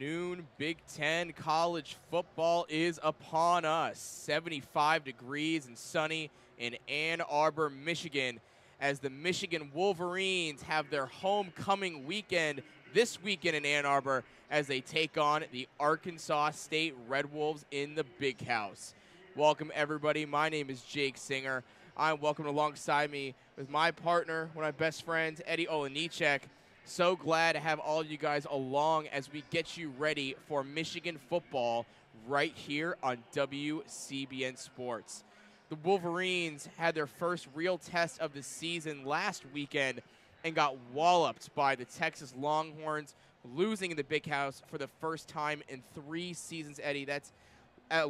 afternoon. Big Ten college football is upon us. 75 degrees and sunny in Ann Arbor, Michigan, as the Michigan Wolverines have their homecoming weekend this weekend in Ann Arbor as they take on the Arkansas State Red Wolves in the Big House. Welcome, everybody. My name is Jake Singer. I'm welcomed alongside me with my partner, one of my best friends, Eddie Olejniczak. So glad to have all of you guys along as we get you ready for Michigan football right here on WCBN Sports. The Wolverines had their first real test of the season last weekend and got walloped by the Texas Longhorns, losing in the Big House for the first time in 3 seasons, Eddie. That's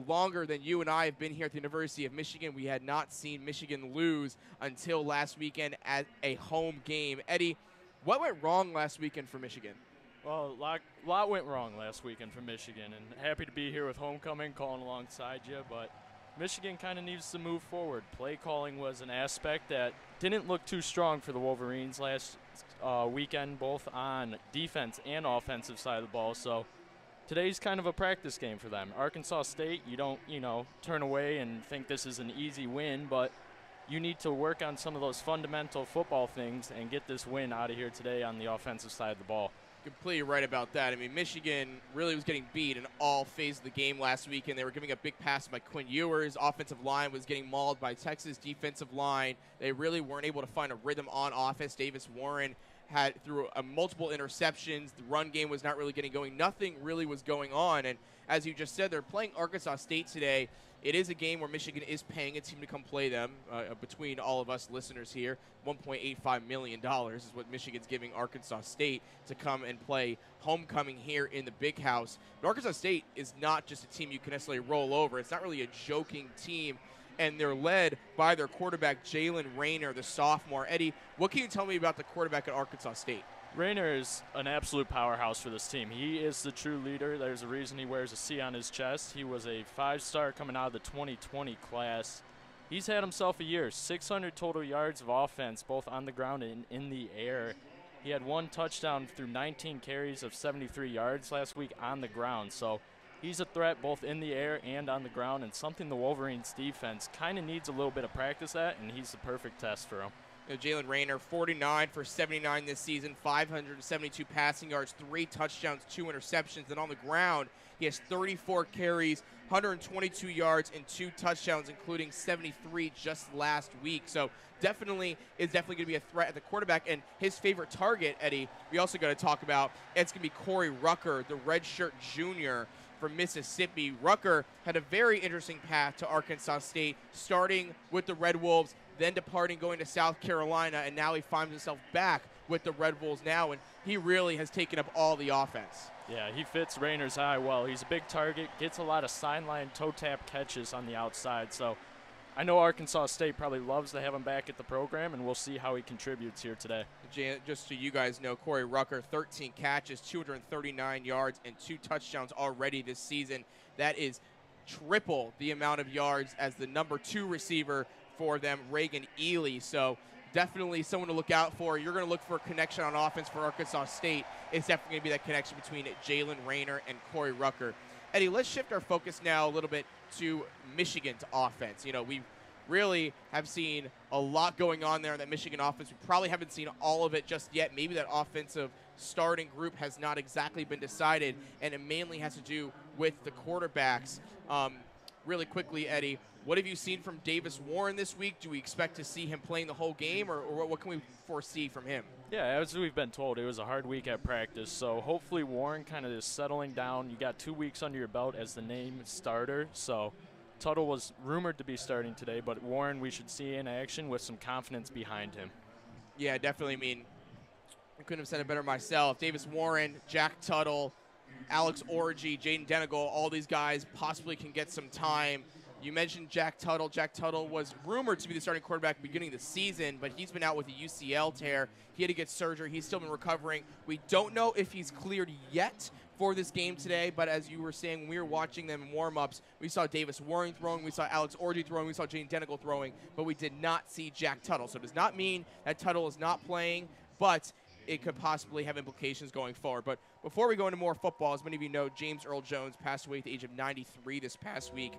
longer than you and I have been here at the University of Michigan. We had not seen Michigan lose until last weekend at a home game. Eddie, what went wrong last weekend for Michigan? Well, a lot went wrong last weekend for Michigan, and happy to be here with homecoming, calling alongside you, but Michigan kind of needs to move forward. Play calling was an aspect that didn't look too strong for the Wolverines last weekend, both on defense and offensive side of the ball, so today's kind of a practice game for them. Arkansas State, you don't, turn away and think this is an easy win, but you need to work on some of those fundamental football things and get this win out of here today on the offensive side of the ball. Completely right about that. I mean, Michigan really was getting beat in all phases of the game last week, and they were giving a big pass by Quinn Ewers. Offensive line was getting mauled by Texas defensive line. They really weren't able to find a rhythm on offense. Davis Warren had through multiple interceptions. The run game was not really getting going. Nothing really was going on. And as you just said, they're playing Arkansas State today. It is a game where Michigan is paying a team to come play them. Between all of us listeners here, $1.85 million is what Michigan's giving Arkansas State to come and play homecoming here in the Big House. But Arkansas State is not just a team you can necessarily roll over. It's not really a joking team, and they're led by their quarterback, Jalen Rayner, the sophomore. Eddie, what can you tell me about the quarterback at Arkansas State? Rayner is an absolute powerhouse for this team. He is the true leader. There's a reason he wears a C on his chest. He was a 5-star coming out of the 2020 class. He's had himself a year, 600 total yards of offense, both on the ground and in the air. He had 1 touchdown through 19 carries of 73 yards last week on the ground. So he's a threat both in the air and on the ground, and something the Wolverines defense kind of needs a little bit of practice at, and he's the perfect test for him. Jalen Rayner, 49 for 79 this season, 572 passing yards, 3 touchdowns, 2 interceptions. And on the ground, he has 34 carries, 122 yards, and 2 touchdowns, including 73 just last week. So definitely going to be a threat at the quarterback. And his favorite target, Eddie, we also got to talk about, it's going to be Corey Rucker, the redshirt junior from Mississippi. Rucker had a very interesting path to Arkansas State, starting with the Red Wolves, then departing, going to South Carolina, and now he finds himself back with the Red Wolves now, and he really has taken up all the offense. Yeah, he fits Rayner's eye well. He's a big target, gets a lot of sideline toe-tap catches on the outside, so I know Arkansas State probably loves to have him back at the program, and we'll see how he contributes here today. Just so you guys know, Corey Rucker, 13 catches, 239 yards, and 2 touchdowns already this season. That is triple the amount of yards as the number 2 receiver for them, Reagan Ely. So definitely someone to look out for. You're going to look for a connection on offense for Arkansas State. It's definitely going to be that connection between Jalen Rayner and Corey Rucker. Eddie, let's shift our focus now a little bit to Michigan's offense. We really have seen a lot going on there in that Michigan offense. We probably haven't seen all of it just yet. Maybe that offensive starting group has not exactly been decided, and it mainly has to do with the quarterbacks. Really quickly, Eddie, what have you seen from Davis Warren this week? Do we expect to see him playing the whole game, or what can we foresee from him? Yeah, as we've been told, it was a hard week at practice, so hopefully Warren kind of is settling down. You got 2 weeks under your belt as the named starter, so Tuttle was rumored to be starting today, but Warren we should see in action with some confidence behind him. Yeah, definitely. I mean, I couldn't have said it better myself. Davis Warren, Jack Tuttle, Alex Orgy, Jaden Denegal, all these guys possibly can get some time. You mentioned Jack Tuttle. Jack Tuttle was rumored to be the starting quarterback at the beginning of the season, but he's been out with a UCL tear. He had to get surgery. He's still been recovering. We don't know if he's cleared yet for this game today, but as you were saying, when we were watching them in warm-ups, we saw Davis Warren throwing, we saw Alex Orgy throwing, we saw Jaden Denegal throwing, but we did not see Jack Tuttle. So it does not mean that Tuttle is not playing, but it could possibly have implications going forward. But before we go into more football, as many of you know, James Earl Jones passed away at the age of 93 this past week.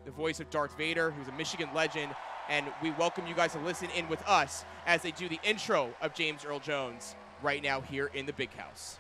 The voice of Darth Vader, who's a Michigan legend, and we welcome you guys to listen in with us as they do the intro of James Earl Jones right now here in the Big House.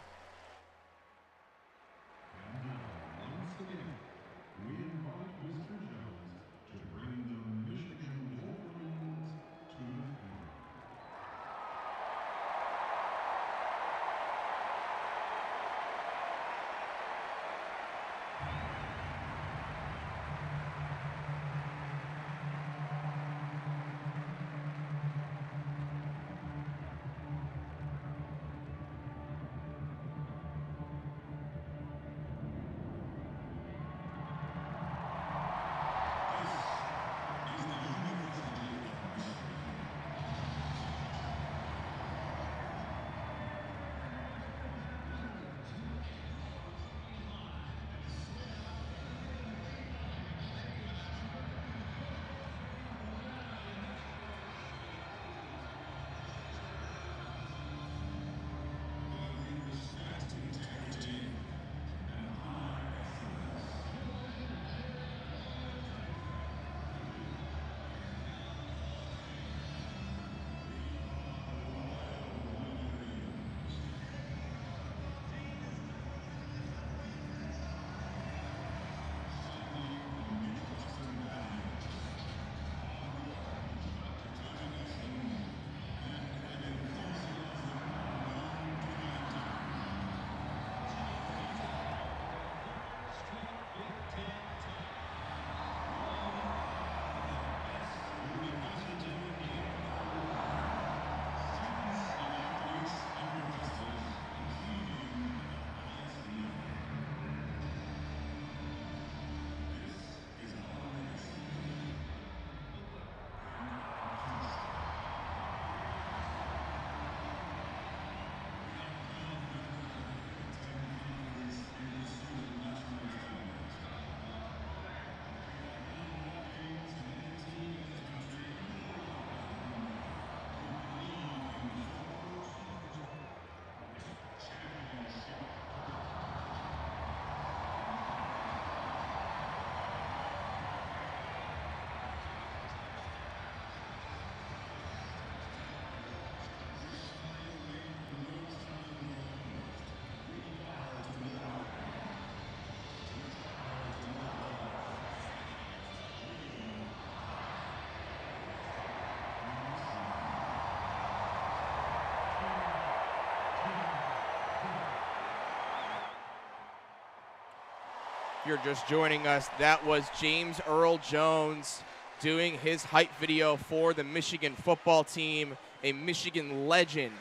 If you're just joining us, that was James Earl Jones doing his hype video for the Michigan football team, a Michigan legend,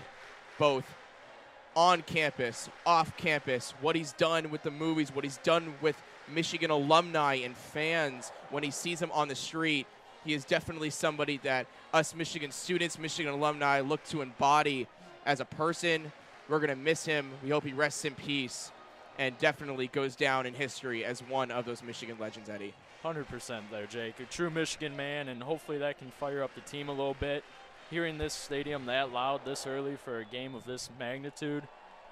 both on campus, off campus, what he's done with the movies, what he's done with Michigan alumni and fans when he sees them on the street. He is definitely somebody that us Michigan students, Michigan alumni look to embody as a person. We're going to miss him. We hope he rests in peace and definitely goes down in history as one of those Michigan legends, Eddie. 100% there, Jake. A true Michigan man, and hopefully that can fire up the team a little bit. Hearing this stadium that loud this early for a game of this magnitude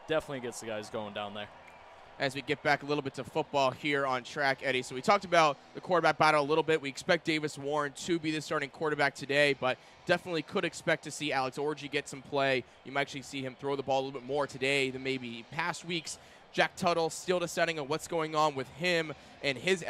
definitely gets the guys going down there. As we get back a little bit to football here on track, Eddie. So we talked about the quarterback battle a little bit. We expect Davis Warren to be the starting quarterback today, but definitely could expect to see Alex Orgy get some play. You might actually see him throw the ball a little bit more today than maybe past weeks. Jack Tuttle still deciding on what's going on with him and his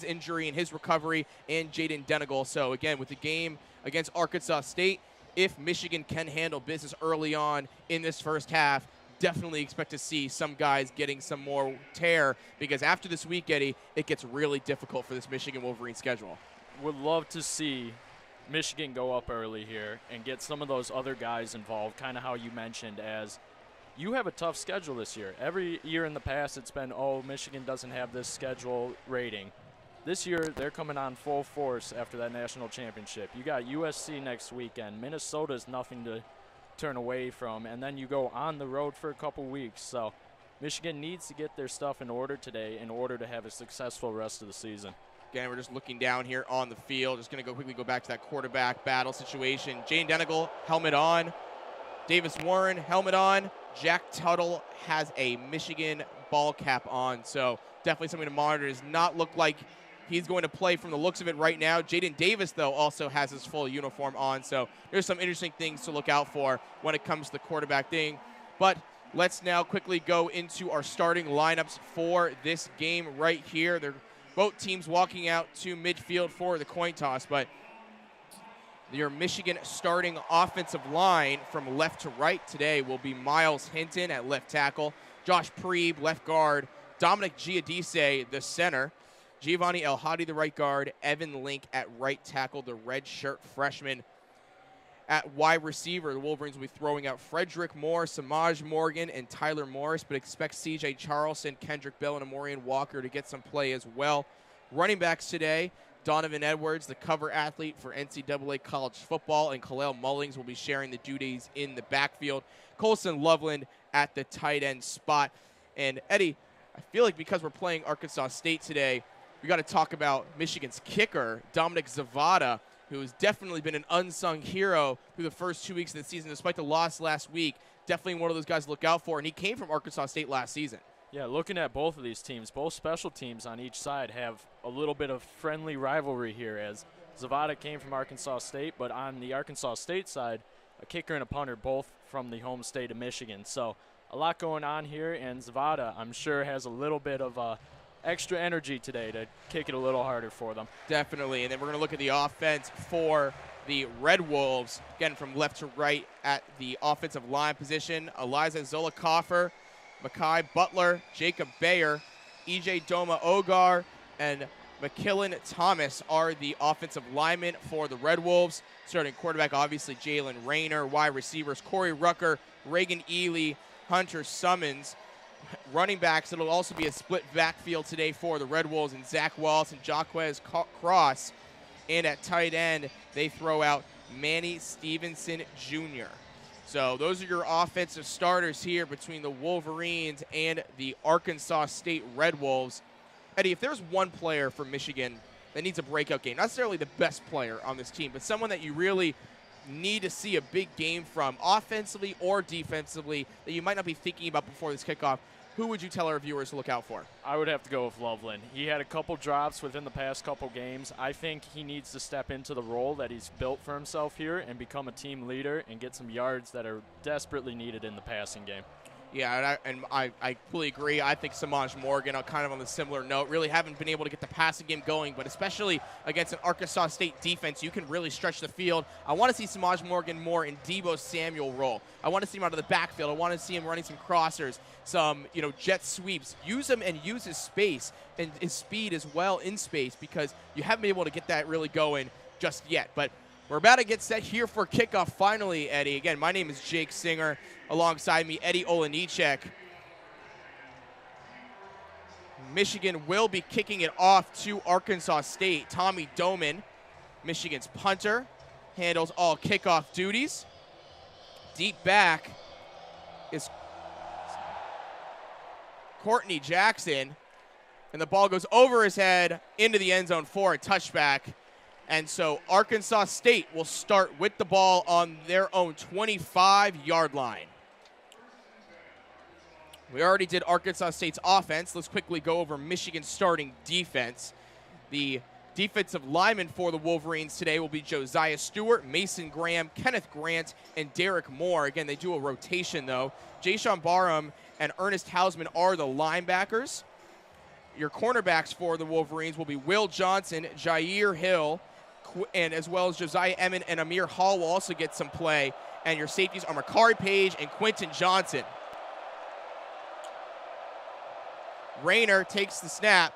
injury and his recovery, and Jaden Denegal. So again, with the game against Arkansas State, if Michigan can handle business early on in this first half, definitely expect to see some guys getting some more tear, because after this week, Eddie, it gets really difficult for this Michigan Wolverine schedule. Would love to see Michigan go up early here and get some of those other guys involved, kind of how you mentioned, as you have a tough schedule this year. Every year in the past, it's been, oh, Michigan doesn't have this schedule rating. This year, they're coming on full force after that national championship. You got USC next weekend. Minnesota's nothing to turn away from, and then you go on the road for a couple weeks. So Michigan needs to get their stuff in order today in order to have a successful rest of the season. Again, we're just looking down here on the field. Just going to quickly go back to that quarterback battle situation. Jaden Denegal, helmet on. Davis Warren, helmet on. Jack Tuttle has a Michigan ball cap on, so definitely something to monitor. Does not look like he's going to play from the looks of it right now. Jaden Davis, though, also has his full uniform on, so there's some interesting things to look out for when it comes to the quarterback thing. But let's now quickly go into our starting lineups for this game right here. They're both teams walking out to midfield for the coin toss, but your Michigan starting offensive line from left to right today will be Miles Hinton at left tackle, Josh Preeb, left guard, Dominic Giudice, the center, Giovanni El Hadi, the right guard, Evan Link at right tackle, the redshirt freshman. At wide receiver, the Wolverines will be throwing out Frederick Moore, Samaj Morgan, and Tyler Morris, but expect C.J. Charleston, Kendrick Bell, and Amorian Walker to get some play as well. Running backs today, Donovan Edwards, the cover athlete for NCAA college football, and Kalel Mullings will be sharing the duties in the backfield. Colson Loveland at the tight end spot. And Eddie, I feel like because we're playing Arkansas State today, we got to talk about Michigan's kicker, Dominic Zavada, who has definitely been an unsung hero through the first 2 weeks of the season, despite the loss last week. Definitely one of those guys to look out for, and he came from Arkansas State last season. Yeah, looking at both of these teams, both special teams on each side have a little bit of friendly rivalry here, as Zavada came from Arkansas State, but on the Arkansas State side, a kicker and a punter, both from the home state of Michigan. So a lot going on here, and Zavada, I'm sure, has a little bit of extra energy today to kick it a little harder for them. Definitely, and then we're going to look at the offense for the Red Wolves, again from left to right at the offensive line position. Eliza Zolikoffer, Makai Butler, Jacob Bayer, EJ Doma Ogar, and McKillen Thomas are the offensive linemen for the Red Wolves. Starting quarterback, obviously, Jalen Rayner. Wide receivers, Corey Rucker, Reagan Ely, Hunter Summons. Running backs, it'll also be a split backfield today for the Red Wolves, and Zach Wallace and Jaquez Cross. And at tight end, they throw out Manny Stevenson Jr. So those are your offensive starters here between the Wolverines and the Arkansas State Red Wolves. Eddie, if there's one player from Michigan that needs a breakout game, not necessarily the best player on this team, but someone that you really need to see a big game from, offensively or defensively, that you might not be thinking about before this kickoff, who would you tell our viewers to look out for? I would have to go with Loveland. He had a couple drops within the past couple games. I think he needs to step into the role that he's built for himself here and become a team leader and get some yards that are desperately needed in the passing game. Yeah, and I completely agree. I think Samaj Morgan, kind of on the similar note, really haven't been able to get the passing game going, but especially against an Arkansas State defense, you can really stretch the field. I want to see Samaj Morgan more in Deebo Samuel role. I want to see him out of the backfield. I want to see him running some crossers, some jet sweeps. Use him and use his space and his speed as well in space, because you haven't been able to get that really going just yet. But we're about to get set here for kickoff finally, Eddie. Again, my name is Jake Singer. Alongside me, Eddie Olejniczak. Michigan will be kicking it off to Arkansas State. Tommy Doman, Michigan's punter, handles all kickoff duties. Deep back is Courtney Jackson, and the ball goes over his head into the end zone for a touchback. And so Arkansas State will start with the ball on their own 25-yard line. We already did Arkansas State's offense. Let's quickly go over Michigan's starting defense. The defensive linemen for the Wolverines today will be Josiah Stewart, Mason Graham, Kenneth Grant, and Derek Moore. Again, they do a rotation, though. Jayshawn Barham and Ernest Hausman are the linebackers. Your cornerbacks for the Wolverines will be Will Johnson, Jair Hill, and as well as Josiah Emmon and Amir Hall will also get some play. And your safeties are Makari Page and Quentin Johnson. Rayner takes the snap,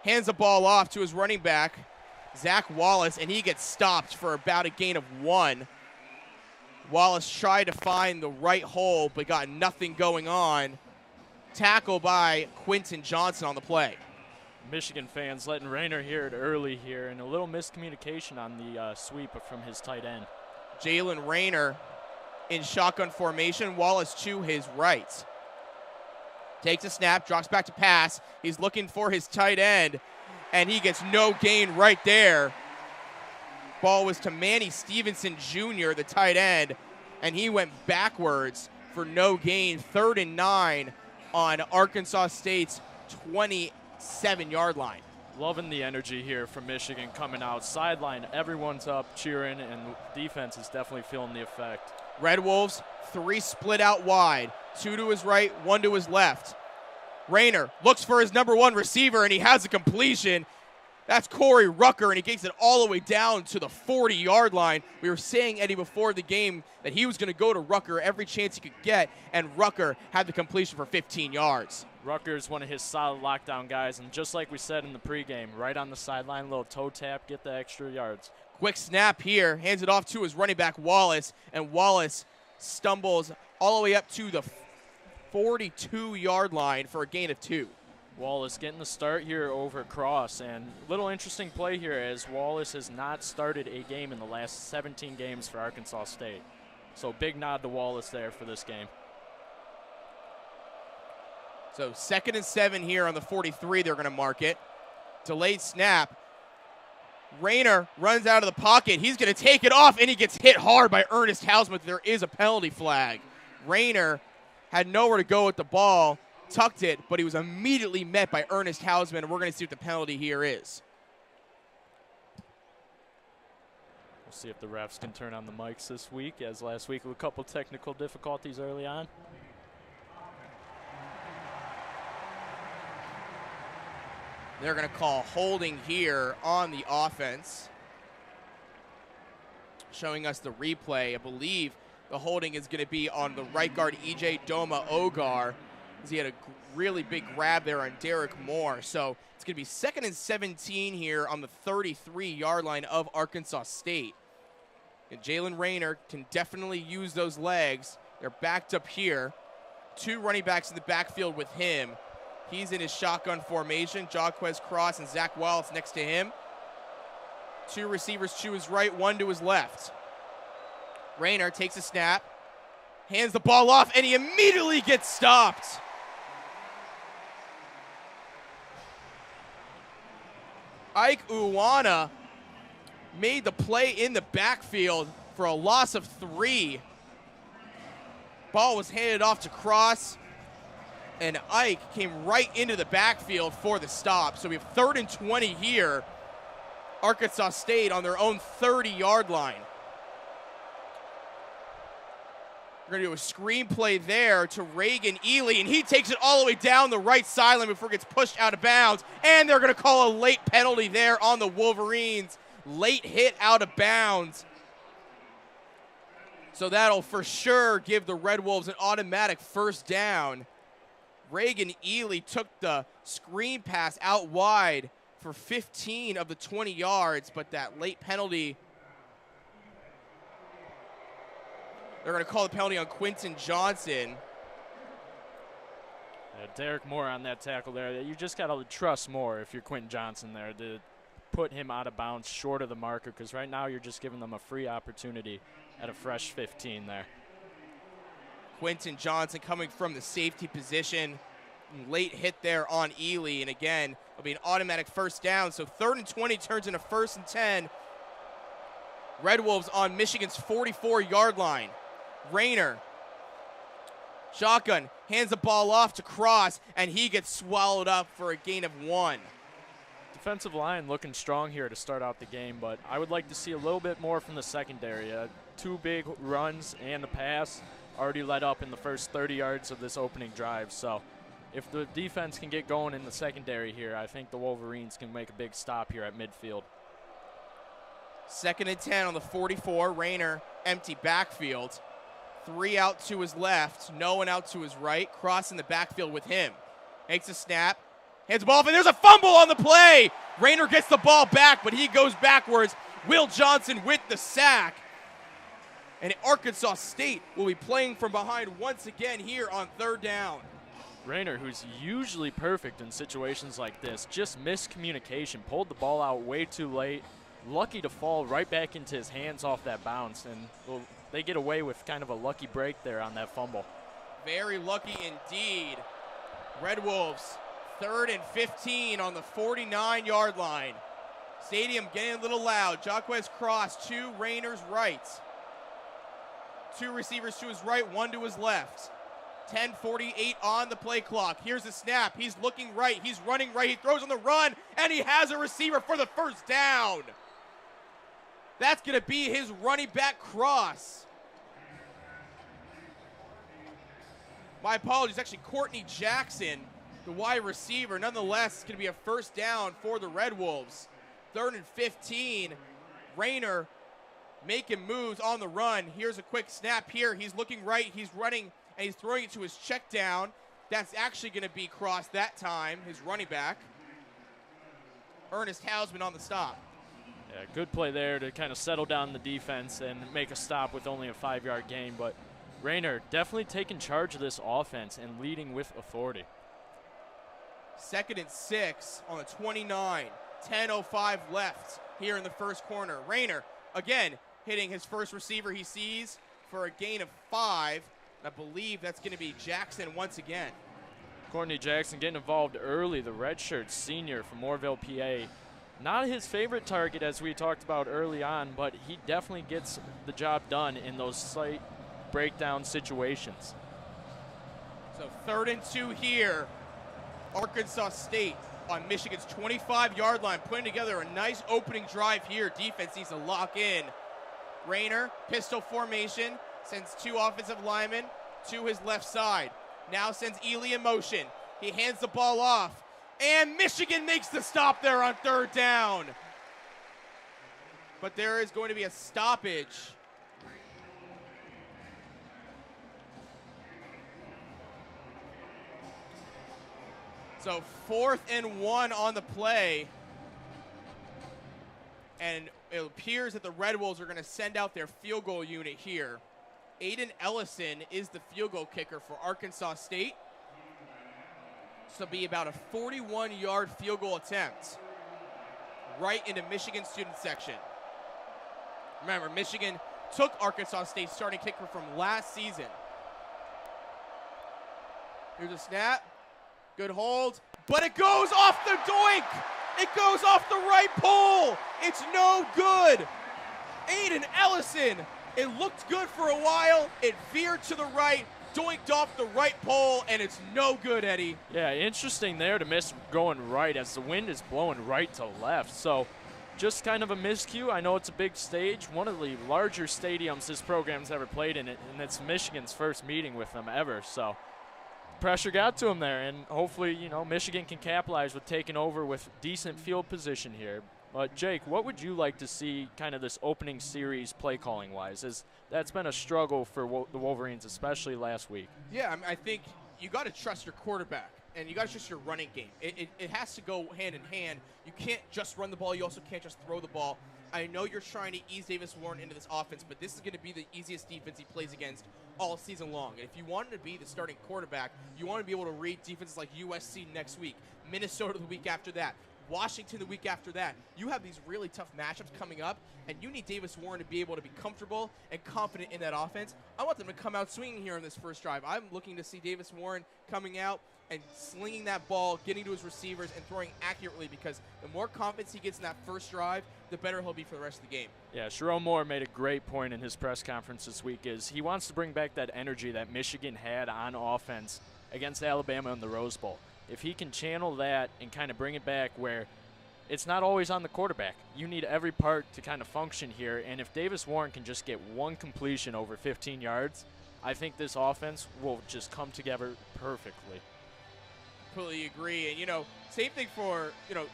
hands the ball off to his running back, Zach Wallace, and he gets stopped for about a gain of 1. Wallace tried to find the right hole, but got nothing going on. Tackle by Quentin Johnson on the play. Michigan fans letting Rayner hear it early here, and a little miscommunication on the sweep from his tight end. Jalen Rayner in shotgun formation, Wallace to his right. Takes a snap, drops back to pass. He's looking for his tight end, and he gets no gain right there. Ball was to Manny Stevenson Jr., the tight end, and he went backwards for no gain. 3rd and 9 on Arkansas State's 27-yard line. Loving the energy here from Michigan coming out. Sideline, everyone's up cheering, and defense is definitely feeling the effect. Red Wolves, 3 split out wide. 2 to his right, 1 to his left. Rayner looks for his number 1 receiver, and he has a completion. That's Corey Rucker, and he gets it all the way down to the 40-yard line. We were saying, Eddie, before the game that he was going to go to Rucker every chance he could get, and Rucker had the completion for 15 yards. Rucker is one of his solid lockdown guys, and just like we said in the pregame, right on the sideline, little toe tap, get the extra yards. Quick snap here, hands it off to his running back, Wallace, and Wallace stumbles all the way up to the 42-yard line for a gain of 2. Wallace getting the start here over Cross, and little interesting play here as Wallace has not started a game in the last 17 games for Arkansas State. So big nod to Wallace there for this game. So 2nd and 7 here on the 43, they're going to mark it. Delayed snap. Rayner runs out of the pocket. He's going to take it off, and he gets hit hard by Ernest Hausman. There is a penalty flag. Rayner had nowhere to go with the ball, tucked it, but he was immediately met by Ernest Hausman, and we're going to see what the penalty here is. We'll see if the refs can turn on the mics this week, as last week with a couple technical difficulties early on. They're going to call holding here on the offense. Showing us the replay. I believe the holding is going to be on the right guard, E.J. Doma-Ogar, as he had a really big grab there on Derek Moore. So it's going to be 2nd and 17 here on the 33-yard line of Arkansas State. And Jalen Rayner can definitely use those legs. They're backed up here. 2 running backs in the backfield with him. He's in his shotgun formation. Jaquez Cross and Zach Wallace next to him. 2 receivers to his right, 1 to his left. Rayner takes a snap, hands the ball off, and he immediately gets stopped. Ike Uwana made the play in the backfield for a loss of 3. Ball was handed off to Cross, and Ike came right into the backfield for the stop. So we have 3rd and 20 here. Arkansas State on their own 30-yard line. We're going to do a screen play there to Reagan Ely, and he takes it all the way down the right sideline before it gets pushed out of bounds. And they're going to call a late penalty there on the Wolverines. Late hit out of bounds. So that'll for sure give the Red Wolves an automatic 1st down. Reagan Ely took the screen pass out wide for 15 of the 20 yards, but that late penalty, they're going to call the penalty on Quentin Johnson. Yeah, Derek Moore on that tackle there. You just got to trust Moore if you're Quentin Johnson there to put him out of bounds short of the marker, because right now you're just giving them a free opportunity at a fresh 15 there. Quentin Johnson coming from the safety position. Late hit there on Ely, and again, it'll be an automatic 1st down. So 3rd and 20 turns into 1st and 10. Red Wolves on Michigan's 44-yard line. Rayner, shotgun, hands the ball off to Cross, and he gets swallowed up for a gain of 1. Defensive line looking strong here to start out the game, but I would like to see a little bit more from the secondary. 2 big runs and a pass already led up in the first 30 yards of this opening drive. So if the defense can get going in the secondary here, I think the Wolverines can make a big stop here at midfield. 2nd and 10 on the 44. Rayner, empty backfield. 3 out to his left, no one out to his right. Cross in the backfield with him. Makes a snap, hands the ball off, and there's a fumble on the play. Rayner gets the ball back, but he goes backwards. Will Johnson with the sack. And Arkansas State will be playing from behind once again here on 3rd down. Rayner, who's usually perfect in situations like this, just miscommunication, pulled the ball out way too late. Lucky to fall right back into his hands off that bounce, and well, they get away with kind of a lucky break there on that fumble. Very lucky indeed. Red Wolves, 3rd and 15 on the 49-yard line. Stadium getting a little loud. Jaquez Cross to Rayner's right. 2 receivers to his right, 1 to his left. 10:48 on the play clock. Here's the snap. He's looking right. He's running right. He throws on the run, and he has a receiver for the first down. That's going to be his running back cross. My apologies. Actually, Courtney Jackson, the wide receiver. Nonetheless, it's going to be a first down for the Red Wolves. 3rd and 15. Rayner making moves on the run. Here's a quick snap here. He's looking right. He's running, and he's throwing it to his check down. That's actually going to be crossed that time, his running back. Ernest Hausman on the stop. Yeah, good play there to kind of settle down the defense and make a stop with only a 5-yard gain. But Rayner definitely taking charge of this offense and leading with authority. 2nd and 6 on the 29. 10:05 left here in the first corner. Rayner, again, hitting his first receiver he sees for a gain of 5. I believe that's going to be Jackson once again. Courtney Jackson getting involved early, the redshirt senior from Mooreville, PA. Not his favorite target, as we talked about early on, but he definitely gets the job done in those slight breakdown situations. So 3rd and 2 here. Arkansas State on Michigan's 25-yard line, putting together a nice opening drive here. Defense needs to lock in. Rayner, pistol formation, sends 2 offensive linemen to his left side. Now sends Ely in motion. He hands the ball off, and Michigan makes the stop there on 3rd down. But there is going to be a stoppage. So 4th and 1 on the play. And it appears that the Red Wolves are going to send out their field goal unit here. Aiden Ellison is the field goal kicker for Arkansas State. This will be about a 41-yard field goal attempt right into Michigan student section. Remember, Michigan took Arkansas State's starting kicker from last season. Here's a snap. Good hold, but it goes off the doink. It goes off the right pole. It's no good. Aiden Ellison, it looked good for a while. It veered to the right, doinked off the right pole, and it's no good, Eddie. Yeah, interesting there to miss going right as the wind is blowing right to left. So just kind of a miscue. I know it's a big stage, one of the larger stadiums this program's ever played in, and it's Michigan's first meeting with them ever. So pressure got to him there, and hopefully, you know, Michigan can capitalize with taking over with decent field position here. But Jake, what would you like to see kind of this opening series play calling wise? As that's been a struggle for the Wolverines, especially last week. Yeah, I think you got to trust your quarterback, and you got to trust your running game. It has to go hand in hand. You can't just run the ball. You also can't just throw the ball. I know you're trying to ease Davis Warren into this offense, but this is going to be the easiest defense he plays against all season long. And if you want him to be the starting quarterback, you want to be able to read defenses like USC next week, Minnesota the week after that, Washington the week after that. You have these really tough matchups coming up, and you need Davis Warren to be able to be comfortable and confident in that offense. I want them to come out swinging here in this first drive. I'm looking to see Davis Warren coming out and slinging that ball, getting to his receivers, and throwing accurately, because the more confidence he gets in that first drive, the better he'll be for the rest of the game. Yeah, Sherrone Moore made a great point in his press conference this week. Is he wants to bring back that energy that Michigan had on offense against Alabama in the Rose Bowl. If he can channel that and kind of bring it back where it's not always on the quarterback. You need every part to kind of function here, and if Davis Warren can just get one completion over 15 yards, I think this offense will just come together perfectly. Completely agree. And, you know, same thing for, you know,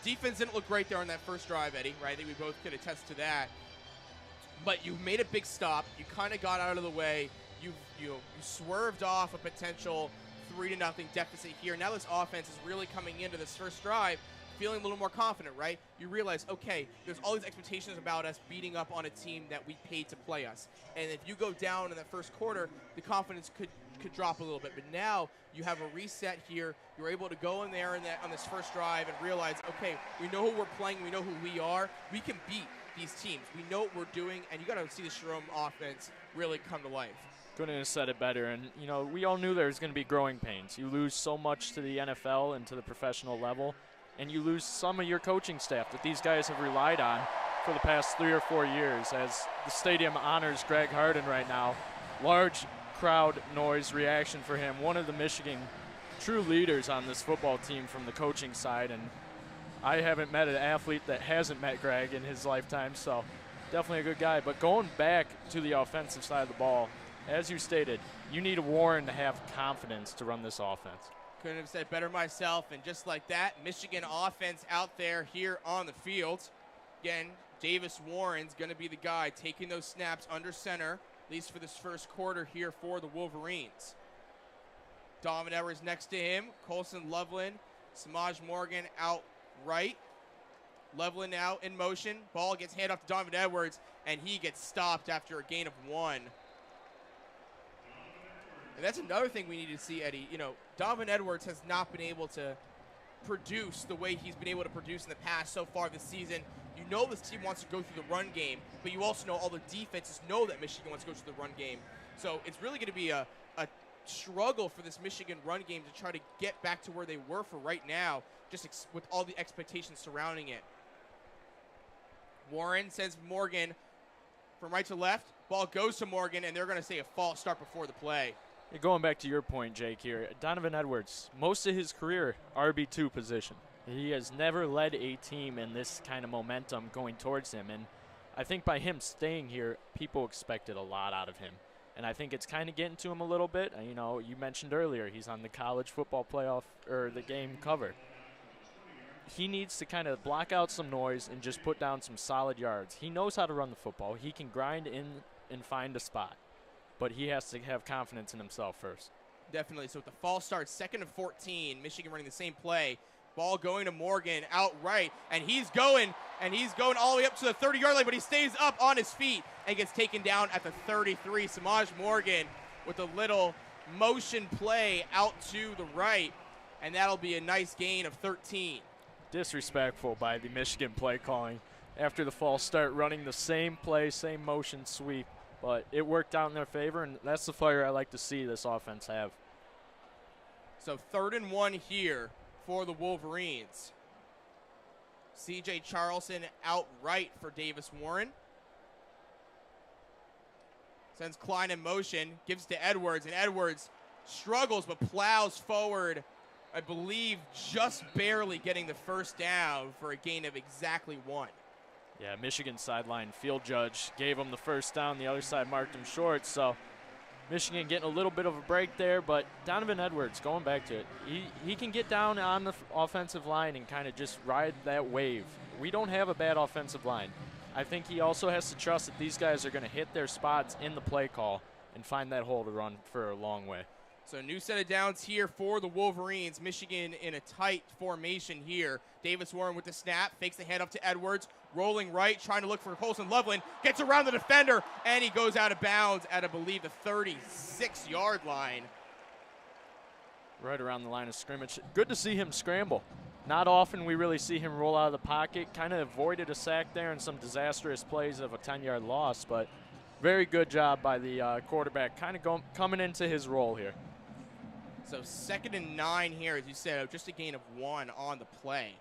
defense didn't look great there on that first drive, Eddie, right? I think we both could attest to that. But you made a big stop. You kind of got out of the way. You swerved off a potential 3-0 deficit here. Now this offense is really coming into this first drive feeling a little more confident, right? You realize, okay, there's all these expectations about us beating up on a team that we paid to play us. And if you go down in that first quarter, the confidence could drop a little bit. But now you have a reset here. You're able to go in there on this first drive and realize, okay, we know who we're playing. We know who we are. We can beat these teams. We know what we're doing. And you got to see the Sherrone offense really come to life. Couldn't have said it better. And, you know, we all knew there was going to be growing pains. You lose so much to the NFL and to the professional level, and you lose some of your coaching staff that these guys have relied on for the past 3 or 4 years as the stadium honors Greg Harden right now. Large crowd noise reaction for him, one of the Michigan true leaders on this football team from the coaching side, and I haven't met an athlete that hasn't met Greg in his lifetime, so definitely a good guy. But going back to the offensive side of the ball, as you stated, you need a Warren to have confidence to run this offense. Couldn't have said it better myself, and just like that, Michigan offense out there here on the field. Again, Davis Warren's going to be the guy taking those snaps under center, at least for this first quarter here for the Wolverines. Donovan Edwards next to him, Colson Loveland, Samaj Morgan out right. Loveland now in motion, ball gets handed off to Donovan Edwards, and he gets stopped after a gain of 1. And that's another thing we need to see, Eddie. You know, Donovan Edwards has not been able to produce the way he's been able to produce in the past so far this season. You know this team wants to go through the run game, but you also know all the defenses know that Michigan wants to go through the run game. So it's really going to be a struggle for this Michigan run game to try to get back to where they were for right now, just with all the expectations surrounding it. Warren sends Morgan from right to left. Ball goes to Morgan, and they're going to say a false start before the play. Going back to your point, Jake, here, Donovan Edwards, most of his career, RB2 position. He has never led a team in this kind of momentum going towards him, and I think by him staying here, people expected a lot out of him. And I think it's kind of getting to him a little bit. You know, you mentioned earlier, he's on the college football playoff, or the game cover. He needs to kind of block out some noise and just put down some solid yards. He knows how to run the football. He can grind in and find a spot. But he has to have confidence in himself first. Definitely. So with the false start, 2nd and 14, Michigan running the same play. Ball going to Morgan outright, and he's going all the way up to the 30-yard line, but he stays up on his feet and gets taken down at the 33. Samaj Morgan with a little motion play out to the right, and that'll be a nice gain of 13. Disrespectful by the Michigan play calling after the false start, running the same play, same motion sweep. But it worked out in their favor, and that's the fire I like to see this offense have. So 3rd and 1 here for the Wolverines. C.J. Charleston out right for Davis Warren. Sends Klein in motion, gives to Edwards, and Edwards struggles but plows forward, I believe just barely getting the first down for a gain of exactly 1. Yeah, Michigan sideline field judge gave him the first down. The other side marked him short. So Michigan getting a little bit of a break there. But Donovan Edwards, going back to it, he can get down on the offensive line and kind of just ride that wave. We don't have a bad offensive line. I think he also has to trust that these guys are going to hit their spots in the play call and find that hole to run for a long way. So new set of downs here for the Wolverines. Michigan in a tight formation here. Davis Warren with the snap, fakes the handoff to Edwards, rolling right, trying to look for Colson Loveland, gets around the defender, and he goes out of bounds at, I believe, the 36-yard line. Right around the line of scrimmage. Good to see him scramble. Not often we really see him roll out of the pocket. Kind of avoided a sack there and some disastrous plays of a 10-yard loss, but very good job by the quarterback kind of coming into his role here. So 2nd and 9 here, as you said, just a gain of 1 on the play.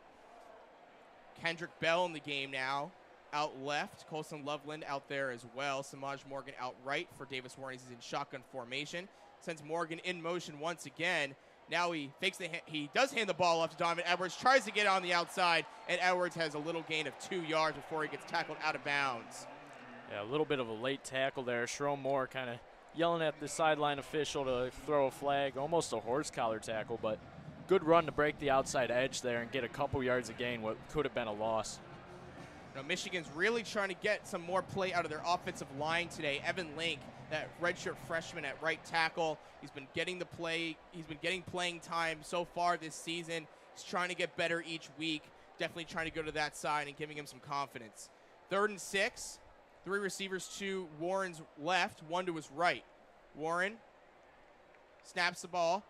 Kendrick Bell in the game now, out left. Colson Loveland out there as well. Samaj Morgan out right for Davis Warren. He's in shotgun formation. Sends Morgan in motion once again. Now he does hand the ball off to Donovan Edwards, tries to get on the outside, and Edwards has a little gain of 2 yards before he gets tackled out of bounds. Yeah, a little bit of a late tackle there. Sherrone Moore kind of yelling at the sideline official to throw a flag, almost a horse collar tackle, but good run to break the outside edge there and get a couple yards of gain, what could have been a loss. Now Michigan's really trying to get some more play out of their offensive line today. Evan Link, that redshirt freshman at right tackle, he's been getting the play. He's been getting playing time so far this season. He's trying to get better each week. Definitely trying to go to that side and giving him some confidence. 3rd and 6. 3 receivers to Warren's left, 1 to his right. Warren snaps the ball,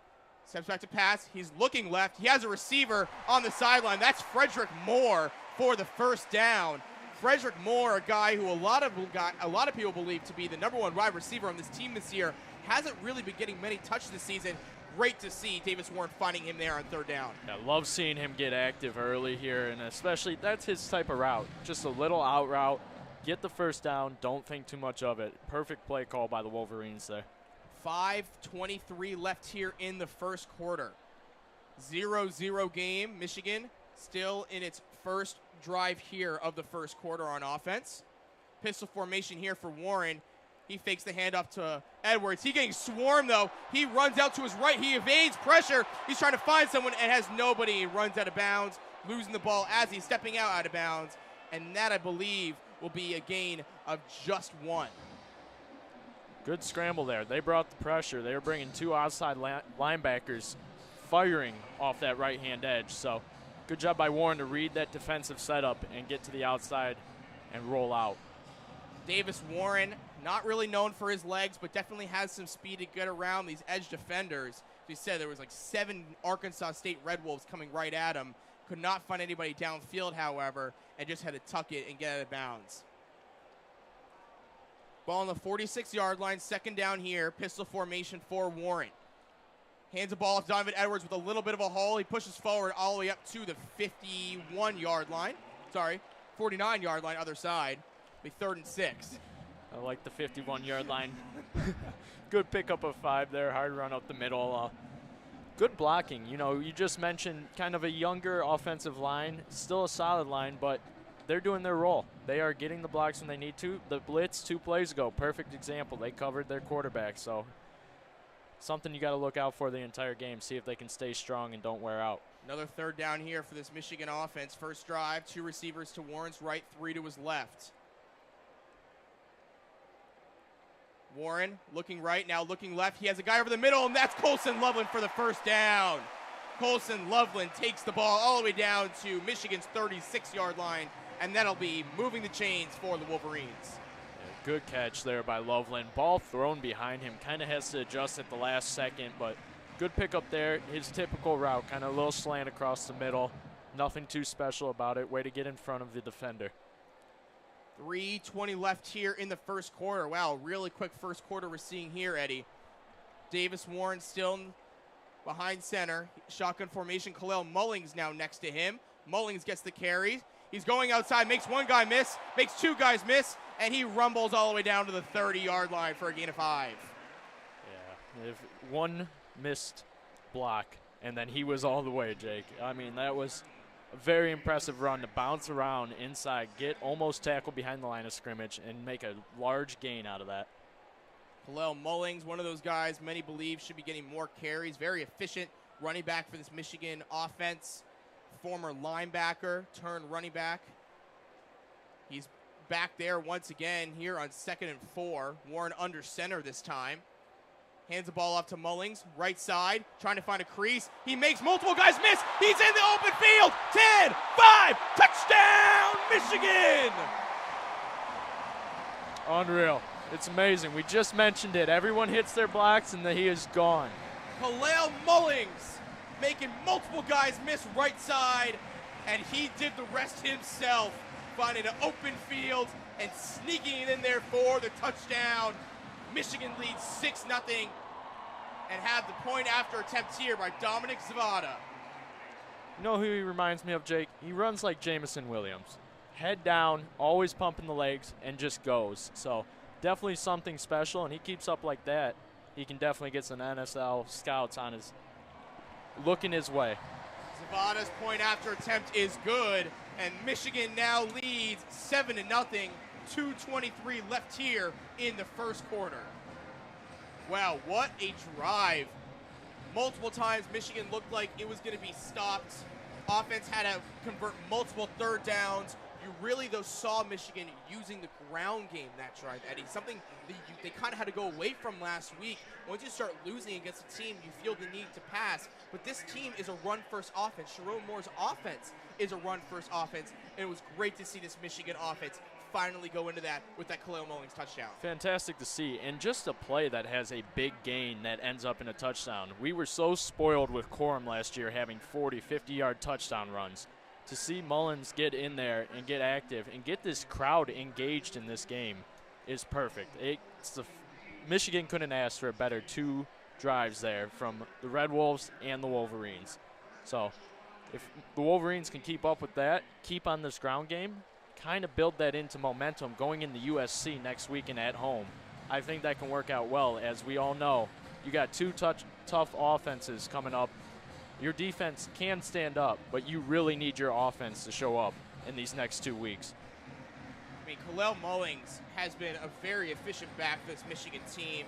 steps back to pass. He's looking left. He has a receiver on the sideline. That's Frederick Moore for the first down. Frederick Moore, a guy who a lot of people believe to be the #1 wide receiver on this team this year, hasn't really been getting many touches this season. great to see Davis Warren finding him there on third down. I love seeing him get active early here, and especially that's his type of route. Just a little out route, get the first down, don't think too much of it. Perfect play call by the Wolverines there. 5:23 left here in the first quarter. 0-0 game. Michigan still in its first drive here of the first quarter on offense. Pistol formation here for Warren. He fakes the handoff to Edwards. He getting swarmed, though. He runs out to his right. He evades pressure. He's trying to find someone and has nobody. He runs out of bounds, losing the ball as he's stepping out of bounds. And that, I believe, will be a gain of just 1. Good scramble there. They brought the pressure. They were bringing 2 outside linebackers firing off that right-hand edge. So good job by Warren to read that defensive setup and get to the outside and roll out. Davis Warren, not really known for his legs, but definitely has some speed to get around these edge defenders. As we said, there was like 7 Arkansas State Red Wolves coming right at him. Could not find anybody downfield, however, and just had to tuck it and get out of bounds. Ball on the 46-yard line, second down here. Pistol formation for Warren. Hands the ball off Donovan Edwards with a little bit of a hole. He pushes forward all the way up to the 51-yard line. Sorry, 49-yard line, other side. Be 3rd and 6. I like the 51-yard line. Good pickup of 5 there. Hard run up the middle. Good blocking. You know, you just mentioned kind of a younger offensive line. Still a solid line, but they're doing their role. They are getting the blocks when they need to. The blitz 2 plays ago, perfect example. They covered their quarterback, so something you got to look out for the entire game. See if they can stay strong and don't wear out. Another third down here for this Michigan offense. First drive, 2 receivers to Warren's right, 3 to his left. Warren looking right, now looking left. He has a guy over the middle, and that's Colson Loveland for the first down. Colson Loveland takes the ball all the way down to Michigan's 36-yard line, and that'll be moving the chains for the Wolverines. Yeah, good catch there by Loveland. Ball thrown behind him. Kind of has to adjust at the last second, but good pickup there. His typical route, kind of a little slant across the middle. Nothing too special about it. Way to get in front of the defender. 3:20 left here in the first quarter. Wow, really quick first quarter we're seeing here, Eddie. Davis Warren still behind center. Shotgun formation. Khalil Mullings now next to him. Mullings gets the carry. He's going outside, makes 1 guy miss, makes 2 guys miss, and he rumbles all the way down to the 30-yard line for a gain of 5. Yeah, if 1 missed block, and then he was all the way, Jake. I mean, that was a very impressive run to bounce around inside, get almost tackled behind the line of scrimmage, and make a large gain out of that. Khalil Mullings, one of those guys many believe should be getting more carries. Very efficient running back for this Michigan offense. Former linebacker turned running back. He's back there once again here on 2nd and 4. Warren under center this time. Hands the ball off to Mullings, right side, trying to find a crease. He makes multiple guys miss. He's in the open field. 10, 5, touchdown, Michigan! Unreal. It's amazing. We just mentioned it. Everyone hits their blocks, and he is gone. Khalil Mullings making multiple guys miss right side, and he did the rest himself, finding an open field and sneaking it in there for the touchdown. Michigan leads 6-0 and have the point after attempt here by Dominic Zavada. You know who he reminds me of, Jake? He runs like Jamison Williams. Head down, always pumping the legs, and just goes. So definitely something special, and he keeps up like that. He can definitely get some NSL scouts on his looking his way. Zavada's point after attempt is good, and Michigan now leads 7-0. 2:23 left here in the first quarter. Wow, what a drive. Multiple times Michigan looked like it was going to be stopped. Offense had to convert multiple third downs. You really, though, saw Michigan using the ground game that drive, Eddie. Something that they kind of had to go away from last week. Once you start losing against a team, you feel the need to pass. But this team is a run-first offense. Sherrone Moore's offense is a run-first offense, and it was great to see this Michigan offense finally go into that with that Khalil Mullings touchdown. Fantastic to see, and just a play that has a big gain that ends up in a touchdown. We were so spoiled with Corum last year having 40, 50-yard touchdown runs. To see Mullins get in there and get active and get this crowd engaged in this game is perfect. Michigan couldn't ask for a better 2 drives there from the Red Wolves and the Wolverines. So if the Wolverines can keep up with that, keep on this ground game, kind of build that into momentum going into USC next weekend at home, I think that can work out well. As we all know, you got two tough offenses coming up. Your defense can stand up, but you really need your offense to show up in these next 2 weeks. I mean, Kalel Mullings has been a very efficient back for this Michigan team.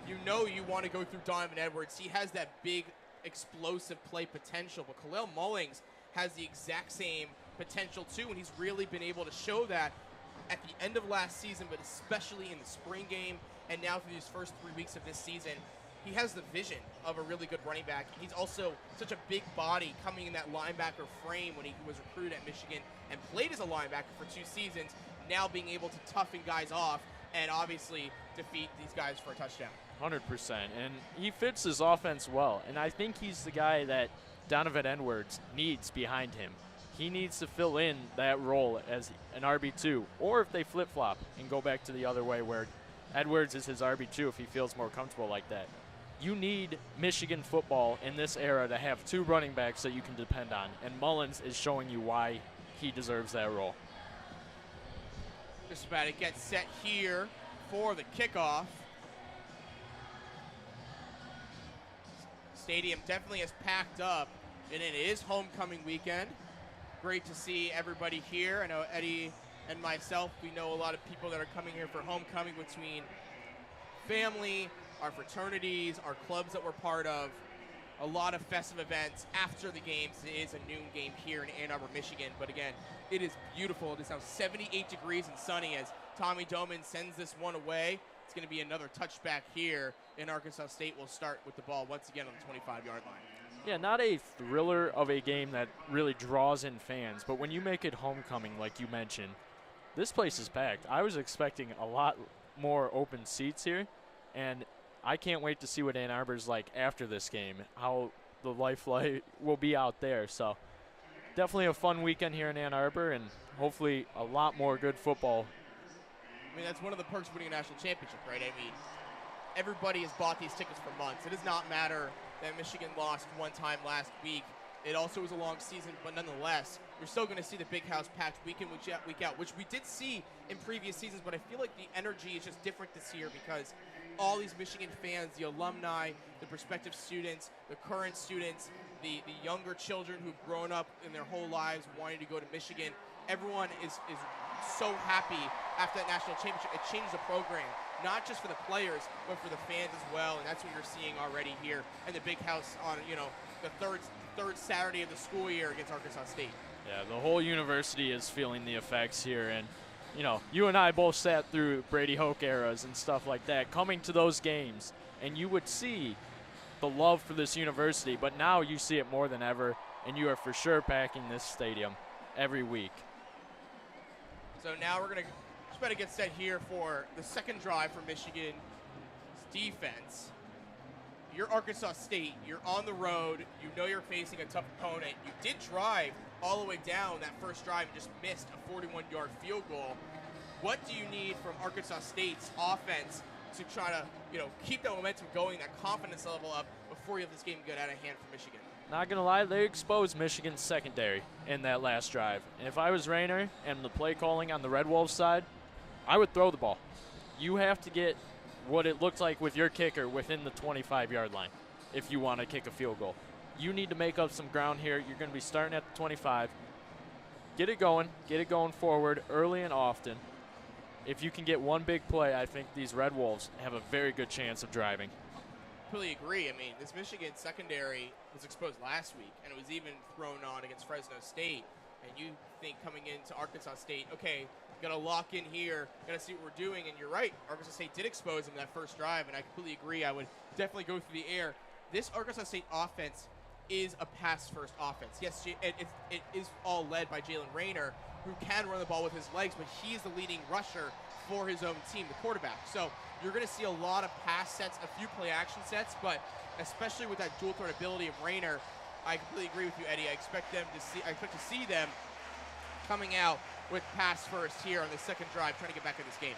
You know you want to go through Donovan Edwards. He has that big, explosive play potential, but Kalel Mullings has the exact same potential too, and he's really been able to show that at the end of last season, but especially in the spring game, and now through these first 3 weeks of this season. He has the vision of a really good running back. He's also such a big body coming in that linebacker frame when he was recruited at Michigan and played as a linebacker for 2 seasons, now being able to toughen guys off and obviously defeat these guys for a touchdown. 100%, and he fits his offense well, and I think he's the guy that Donovan Edwards needs behind him. He needs to fill in that role as an RB2, or if they flip-flop and go back to the other way where Edwards is his RB2 if he feels more comfortable like that. You need Michigan football in this era to have 2 running backs that you can depend on, and Mullins is showing you why he deserves that role. Just about to get set here for the kickoff. Stadium definitely is packed up, and it is homecoming weekend. Great to see everybody here. I know Eddie and myself, we know a lot of people that are coming here for homecoming between family, our fraternities, our clubs that we're part of, a lot of festive events after the games. It is a noon game here in Ann Arbor, Michigan. But again, it is beautiful. It is now 78 degrees and sunny as Tommy Doman sends this one away. It's going to be another touchback here, and Arkansas State will start with the ball once again on the 25-yard line. Yeah, not a thriller of a game that really draws in fans, but when you make it homecoming, like you mentioned, this place is packed. I was expecting a lot more open seats here, and I can't wait to see what Ann Arbor's like after this game, how the lifeline will be out there. So definitely a fun weekend here in Ann Arbor, and hopefully a lot more good football. I mean, that's one of the perks of winning a national championship, right? I mean, everybody has bought these tickets for months. It does not matter that Michigan lost one time last week. It also was a long season, but nonetheless, you're still going to see the big house packed week in, week out, which we did see in previous seasons, but I feel like the energy is just different this year because all these Michigan fans, the alumni, the prospective students, the current students, the younger children who've grown up in their whole lives wanting to go to Michigan, everyone is so happy after that national championship. It changed the program, not just for the players, but for the fans as well, and that's what you're seeing already here in the big house on, the third Saturday of the school year against Arkansas State. Yeah, the whole university is feeling the effects here, and you and I both sat through Brady Hoke eras and stuff like that, coming to those games, and you would see the love for this university, but now you see it more than ever, and you are for sure packing this stadium every week. So now we're going to just better get set here for the second drive for Michigan's defense. You're Arkansas State. You're on the road. You know you're facing a tough opponent. You did drive all the way down that first drive and just missed a 41-yard field goal. What do you need from Arkansas State's offense to try to, keep that momentum going, that confidence level up before you have this game get out of hand for Michigan? Not going to lie, they exposed Michigan's secondary in that last drive. And if I was Rayner and the play calling on the Red Wolves side, I would throw the ball. You have to get what it looked like with your kicker within the 25-yard line if you want to kick a field goal. You need to make up some ground here. You're going to be starting at the 25. Get it going forward early and often. If you can get one big play, I think these Red Wolves have a very good chance of driving. Completely agree. I mean, this Michigan secondary was exposed last week, and it was even thrown on against Fresno State. And you think coming into Arkansas State, okay, got to lock in here, got to see what we're doing. And you're right, Arkansas State did expose them that first drive, and I completely agree. I would definitely go through the air. This Arkansas State offense is a pass-first offense. Yes, it is all led by Jalen Rayner, who can run the ball with his legs, but he's the leading rusher for his own team, the quarterback. So you're going to see a lot of pass sets, a few play-action sets, but especially with that dual-threat ability of Rayner, I completely agree with you, Eddie. I expect to see them coming out with pass first here on the second drive, trying to get back in this game.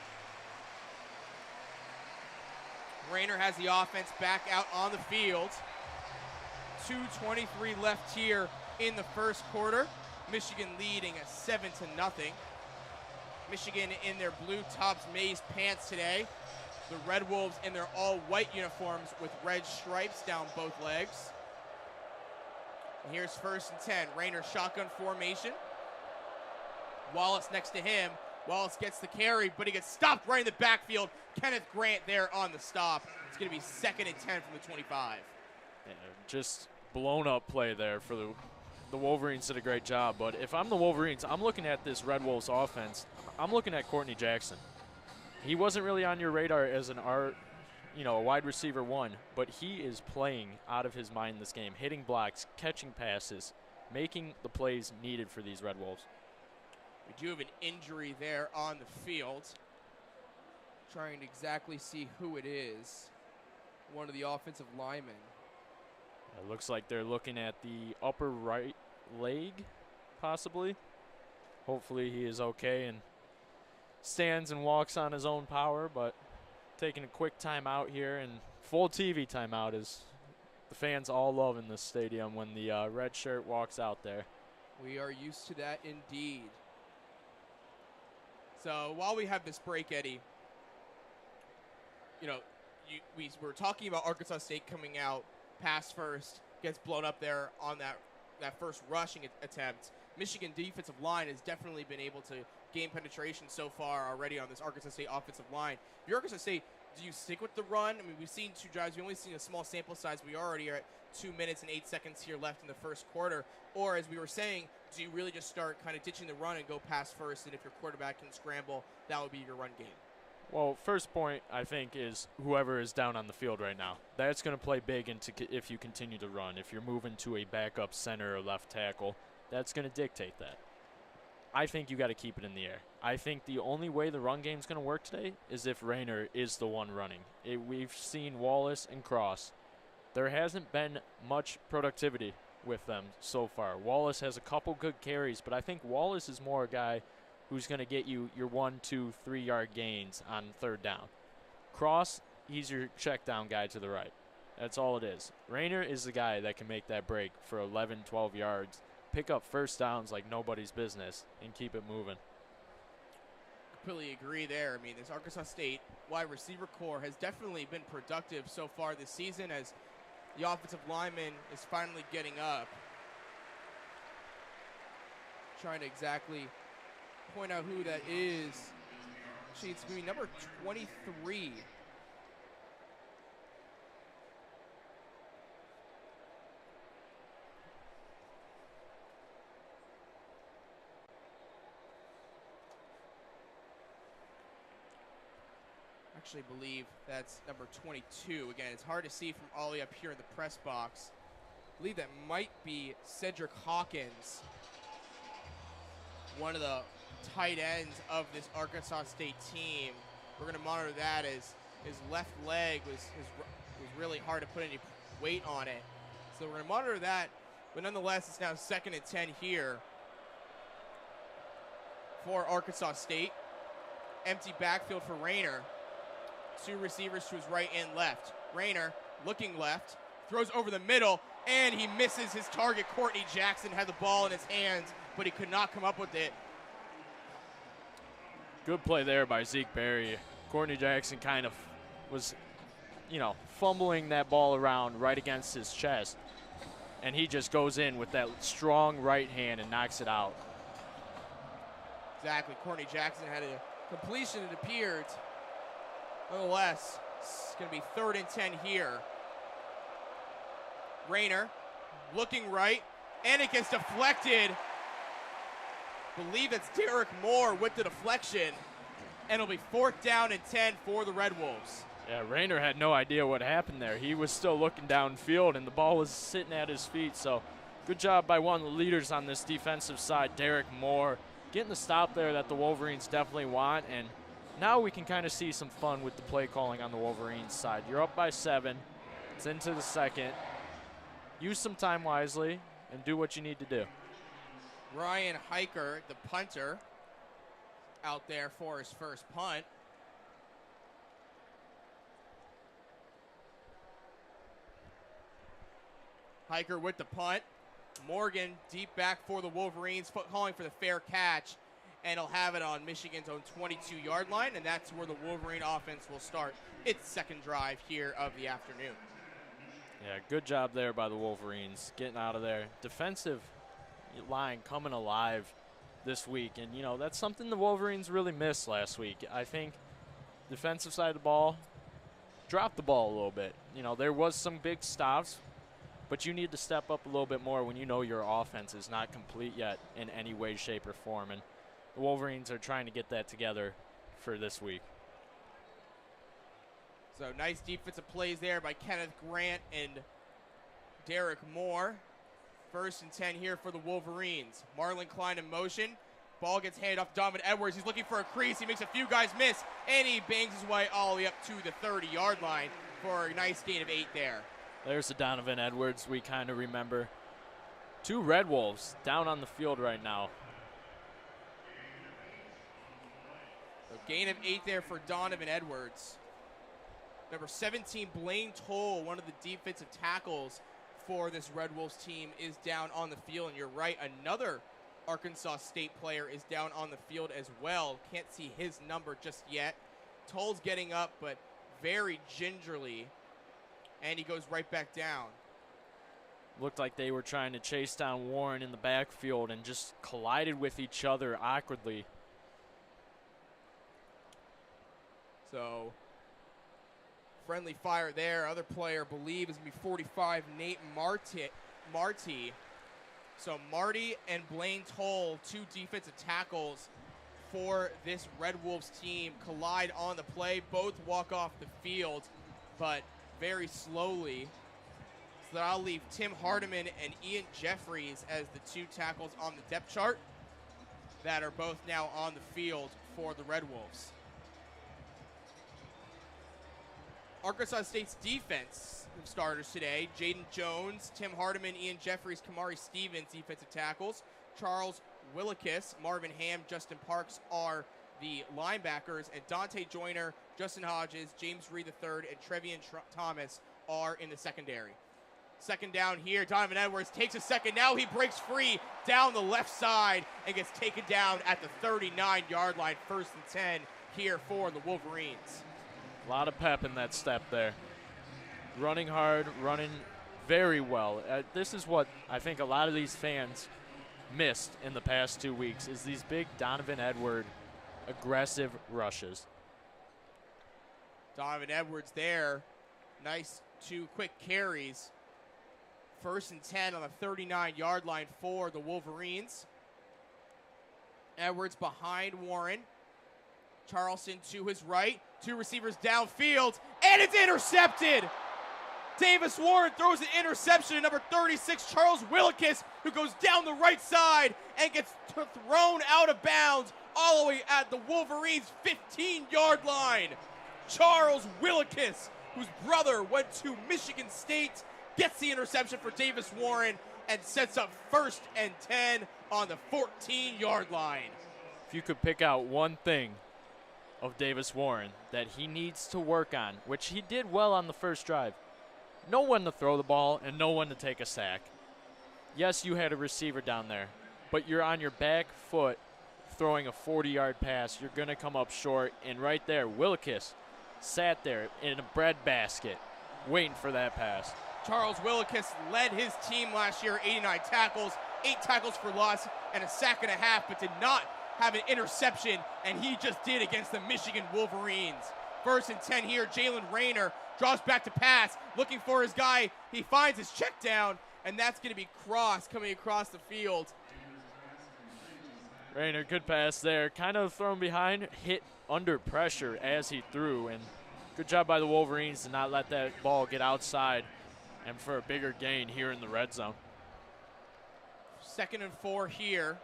Rayner has the offense back out on the field. 2:23 left here in the first quarter. Michigan leading 7-0. Michigan in their blue tops maize pants today. The Red Wolves in their all-white uniforms with red stripes down both legs. And here's 1st and 10. Rayner shotgun formation. Wallace next to him. Wallace gets the carry, but he gets stopped right in the backfield. Kenneth Grant there on the stop. It's going to be 2nd and 10 from the 25. Yeah, just blown up play there for the Wolverines. Did a great job, but if I'm the Wolverines, I'm looking at this Red Wolves offense. I'm looking at Courtney Jackson. He wasn't really on your radar as a wide receiver one, but he is playing out of his mind this game, hitting blocks, catching passes, making the plays needed for these Red Wolves. We do have an injury there on the field. Trying to exactly see who it is. One of the offensive linemen. It looks like they're looking at the upper right leg, possibly. Hopefully he is okay and stands and walks on his own power, but taking a quick timeout here, and full TV timeout is the fans all love in this stadium when the red shirt walks out there. We are used to that indeed. So while we have this break, Eddie, we were talking about Arkansas State coming out pass first, gets blown up there on that first rushing attempt. Michigan defensive line has definitely been able to gain penetration so far already on this Arkansas State offensive line. If you're Arkansas State, do you stick with the run? I mean, we've seen 2 drives. We've only seen a small sample size. We already are at 2 minutes and 8 seconds here left in the first quarter. Or, as we were saying, do you really just start kind of ditching the run and go pass first, and if your quarterback can scramble, that would be your run game? Well, first point, I think, is whoever is down on the field right now. That's going to play big into if you continue to run. If you're moving to a backup center or left tackle, that's going to dictate that. I think you got to keep it in the air. I think the only way the run game's going to work today is if Rayner is the one running. We've seen Wallace and Cross. There hasn't been much productivity with them so far. Wallace has a couple good carries, but I think Wallace is more a guy who's going to get you your 1, 2, 3 yard gains on 3rd down. Cross, he's your check down guy to the right. That's all it is. Rayner is the guy that can make that break for 11, 12 yards, pick up first downs like nobody's business, and keep it moving. Completely agree there. I mean, this Arkansas State wide receiver core has definitely been productive so far this season as the offensive lineman is finally getting up. Trying to exactly point out who that is. Actually, it's going to be number 23. Actually believe that's number 22. Again, it's hard to see from all the way up here in the press box. I believe that might be Cedric Hawkins, one of the tight ends of this Arkansas State team. We're going to monitor that as his left leg was really hard to put any weight on it. So we're going to monitor that, but nonetheless, it's now 2nd and 10 here for Arkansas State. Empty backfield for Rayner. 2 receivers to his right and left. Rayner looking left, throws over the middle, and he misses his target. Courtney Jackson had the ball in his hands, but he could not come up with it. Good play there by Zeke Berry. Courtney Jackson kind of was, fumbling that ball around right against his chest, and he just goes in with that strong right hand and knocks it out. Exactly. Courtney Jackson had a completion, it appeared. Nonetheless, it's going to be 3rd and 10 here. Rayner looking right, and it gets deflected. Believe it's Derek Moore with the deflection, and it'll be 4th down and 10 for the Red Wolves. Yeah, Rayner had no idea what happened there. He was still looking downfield, and the ball was sitting at his feet. So good job by one of the leaders on this defensive side, Derek Moore, getting the stop there that the Wolverines definitely want. And now we can kind of see some fun with the play calling on the Wolverines side. You're up by 7. It's into the 2nd. Use some time wisely and do what you need to do. Ryan Hiker, the punter, out there for his first punt. Hiker with the punt. Morgan deep back for the Wolverines, calling for the fair catch, and he'll have it on Michigan's own 22-yard line, and that's where the Wolverine offense will start its second drive here of the afternoon. Yeah, good job there by the Wolverines, getting out of there. Defensive line coming alive this week, and, you know, that's something the Wolverines really missed last week. I think defensive side of the ball dropped the ball a little bit. You know, there was some big stops, but you need to step up a little bit more when you know your offense is not complete yet in any way, shape, or form, and the Wolverines are trying to get that together for this week. So nice defensive plays there by Kenneth Grant and Derek Moore. 1st and 10 here for the Wolverines. Marlon Klein in motion. Ball gets handed off to Donovan Edwards. He's looking for a crease. He makes a few guys miss, and he bangs his way all the way up to the 30-yard line for a nice gain of 8 there. There's the Donovan Edwards we kind of remember. 2 Red Wolves down on the field right now. So gain of 8 there for Donovan Edwards. Number 17, Blaine Toll, one of the defensive tackles for this Red Wolves team, is down on the field. And you're right, another Arkansas State player is down on the field as well. Can't see his number just yet. Toll's getting up, but very gingerly, and he goes right back down. Looked like they were trying to chase down Warren in the backfield and just collided with each other awkwardly. So friendly fire there. Other player, believe, is going to be 45, Nate Marty. So Marty and Blaine Toll, 2 defensive tackles for this Red Wolves team, collide on the play. Both walk off the field, but very slowly. So I'll leave Tim Hardiman and Ian Jeffries as the 2 tackles on the depth chart that are both now on the field for the Red Wolves. Arkansas State's defense starters today: Jaden Jones, Tim Hardiman, Ian Jeffries, Kamari Stevens, defensive tackles. Charles Willikis, Marvin Ham, Justin Parks are the linebackers, and Dante Joyner, Justin Hodges, James Reed III, and Trevian Thomas are in the secondary. Second down here, Donovan Edwards takes a second. Now he breaks free down the left side and gets taken down at the 39-yard line. 1st and 10 here for the Wolverines. A lot of pep in that step there. Running hard, running very well. This is what I think a lot of these fans missed in the past 2 weeks, is these big Donovan Edwards aggressive rushes. Donovan Edwards there. Nice 2 quick carries. 1st and 10 on the 39-yard line for the Wolverines. Edwards behind Warren. Charleston to his right. 2 receivers downfield, and it's intercepted. Davis Warren throws an interception to number 36, Charles Willikis, who goes down the right side and gets thrown out of bounds all the way at the Wolverines' 15-yard line. Charles Willikis, whose brother went to Michigan State, gets the interception for Davis Warren and sets up 1st and 10 on the 14-yard line. If you could pick out one thing of Davis Warren that he needs to work on, which he did well on the first drive: no one to throw the ball and no one to take a sack. Yes, you had a receiver down there, but you're on your back foot throwing a 40-yard pass. You're going to come up short, and right there, Willikis sat there in a bread basket waiting for that pass. Charles Willikis led his team last year, 89 tackles, 8 tackles for loss, and a sack and a half, but did not have an interception, and he just did against the Michigan Wolverines. 1st and 10 here, Jalen Rayner draws back to pass, looking for his guy. He finds his check down, and that's going to be Cross coming across the field. Rayner, good pass there. Kind of thrown behind, hit under pressure as he threw, and good job by the Wolverines to not let that ball get outside and for a bigger gain here in the red zone. 2nd and 4 here.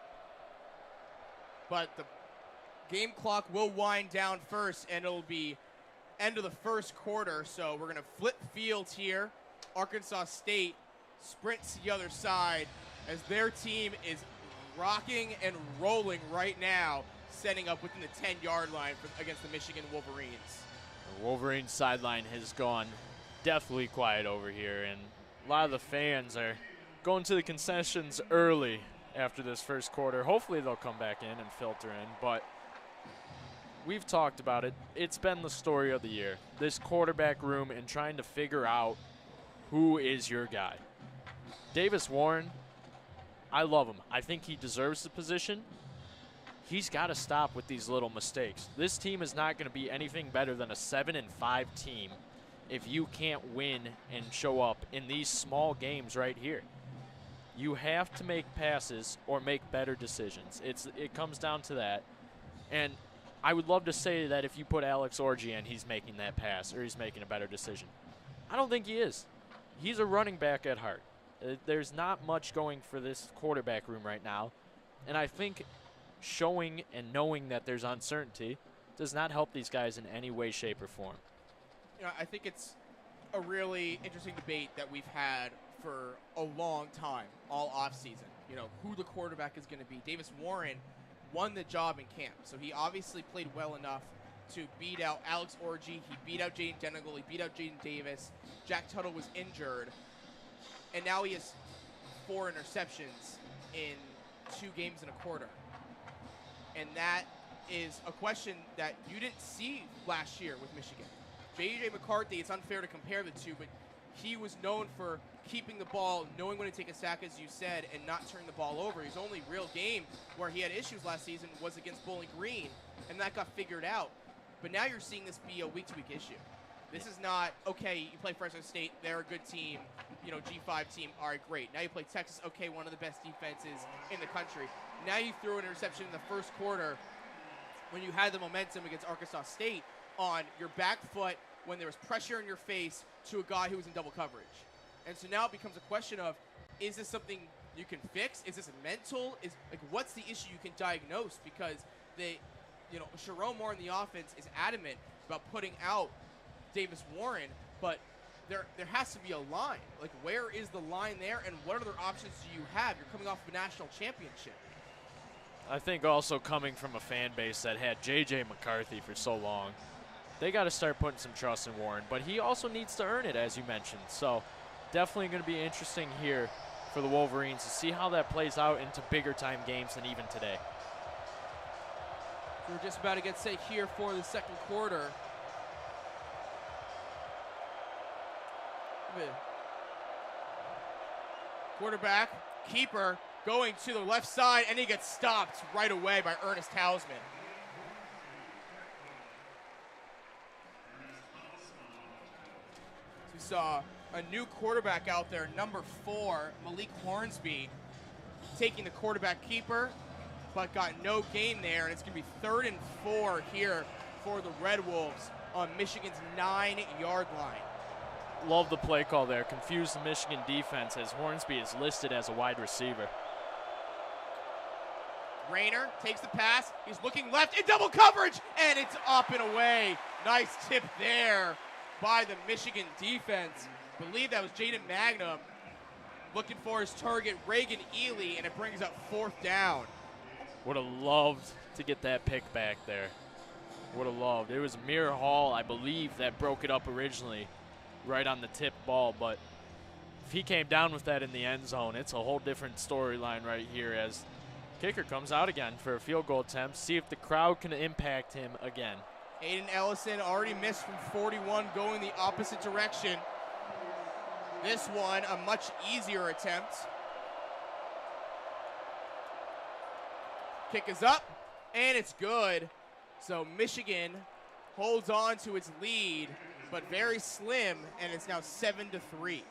But the game clock will wind down first, and it'll be end of the 1st quarter. So we're going to flip fields here. Arkansas State sprints to the other side as their team is rocking and rolling right now, setting up within the 10-yard line against the Michigan Wolverines. The Wolverines sideline has gone deathly quiet over here, and lot of the fans are going to the concessions early after this first quarter. Hopefully they'll come back in and filter in, but we've talked about it. It's been the story of the year. This quarterback room and trying to figure out who is your guy. Davis Warren, I love him. I think he deserves the position. He's got to stop with these little mistakes. This team is not going to be anything better than a 7-5 team if you can't win and show up in these small games right here. You have to make passes or make better decisions. It comes down to that. And I would love to say that if you put Alex Orgy in, he's making that pass or he's making a better decision. I don't think he is. He's a running back at heart. There's not much going for this quarterback room right now. And I think showing and knowing that there's uncertainty does not help these guys in any way, shape, or form. You know, I think it's a really interesting debate that we've had for a long time, all offseason. You know, who the quarterback is going to be. Davis Warren won the job in camp, so he obviously played well enough to beat out Alex Orgy. He beat out Jaden Denigal. He beat out Jaden Davis. Jack Tuttle was injured, and now he has 4 interceptions in 2 games and a quarter. And that is a question that you didn't see last year with Michigan. J.J. McCarthy, it's unfair to compare the two, but he was known for keeping the ball, knowing when to take a sack, as you said, and not turning the ball over. His only real game where he had issues last season was against Bowling Green, and that got figured out. But now you're seeing this be a week-to-week issue. This is not, okay, you play Fresno State, they're a good team, you know, G5 team, all right, great. Now you play Texas, okay, one of the best defenses in the country. Now you threw an interception in the first quarter when you had the momentum against Arkansas State on your back foot when there was pressure in your face to a guy who was in double coverage. And so now it becomes a question of, is this something you can fix? Is this a mental? What's the issue you can diagnose? Because Sherrone Moore in the offense is adamant about putting out Davis Warren, but there has to be a line. Like, where is the line there, and what other options do you have? You're coming off of a national championship. I think also coming from a fan base that had J.J. McCarthy for so long, they got to start putting some trust in Warren. But he also needs to earn it, as you mentioned. So definitely going to be interesting here for the Wolverines to see how that plays out into bigger-time games than even today. So we're just about to get set here for the second quarter. Quarterback, keeper, going to the left side, and he gets stopped right away by Ernest Hausman. So we saw a new quarterback out there, number 4, Malik Hornsby, taking the quarterback keeper, but got no gain there, and it's going to be 3rd and 4 here for the Red Wolves on Michigan's 9-yard line. Love the play call there. Confused the Michigan defense as Hornsby is listed as a wide receiver. Rayner takes the pass. He's looking left in double coverage, and it's up and away. Nice tip there by the Michigan defense. I believe that was Jaden Magnum looking for his target, Reagan Ely, and it brings up 4th down. Would have loved to get that pick back there. Would have loved. It was Amir Hall, I believe, that broke it up originally right on the tip ball, but if he came down with that in the end zone, it's a whole different storyline right here as kicker comes out again for a field goal attempt. See if the crowd can impact him again. Aiden Ellison already missed from 41 going the opposite direction. This one, a much easier attempt. Kick is up, and it's good. So Michigan holds on to its lead, but very slim, and it's now 7-3.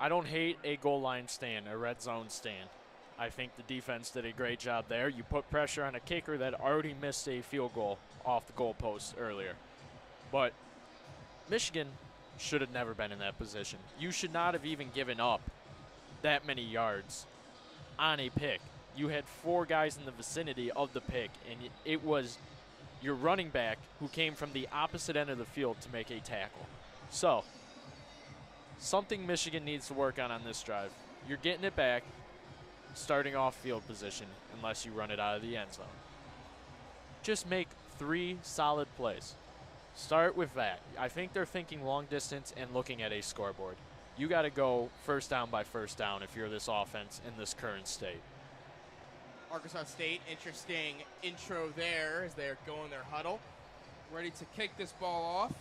I don't hate a goal line stand, a red zone stand. I think the defense did a great job there. You put pressure on a kicker that already missed a field goal off the goalpost earlier. But Michigan should have never been in that position. You should not have even given up that many yards on a pick. You had 4 guys in the vicinity of the pick, and it was your running back who came from the opposite end of the field to make a tackle. So, something Michigan needs to work on this drive. You're getting it back, starting off field position, unless you run it out of the end zone. Just make 3 solid plays. Start with that. I think they're thinking long distance and looking at a scoreboard. You got to go first down by first down if you're this offense in this current state. Arkansas State, interesting intro there as they're going their huddle. Ready to kick this ball off.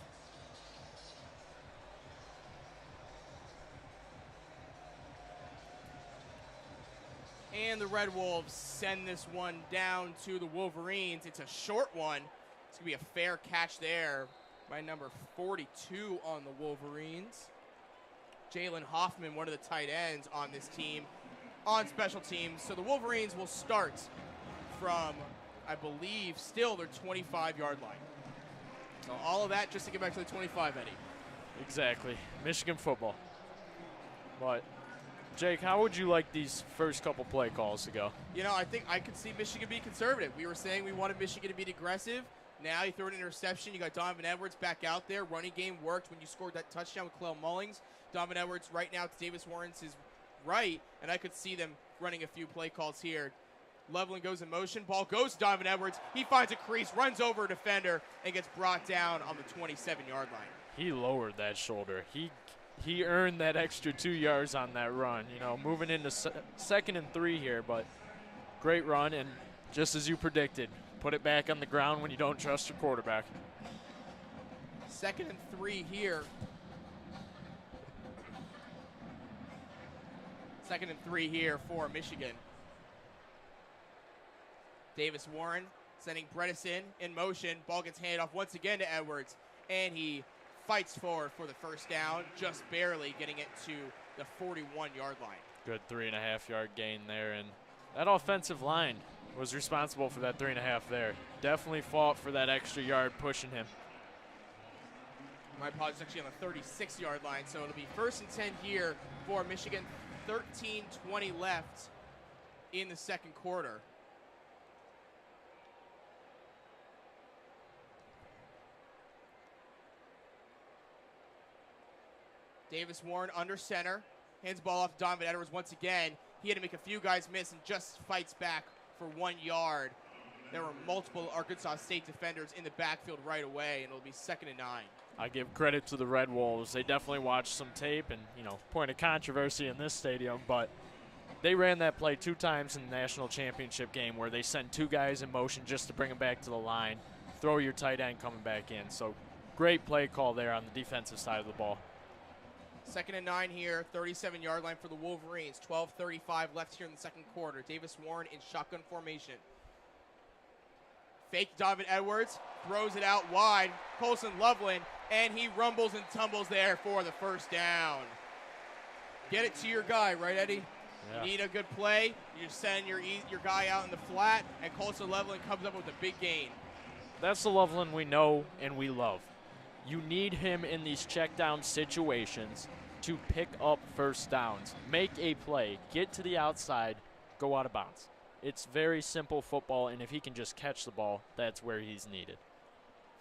And the Red Wolves send this one down to the Wolverines. It's a short one. It's going to be a fair catch there by number 42 on the Wolverines. Jalen Hoffman, one of the tight ends on this team, on special teams. So the Wolverines will start from, I believe, still their 25-yard line. So all of that just to get back to the 25, Eddie. Exactly. Michigan football. But, Jake, how would you like these first couple play calls to go? You know, I think I could see Michigan be conservative. We were saying we wanted Michigan to be aggressive. Now you throw an interception. You got Donovan Edwards back out there. Running game worked when you scored that touchdown with Clell Mullings. Donovan Edwards right now to Davis Warren's his right, and I could see them running a few play calls here. Leveling goes in motion. Ball goes to Donovan Edwards. He finds a crease, runs over a defender, and gets brought down on the 27-yard line. He lowered that shoulder. He earned that extra 2 yards on that run. You know, moving into second and 3 here, but great run, and just as you predicted, put it back on the ground when you don't trust your quarterback. 2nd and 3 here. 2nd and 3 here for Michigan. Davis Warren sending Bredesen in motion. Ball gets handed off once again to Edwards, and he fights forward for the first down, just barely getting it to the 41-yard line. Good 3.5-yard gain there, and that offensive line was responsible for that 3.5 there. Definitely fought for that extra yard pushing him. My apologies, actually on the 36-yard line, so it'll be 1st and 10 here for Michigan. 13:20 left in the second quarter. Davis Warren under center. Hands the ball off to Donovan Edwards once again. He had to make a few guys miss and just fights back for 1 yard. There were multiple Arkansas State defenders in the backfield right away, and it'll be 2nd and 9. I give credit to the Red Wolves. They definitely watched some tape and, you know, point of controversy in this stadium, but they ran that play 2 times in the national championship game where they sent 2 guys in motion just to bring them back to the line, throw your tight end coming back in. So great play call there on the defensive side of the ball. 2nd and 9 here, 37-yard line for the Wolverines. 12:35 left here in the second quarter. Davis Warren in shotgun formation. Fake Donovan Edwards, throws it out wide. Colson Loveland, and he rumbles and tumbles there for the first down. Get it to your guy, right, Eddie? Yeah. You need a good play. You just send your guy out in the flat, and Colson Loveland comes up with a big gain. That's the Loveland we know and we love. You need him in these check down situations to pick up first downs, make a play, get to the outside, go out of bounds. It's very simple football, and if he can just catch the ball, that's where he's needed.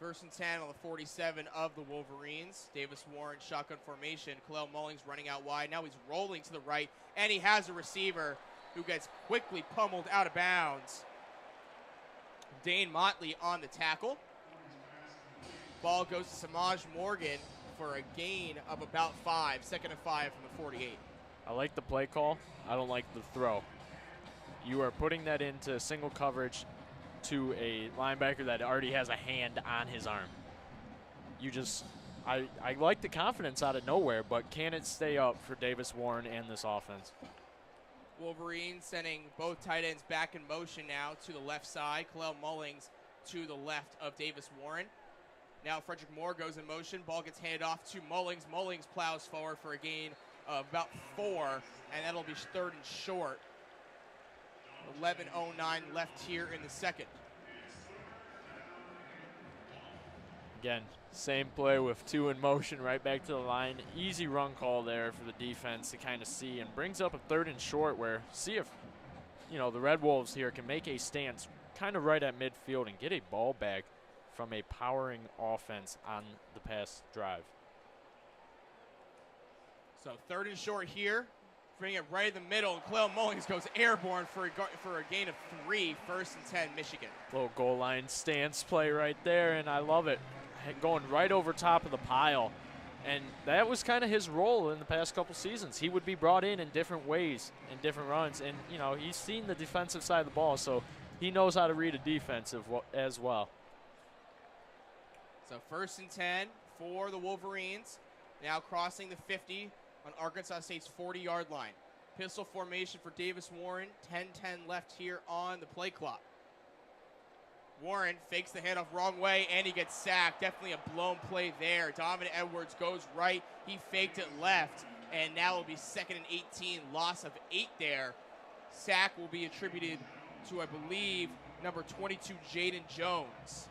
1st and 10 on the 47 of the Wolverines. Davis Warren, shotgun formation. Clell Mullings running out wide. Now he's rolling to the right, and he has a receiver who gets quickly pummeled out of bounds. Dane Motley on the tackle. Ball goes to Samaj Morgan for a gain of about 5. 2nd and 5 from the 48. I like the play call. I don't like the throw. You are putting that into single coverage to a linebacker that already has a hand on his arm. I like the confidence out of nowhere, but can it stay up for Davis Warren and this offense? Wolverines sending both tight ends back in motion now to the left side. Clell Mullings to the left of Davis Warren. Now Frederick Moore goes in motion. Ball gets handed off to Mullings. Mullings plows forward for a gain of about 4, and that'll be 3rd and short. 11:09 left here in the second. Again, same play with 2 in motion right back to the line. Easy run call there for the defense to kind of see, and brings up a 3rd and short where see if, you know, the Red Wolves here can make a stance kind of right at midfield and get a ball back from a powering offense on the pass drive. So 3rd and short here. Bring it right in the middle, and Clell Mullings goes airborne for a gain of 3. 1st and 10, Michigan. Little goal line stance play right there, and I love it. going right over top of the pile. And that was kind of his role in the past couple seasons. He would be brought in different ways, in different runs. And, you know, he's seen the defensive side of the ball, so he knows how to read a defensive as well. So 1st and 10 for the Wolverines. Now crossing the 50 on Arkansas State's 40-yard line. Pistol formation for Davis Warren. 10-10 left here on the play clock. Warren fakes the handoff wrong way, and he gets sacked. Definitely a blown play there. Donovan Edwards goes right. He faked it left, and now it'll be 2nd and 18. Loss of 8 there. Sack will be attributed to, I believe, number 22, Jaden Jones.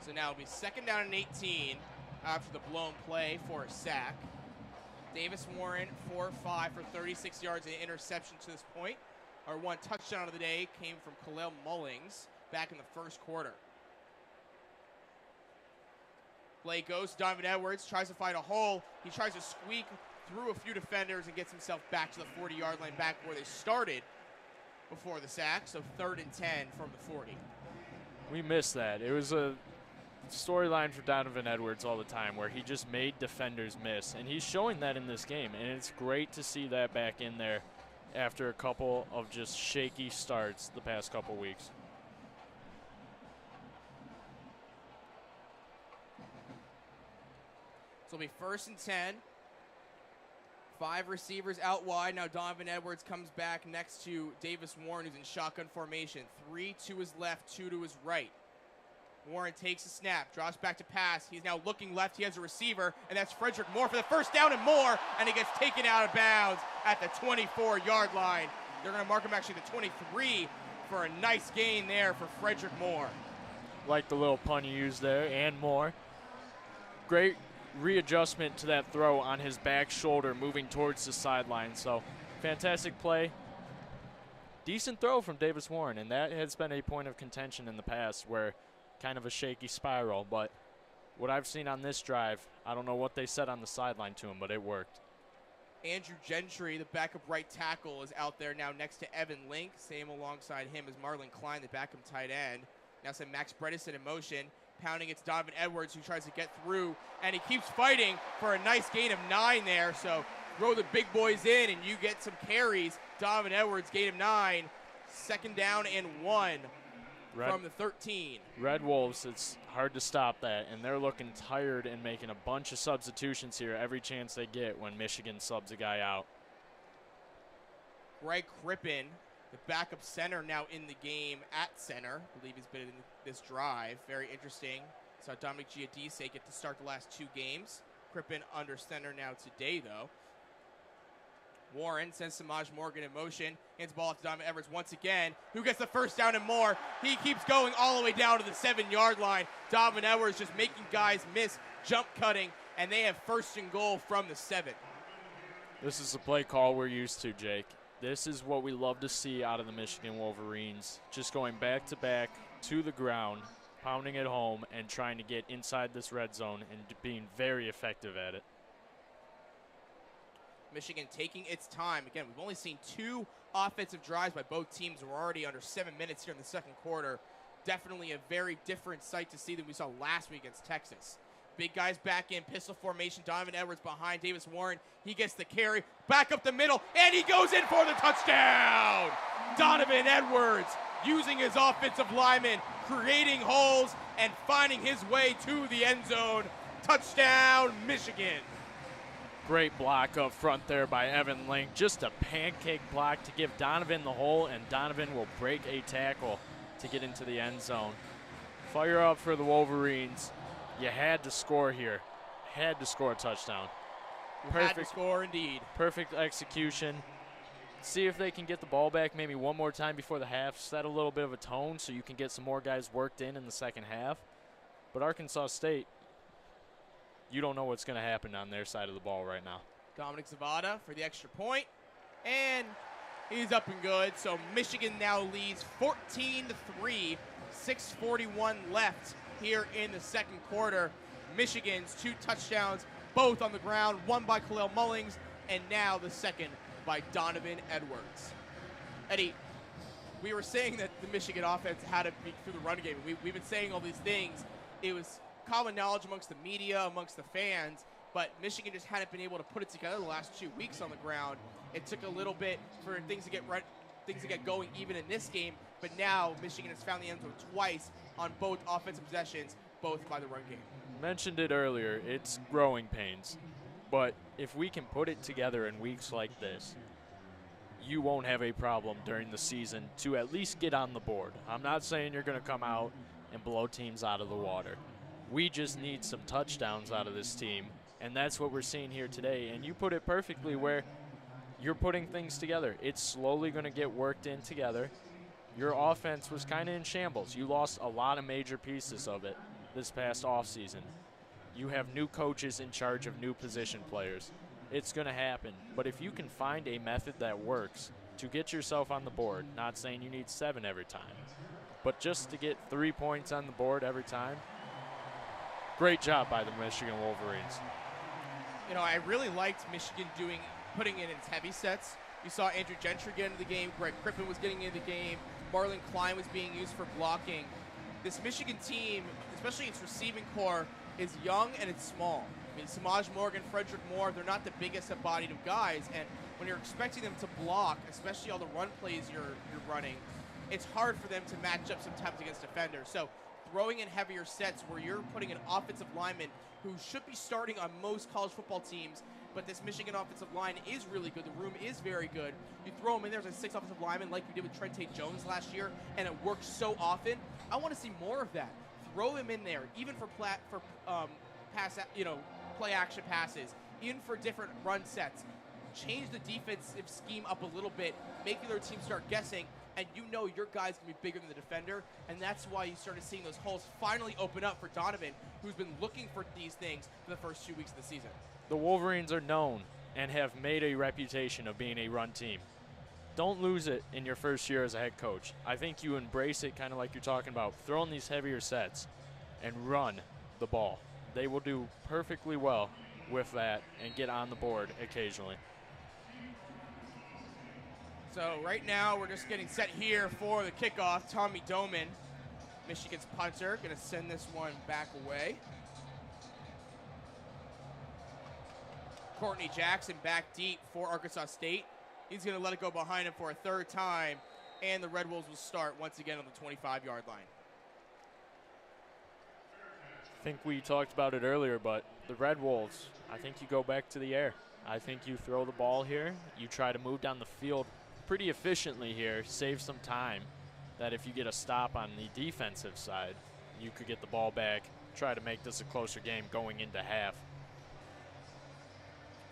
So now it'll be 2nd down and 18 after the blown play for a sack. Davis Warren, 4 of 5 for 36 yards and an interception to this point. Our one touchdown of the day came from Khalil Mullings back in the 1st quarter. Play goes to Donovan Edwards, tries to find a hole. He tries to squeak through a few defenders and gets himself back to the 40-yard line, back where they started before the sack. So 3rd and 10 from the 40. We missed that. It was a storyline for Donovan Edwards all the time where he just made defenders miss, and he's showing that in this game, and it's great to see that back in there after a couple of just shaky starts the past couple weeks. So it'll be 1st and 10. 5 receivers out wide. Now Donovan Edwards comes back next to Davis Warren, who's in shotgun formation. 3 to his left, 2 to his right. Warren takes a snap, drops back to pass. He's now looking left. He has a receiver, and that's Frederick Moore for the 1st down and more, and he gets taken out of bounds at the 24-yard line. They're going to mark him actually the 23 for a nice gain there for Frederick Moore. Like the little pun you used there, and more. Great readjustment to that throw on his back shoulder moving towards the sideline. So fantastic play. Decent throw from Davis Warren, and that has been a point of contention in the past where kind of a shaky spiral, but what I've seen on this drive, I don't know what they said on the sideline to him, but it worked. Andrew Gentry, the backup right tackle, is out there now next to Evan Link. Same alongside him as Marlon Klein, the backup tight end. Now some Max Bredesen in motion, pounding it to Donovan Edwards, who tries to get through, and he keeps fighting for a nice gain of 9 there. So throw the big boys in, and you get some carries. Donovan Edwards, gain of 9, 2nd down and 1. From the 13. Red Wolves, it's hard to stop that, and they're looking tired and making a bunch of substitutions here every chance they get when Michigan subs a guy out. Greg Crippen, the backup center, now in the game at center. I believe he's been in this drive. Very interesting. Saw Dominic Giudice get to start the last 2 games. Crippen under center now today, though. Warren sends Samaj Morgan in motion. Hands the ball off to Donovan Edwards once again, who gets the 1st down and more. He keeps going all the way down to the 7-yard line. Donovan Edwards just making guys miss, jump cutting, and they have 1st and goal from the 7. This is the play call we're used to, Jake. This is what we love to see out of the Michigan Wolverines. Just going back to back to the ground, pounding it home, and trying to get inside this red zone and being very effective at it. Michigan taking its time. Again, we've only seen 2 offensive drives by both teams. We're already under 7 minutes here in the 2nd quarter. Definitely a very different sight to see than we saw last week against Texas. Big guys back in pistol formation. Donovan Edwards behind Davis Warren. He gets the carry, back up the middle, and he goes in for the touchdown! Donovan Edwards using his offensive lineman, creating holes, and finding his way to the end zone. Touchdown, Michigan! Great block up front there by Evan Link. Just a pancake block to give Donovan the hole, and Donovan will break a tackle to get into the end zone. Fire up for the Wolverines. You had to score here. Had to score a touchdown. Had to score indeed. Perfect execution. See if they can get the ball back maybe one more time before the half. Set a little bit of a tone so you can get some more guys worked in the 2nd half. But Arkansas State, you don't know what's going to happen on their side of the ball right now. Dominic Zavada for the extra point, and he's up and good. So Michigan now leads 14-3, 6:41 left here in the 2nd quarter. Michigan's 2 touchdowns, both on the ground, one by Khalil Mullings, and now the 2nd by Donovan Edwards. Eddie, we were saying that the Michigan offense had to be through the run game. We've been saying all these things. It was common knowledge amongst the media, amongst the fans, but Michigan just hadn't been able to put it together the last 2 weeks on the ground. It took a little bit for things to get going even in this game, but now Michigan has found the end zone twice on both offensive possessions, both by the run game. Mentioned it earlier, it's growing pains. But if we can put it together in weeks like this, you won't have a problem during the season to at least get on the board. I'm not saying you're going to come out and blow teams out of the water. We just need some touchdowns out of this team, and that's what we're seeing here today. And you put it perfectly where you're putting things together. It's slowly going to get worked in together. Your offense was kind of in shambles. You lost a lot of major pieces of it this past offseason. You have new coaches in charge of new position players. It's going to happen. But if you can find a method that works to get yourself on the board, not saying you need 7 every time, but just to get 3 points on the board every time, great job by the Michigan Wolverines. You know, I really liked Michigan putting it in its heavy sets. You saw Andrew Gentry get into the game. Greg Crippen was getting into the game. Marlon Klein was being used for blocking. This Michigan team, especially its receiving core, is young and it's small. I mean, Samaj Morgan, Frederick Moore, they're not the biggest bodied of guys, and when you're expecting them to block, especially all the run plays you're running, it's hard for them to match up sometimes against defenders. So throwing in heavier sets where you're putting an offensive lineman who should be starting on most college football teams, but this Michigan offensive line is really good. The room is very good. You throw him in there as a 6 offensive lineman like we did with Trent Jones last year, and it works so often. I want to see more of that. Throw him in there, even for play action passes, even for different run sets. Change the defensive scheme up a little bit, make the other team start guessing, and you know your guy's going to be bigger than the defender, and that's why you started seeing those holes finally open up for Donovan, who's been looking for these things for the first 2 weeks of the season. The Wolverines are known and have made a reputation of being a run team. Don't lose it in your first year as a head coach. I think you embrace it kind of like you're talking about, throwing these heavier sets and run the ball. They will do perfectly well with that and get on the board occasionally. So right now we're just getting set here for the kickoff. Tommy Doman, Michigan's punter, going to send this one back away. Courtney Jackson back deep for Arkansas State. He's going to let it go behind him for a third time, and the Red Wolves will start once again on the 25-yard line. I think we talked about it earlier, but the Red Wolves, I think you go back to the air. I think you throw the ball here. You try to move down the field pretty efficiently here, save some time, that if you get a stop on the defensive side, you could get the ball back, try to make this a closer game going into half.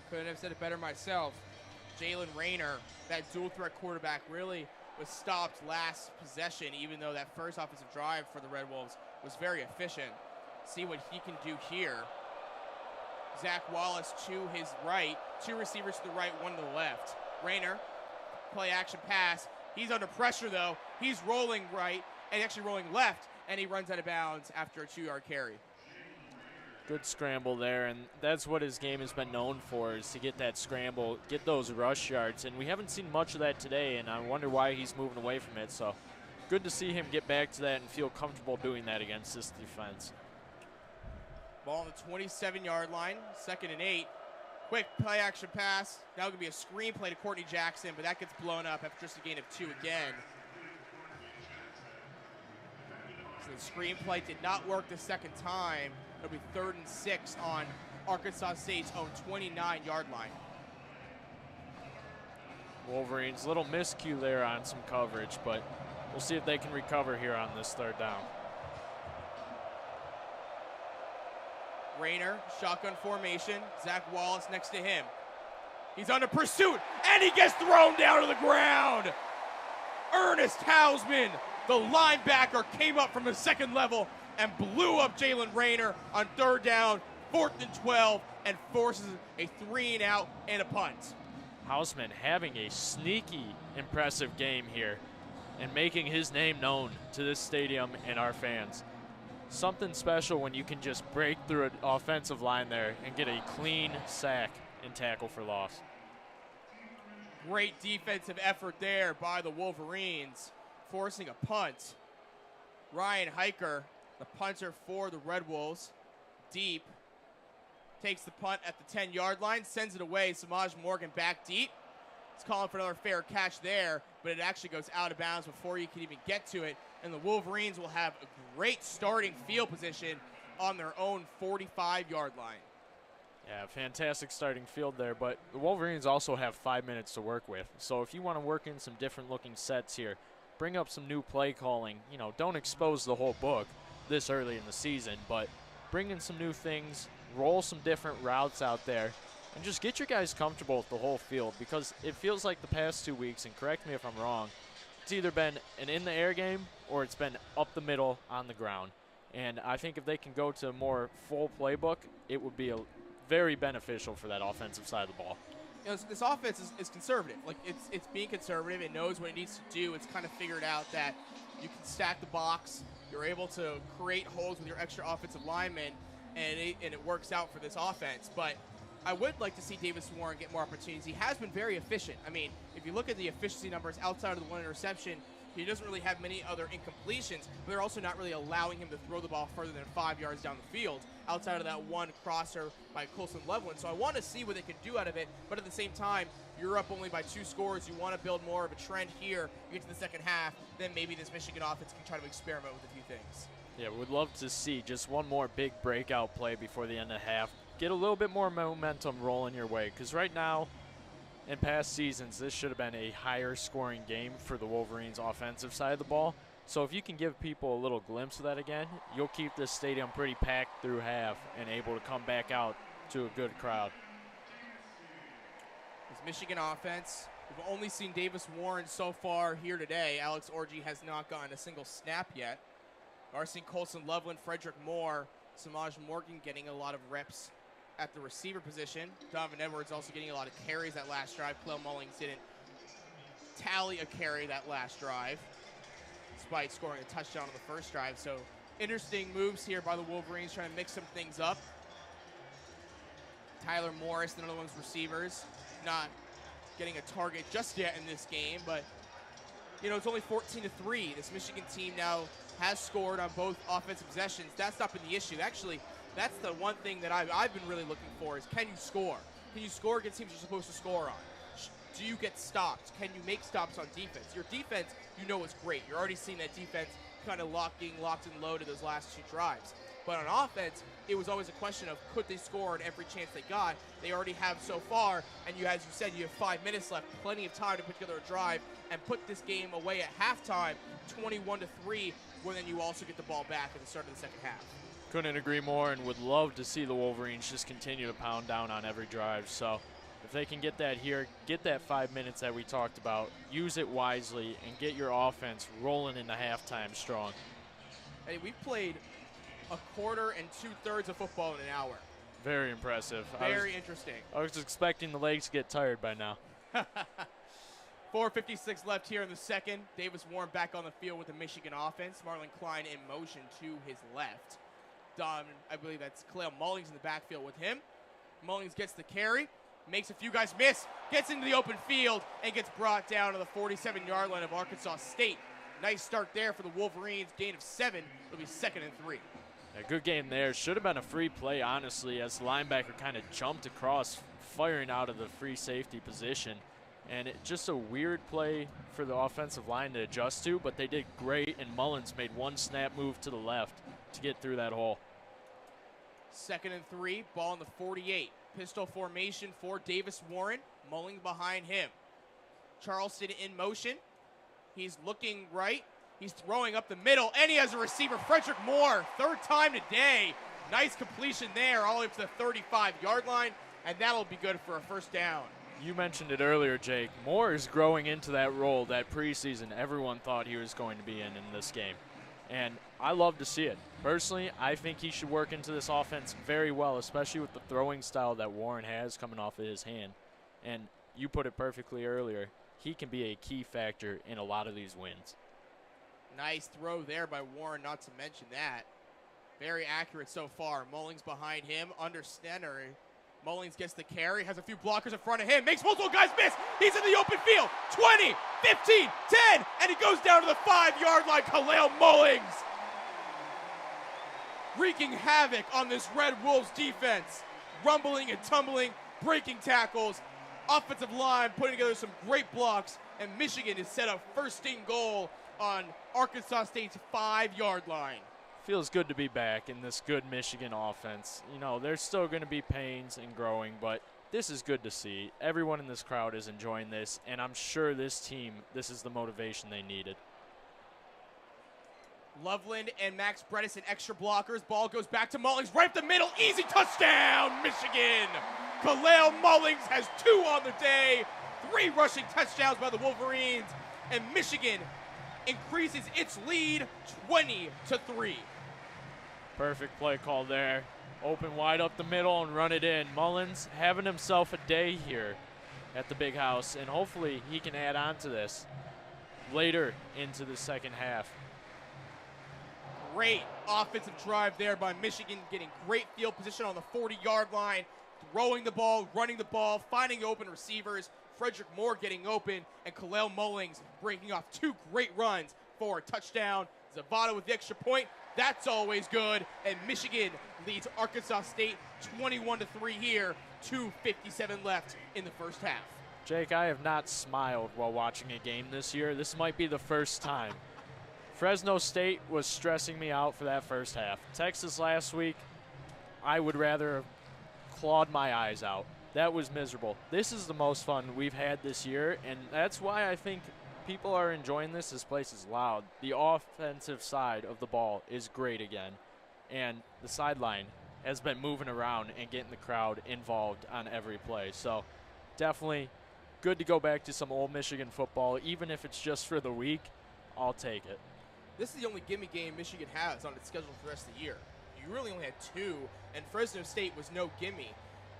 Couldn't have said it better myself. Jalen Rayner, that dual threat quarterback, really was stopped last possession, even though that first offensive drive for the Red Wolves was very efficient. See what he can do here. Zach Wallace to his right, 2 receivers to the right, 1 to the left. Rayner, play action pass. He's under pressure though. He's rolling right and actually rolling left, and he runs out of bounds after a 2-yard carry. Good scramble there, and that's what his game has been known for, is to get that scramble, get those rush yards, and we haven't seen much of that today, and I wonder why he's moving away from it. So good to see him get back to that and feel comfortable doing that against this defense. Ball on the 27-yard line, 2nd and 8. Quick play action pass. Now going to be a screen play to Courtney Jackson, but that gets blown up after just a gain of 2 again. So the screen play did not work the second time. It'll be 3rd and 6 on Arkansas State's own 29-yard line. Wolverines, little miscue there on some coverage, but we'll see if they can recover here on this 3rd down. Rayner, shotgun formation. Zach Wallace next to him. He's under pursuit, and he gets thrown down to the ground. Ernest Hausman, the linebacker, came up from the 2nd level and blew up Jalen Rayner on 3rd down, 4th and 12, and forces a 3-and-out and a punt. Hausman having a sneaky, impressive game here and making his name known to this stadium and our fans. Something special when you can just break through an offensive line there and get a clean sack and tackle for loss. Great defensive effort there by the Wolverines. forcing a punt. Ryan Hiker, the punter for the Red Wolves, deep. Takes the punt at the 10-yard line, sends it away. Samaj Morgan back deep. It's calling for another fair catch there, but it actually goes out of bounds before you can even get to it. And the Wolverines will have a great starting field position on their own 45-yard line. Yeah, fantastic starting field there, but the Wolverines also have 5 minutes to work with. So if you want to work in some different looking sets here, bring up some new play calling. You know, don't expose the whole book this early in the season, but bring in some new things, roll some different routes out there, and just get your guys comfortable with the whole field, because it feels like the past 2 weeks, and correct me if I'm wrong, it's either been an in-the-air game or it's been up the middle on the ground. And I think if they can go to a more full playbook, it would be very beneficial for that offensive side of the ball. You know, this offense is conservative. Like, it's being conservative. It knows what it needs to do. It's kind of figured out that you can stack the box. You're able to create holes with your extra offensive linemen, and it works out for this offense. But I would like to see Davis Warren get more opportunities. He has been very efficient. I mean, if you look at the efficiency numbers outside of the one interception, he doesn't really have many other incompletions, but they're also not really allowing him to throw the ball further than 5 yards down the field outside of that one crosser by Colson Levelin. So I want to see what they can do out of it, but at the same time, you're up only by 2 scores. You want to build more of a trend here. You get to the second half, then maybe this Michigan offense can try to experiment with a few things. Yeah, we'd love to see just one more big breakout play before the end of the half. Get a little bit more momentum rolling your way, because right now, in past seasons, this should have been a higher scoring game for the Wolverines' offensive side of the ball. So if you can give people a little glimpse of that again, you'll keep this stadium pretty packed through half and able to come back out to a good crowd. This Michigan offense, we've only seen Davis Warren so far here today. Alex Orgy has not gotten a single snap yet. We're seeing Colson Loveland, Frederick Moore, Samaj Morgan getting a lot of reps at the receiver position. Donovan Edwards also getting a lot of carries that last drive. Clell Mullings didn't tally a carry that last drive, despite scoring a touchdown on the first drive. So interesting moves here by the Wolverines, trying to mix some things up. Tyler Morris, another one's receivers, not getting a target just yet in this game, but you know, it's only 14-3. This Michigan team now has scored on both offensive possessions. That's not been the issue. Actually, that's the one thing that I've been really looking for is, can you score? Can you score against teams you're supposed to score on? Do you get stops? Can you make stops on defense? Your defense, you know, is great. You're already seeing that defense kind of locked and loaded those last 2 drives. But on offense, it was always a question of could they score on every chance they got. They already have so far, and you, as you said, you have 5 minutes left, plenty of time to put together a drive and put this game away at halftime, 21-3, where then you also get the ball back at the start of the second half. Couldn't agree more, and would love to see the Wolverines just continue to pound down on every drive. So if they can get that here, get that 5 minutes that we talked about, use it wisely, and get your offense rolling into halftime strong. Hey, we've played a quarter and 2/3 of football in an hour. Very impressive. Very interesting. I was expecting the legs to get tired by now. 4:56 left here in the second. Davis Warren back on the field with the Michigan offense. Marlon Klein in motion to his left. I believe that's Clell Mullings in the backfield with him. Mullings gets the carry, makes a few guys miss, gets into the open field, and gets brought down to the 47-yard line of Arkansas State. Nice start there for the Wolverines. Gain of 7. It'll be 2nd and 3. A good game there. Should have been a free play, honestly, as the linebacker kind of jumped across, firing out of the free safety position. And just a weird play for the offensive line to adjust to, but they did great, and Mullins made one snap move to the left to get through that hole. 2nd and 3, ball in the 48. Pistol formation for Davis Warren. Mullings behind him. Charleston in motion. He's looking right. He's throwing up the middle, and he has a receiver, Frederick Moore. 3rd time today. Nice completion there, all the way up to the 35-yard line, and that'll be good for a first down. You mentioned it earlier, Jake. Moore is growing into that role that preseason everyone thought he was going to be in this game. And I love to see it. Personally, I think he should work into this offense very well, especially with the throwing style that Warren has coming off of his hand. And you put it perfectly earlier. He can be a key factor in a lot of these wins. Nice throw there by Warren, not to mention that. Very accurate so far. Mullings behind him, under center. Mullings gets the carry, has a few blockers in front of him, makes multiple guys miss. He's in the open field. 20, 15, 10, and he goes down to the 5-yard line. Kaleo Mullings wreaking havoc on this Red Wolves defense. Rumbling and tumbling, breaking tackles. Offensive line putting together some great blocks, and Michigan is set up first and goal on Arkansas State's 5-yard line. Feels good to be back in this good Michigan offense. You know, there's still going to be pains and growing, but this is good to see. Everyone in this crowd is enjoying this, and I'm sure this team, this is the motivation they needed. Loveland and Max Bredesen, extra blockers. Ball goes back to Mullings, right up the middle. Easy touchdown, Michigan. Kaleo Mullings has 2 on the day. 3 rushing touchdowns by the Wolverines, and Michigan increases its lead 20-3. Perfect play call there. Open wide up the middle and run it in. Mullins having himself a day here at the big house, and hopefully he can add on to this later into the second half. Great offensive drive there by Michigan, getting great field position on the 40-yard line, throwing the ball, running the ball, finding open receivers. Frederick Moore getting open, and Kaleo Mullings breaking off 2 great runs for a touchdown. Zavada with the extra point. That's always good. And Michigan leads Arkansas State 21-3 here. 2:57 left in the first half. Jake, I have not smiled while watching a game this year. This might be the first time. Fresno State was stressing me out for that first half. Texas last week, I would rather have clawed my eyes out. That was miserable. This is the most fun we've had this year, and that's why I think people are enjoying this. This place is loud. The offensive side of the ball is great again, and the sideline has been moving around and getting the crowd involved on every play. So definitely good to go back to some old Michigan football. Even if it's just for the week, I'll take it. This is the only gimme game Michigan has on its schedule for the rest of the year. You really only had 2, and Fresno State was no gimme.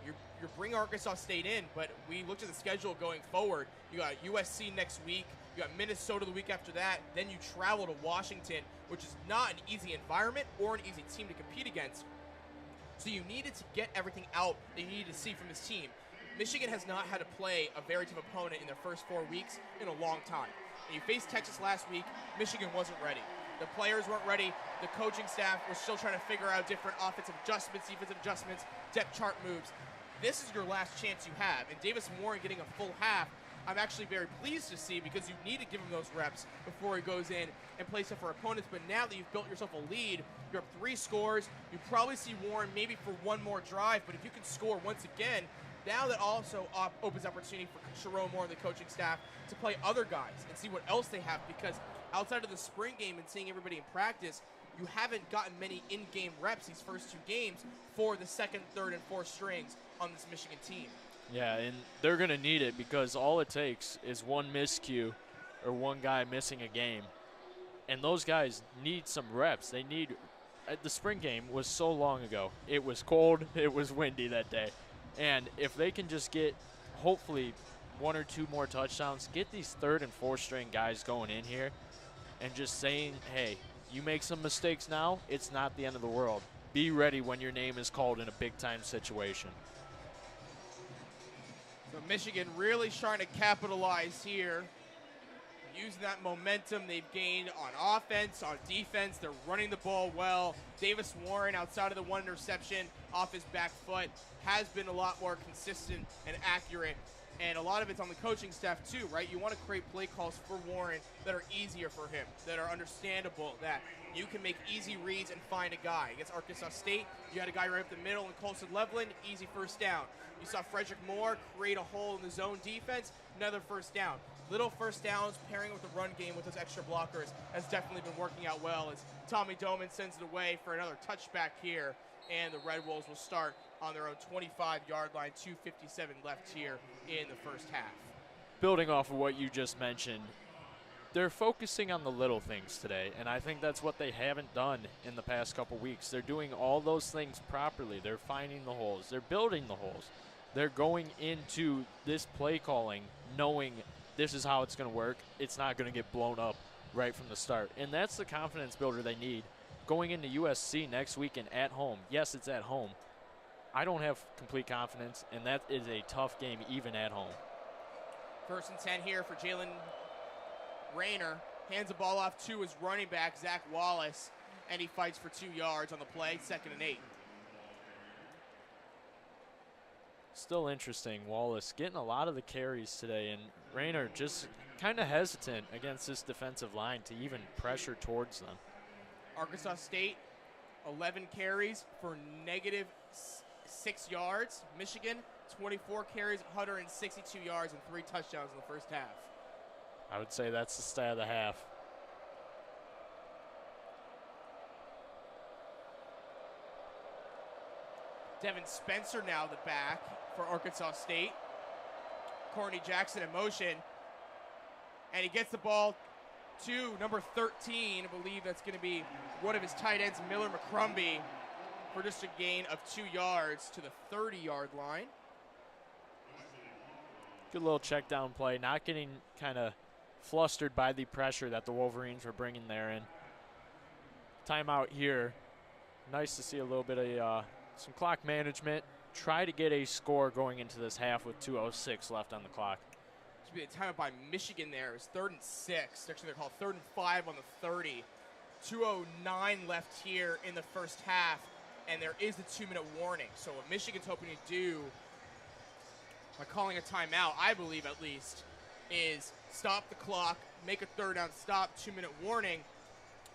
You're bringing Arkansas State in, but we looked at the schedule going forward. You got USC next week. You got Minnesota the week after that. Then you travel to Washington, which is not an easy environment or an easy team to compete against. So you needed to get everything out that you needed to see from this team. Michigan has not had to play a very tough opponent in their first 4 weeks in a long time. And you faced Texas last week. Michigan wasn't ready. The players weren't ready. The coaching staff was still trying to figure out different offensive adjustments, defensive adjustments, depth chart moves. This is your last chance you have. And Davis Warren getting a full half, I'm actually very pleased to see, because you need to give him those reps before he goes in and plays stuff for opponents. But now that you've built yourself a lead, you're up 3 scores. You probably see Warren maybe for 1 more drive. But if you can score once again, now that also opens opportunity for Sherrone Moore and the coaching staff to play other guys and see what else they have. Because outside of the spring game and seeing everybody in practice, you haven't gotten many in-game reps these first 2 games for the second, third, and fourth strings on this Michigan team. Yeah, and they're going to need it, because all it takes is 1 miscue or 1 guy missing a game. And those guys need some reps. They need – the spring game was so long ago. It was cold. It was windy that day. And if they can just get, hopefully, 1 or 2 more touchdowns, get these third and fourth string guys going in here and just saying, hey, you make some mistakes now, it's not the end of the world. Be ready when your name is called in a big-time situation. So Michigan really trying to capitalize here, using that momentum they've gained on offense, on defense. They're running the ball well. Davis Warren, outside of the 1 interception off his back foot, has been a lot more consistent and accurate. And a lot of it's on the coaching staff too, right? You want to create play calls for Warren that are easier for him, that are understandable, that you can make easy reads and find a guy. Against Arkansas State, you had a guy right up the middle, and Colson Loveland, easy first down. You saw Frederick Moore create a hole in the zone defense, another first down. Little first downs pairing with the run game with those extra blockers has definitely been working out well, as Tommy Doman sends it away for another touchback here, and the Red Wolves will start on their own 25-yard line, 2:57 left here in the first half. Building off of what you just mentioned, they're focusing on the little things today, and I think that's what they haven't done in the past couple weeks. They're doing all those things properly. They're finding the holes. They're building the holes. They're going into this play calling knowing this is how it's going to work. It's not going to get blown up right from the start, and that's the confidence builder they need going into USC next weekend at home. Yes, it's at home, I don't have complete confidence, and that is a tough game even at home. 1st and 10 here for Jalen Rayner. Hands the ball off to his running back, Zach Wallace, and he fights for 2 yards on the play, 2nd and 8. Still interesting. Wallace getting a lot of the carries today, and Rayner just kind of hesitant against this defensive line to even pressure towards them. Arkansas State, 11 carries for negative 6 yards. Michigan, 24 carries, 162 yards, and 3 touchdowns in the first half. I would say that's the stat of the half. Devin Spencer now the back for Arkansas State. Courtney Jackson in motion. And he gets the ball to number 13. I believe that's going to be one of his tight ends, Miller McCrumbie, for just a gain of 2 yards to the 30-yard line. Good little check down play, not getting kind of flustered by the pressure that the Wolverines were bringing there. And timeout here. Nice to see a little bit of some clock management. Try to get a score going into this half with 2:06 left on the clock. Should be a timeout by Michigan there. It was 3rd and 6. Actually, they're called 3rd and 5 on the 30. 2:09 left here in the first half, and there is a 2-minute warning. So what Michigan's hoping to do by calling a timeout, I believe at least, is stop the clock, make a 3rd down stop, 2-minute warning,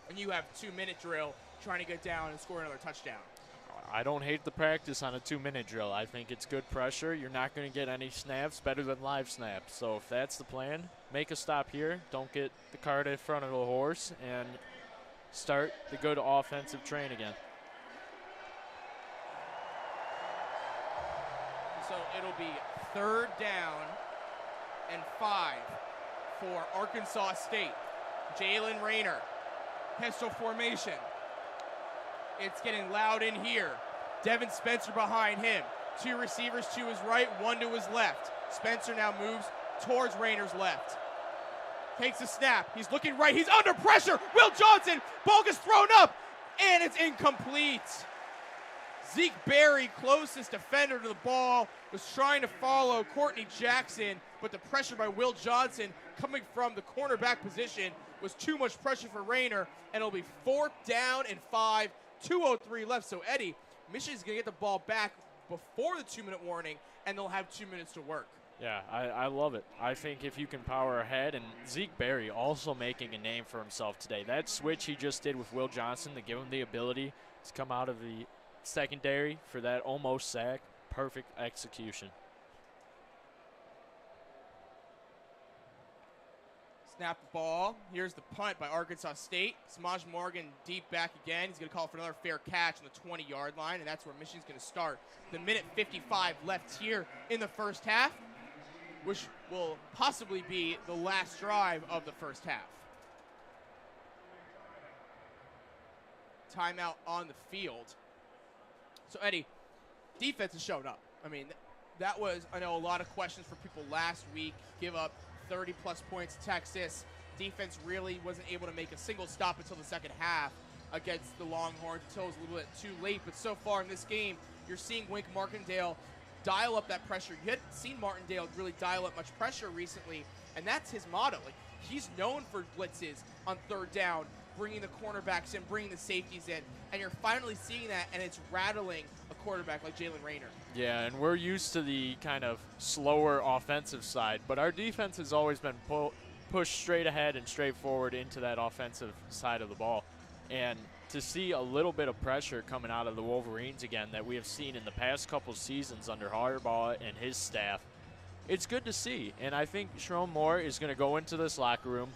and you have 2-minute drill trying to get down and score another touchdown. I don't hate the practice on a 2-minute drill. I think it's good pressure. You're not going to get any snaps better than live snaps. So if that's the plan, make a stop here. Don't get the cart in front of the horse and start the good offensive train again. So it'll be 3rd down and 5 for Arkansas State. Jalen Rayner, pistol formation. It's getting loud in here. Devin Spencer behind him. 2 receivers to his right, 1 to his left. Spencer now moves towards Rayner's left. Takes a snap. He's looking right. He's under pressure. Will Johnson. Ball gets thrown up, and it's incomplete. Zeke Berry, closest defender to the ball, was trying to follow Courtney Jackson, but the pressure by Will Johnson coming from the cornerback position was too much pressure for Rayner, and it'll be 4th down and 5. 2:03 left. So, Eddie, Michigan's going to get the ball back before the 2-minute warning, and they'll have 2 minutes to work. Yeah, I love it. I think if you can power ahead, and Zeke Berry also making a name for himself today. That switch he just did with Will Johnson to give him the ability to come out of the secondary for that almost sack, perfect execution. Snap the ball. Here's the punt by Arkansas State. Samaj Morgan deep back again. He's going to call for another fair catch on the 20-yard line, and that's where Michigan's going to start. The 1:55 left here in the first half, which will possibly be the last drive of the first half. Timeout on the field. So, Eddie, defense has shown up. I mean, that was, I know, a lot of questions for people last week. Give up 30-plus points to Texas. Defense really wasn't able to make a single stop until the second half against the Longhorns until it was a little bit too late. But so far in this game, you're seeing Wink Martindale dial up that pressure. You hadn't seen Martindale really dial up much pressure recently, and that's his motto. Like, he's known for blitzes on 3rd down, bringing the cornerbacks in, bringing the safeties in, and you're finally seeing that, and it's rattling a quarterback like Jalen Rayner. Yeah, and we're used to the kind of slower offensive side, but our defense has always been pushed straight ahead and straight forward into that offensive side of the ball. And to see a little bit of pressure coming out of the Wolverines again that we have seen in the past couple seasons under Harbaugh and his staff, it's good to see. And I think Sherrone Moore is going to go into this locker room,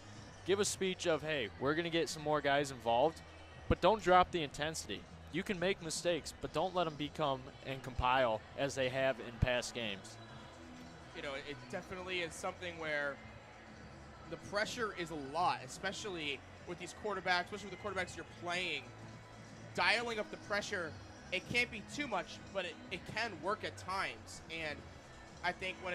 give a speech of, hey, we're going to get some more guys involved, but don't drop the intensity. You can make mistakes, but don't let them become and compile as they have in past games. You know, it definitely is something where the pressure is a lot, especially with these quarterbacks, especially with the quarterbacks you're playing. Dialing up the pressure, it can't be too much, but it can work at times. And I think when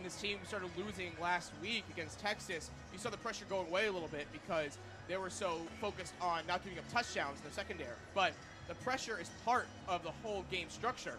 this team started losing last week against Texas, you saw the pressure go away a little bit because they were so focused on not giving up touchdowns in their secondary. But the pressure is part of the whole game structure.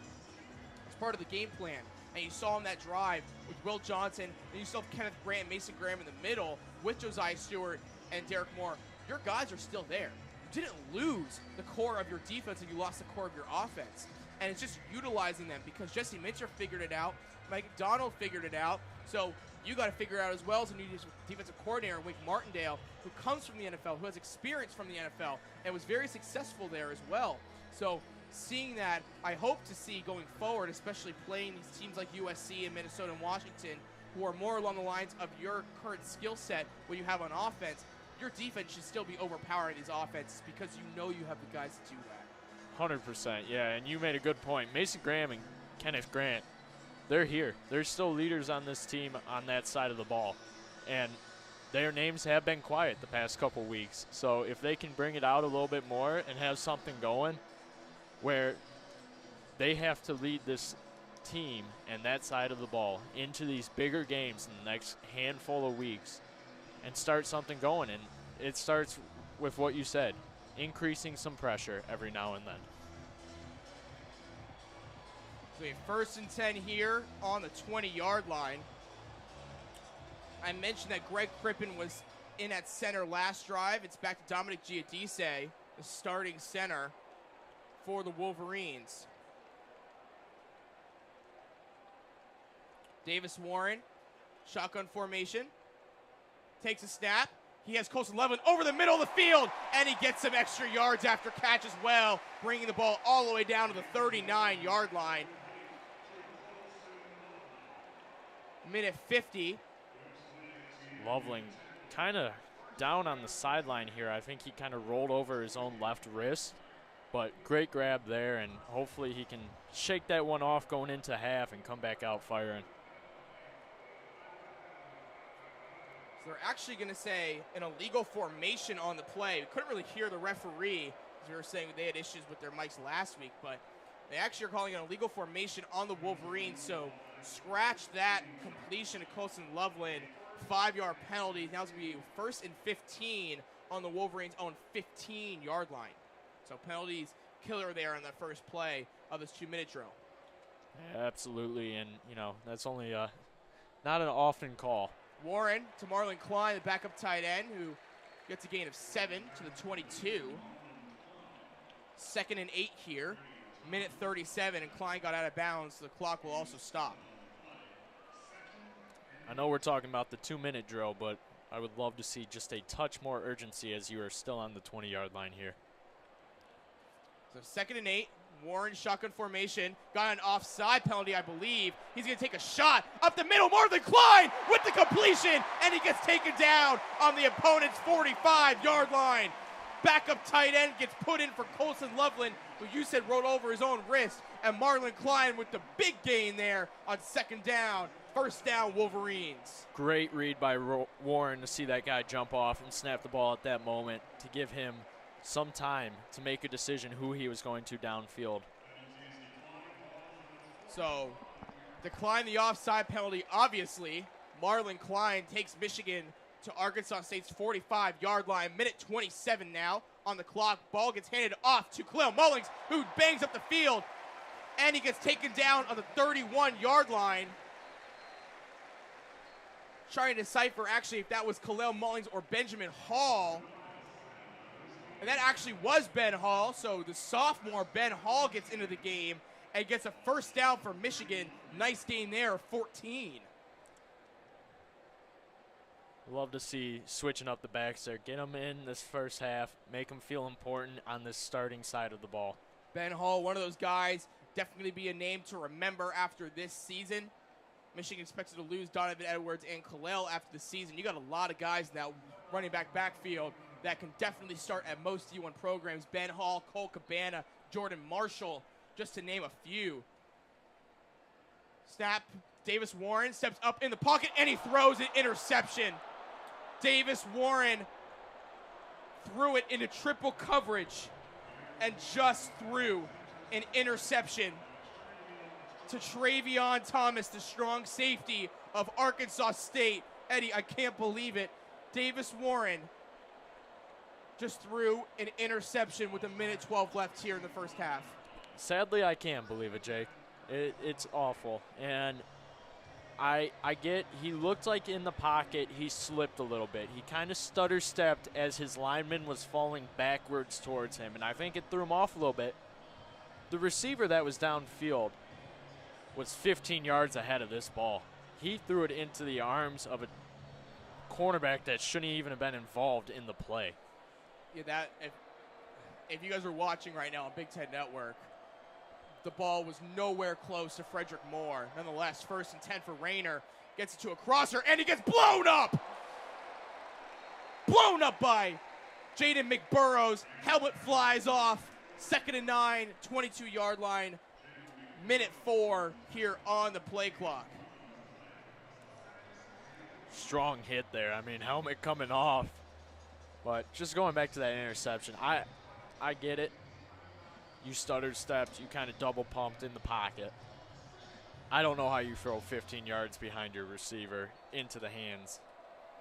part of the game plan. And you saw on that drive with Will Johnson, and you still have Kenneth Grant, Mason Graham in the middle with Josiah Stewart and Derek Moore. Your guys are still there. You didn't lose the core of your defense, and you lost the core of your offense. And it's just utilizing them because Jesse Minter figured it out. Mike McDonald figured it out. So you got to figure it out as well as a new defensive coordinator, Wink Martindale, who comes from the NFL, who has experience from the NFL, and was very successful there as well. So seeing that, I hope to see going forward, especially playing these teams like USC and Minnesota and Washington, who are more along the lines of your current skill set, what you have on offense. Your defense should still be overpowering these offenses because you know you have the guys to do that. 100%, yeah, and you made a good point. Mason Graham and Kenneth Grant, they're here. They're still leaders on this team on that side of the ball, and their names have been quiet the past couple weeks. So if they can bring it out a little bit more and have something going where they have to lead this team and that side of the ball into these bigger games in the next handful of weeks and start something going. And it starts with what you said, increasing some pressure every now and then. So a 1st and 10 here on the 20-yard line. I mentioned that Greg Crippen was in at center last drive. It's back to Dominic Giudice, the starting center for the Wolverines. Davis Warren, shotgun formation, takes a snap. He has Colson Loveland over the middle of the field, and he gets some extra yards after catch as well, bringing the ball all the way down to the 39-yard line. Minute 50. Loveland kind of down on the sideline here. I think he kind of rolled over his own left wrist, but great grab there, and hopefully he can shake that one off going into half and come back out firing. So they're actually going to say an illegal formation on the play. We couldn't really hear the referee, as we were saying they had issues with their mics last week, but they actually are calling an illegal formation on the Wolverines. So scratch that completion of Colson Loveland, 5-yard penalty. Now it's going to be 1st and 15 on the Wolverines' own 15-yard line. So penalties killer there on the first play of this 2-minute drill. Yeah, absolutely, and you know that's only not an often call. Warren to Marlon Klein, the backup tight end, who gets a gain of 7 to the 22. 2nd and 8 here. Minute 37, and Klein got out of bounds, so the clock will also stop. I know we're talking about the 2-minute drill, but I would love to see just a touch more urgency as you are still on the 20-yard line here. So 2nd and 8, Warren shotgun formation, got an offside penalty, I believe. He's going to take a shot up the middle. Marlon Klein with the completion, and he gets taken down on the opponent's 45-yard line. Backup tight end gets put in for Colson Loveland, who you said rolled over his own wrist, and Marlon Klein with the big gain there on 2nd down. 1st down, Wolverines. Great read by Warren to see that guy jump off and snap the ball at that moment to give him some time to make a decision who he was going to downfield. So, decline the offside penalty, obviously. Marlon Klein takes Michigan to Arkansas State's 45-yard line. Minute 27 now on the clock. Ball gets handed off to Khalil Mullings, who bangs up the field, and he gets taken down on the 31-yard line. Trying to decipher actually if that was Khalil Mullings or Benjamin Hall. And that actually was Ben Hall, so the sophomore Ben Hall gets into the game and gets a 1st down for Michigan. Nice gain there, 14. Love to see switching up the backs there. Get them in this first half, make them feel important on this starting side of the ball. Ben Hall, one of those guys, definitely be a name to remember after this season. Michigan expected to lose Donovan Edwards and Khalil after the season. You got a lot of guys in that running back backfield that can definitely start at most D1 programs. Ben Hall, Cole Cabana, Jordan Marshall, just to name a few. Snap, Davis Warren steps up in the pocket, and he throws an interception. Davis Warren threw it into triple coverage and just threw an interception to Travion Thomas, the strong safety of Arkansas State. Eddie, I can't believe it. Davis Warren just threw an interception with 1:12 left here in the first half. Sadly, I can't believe it, Jake. It's awful. And I get he looked like in the pocket he slipped a little bit. He kind of stutter-stepped as his lineman was falling backwards towards him, and I think it threw him off a little bit. The receiver that was downfield was 15 yards ahead of this ball. He threw it into the arms of a cornerback that shouldn't even have been involved in the play. Yeah, that if you guys are watching right now on Big Ten Network, the ball was nowhere close to Frederick Moore. Nonetheless, 1st and 10 for Rayner. Gets it to a crosser, and he gets blown up! Blown up by Jaden McBurrows. Helmet flies off. 2nd and 9, 22-yard line. Minute 4 here on the play clock. Strong hit there. I mean, helmet coming off. But just going back to that interception, I get it. You stuttered stepped, you kind of double pumped in the pocket. I don't know how you throw 15 yards behind your receiver into the hands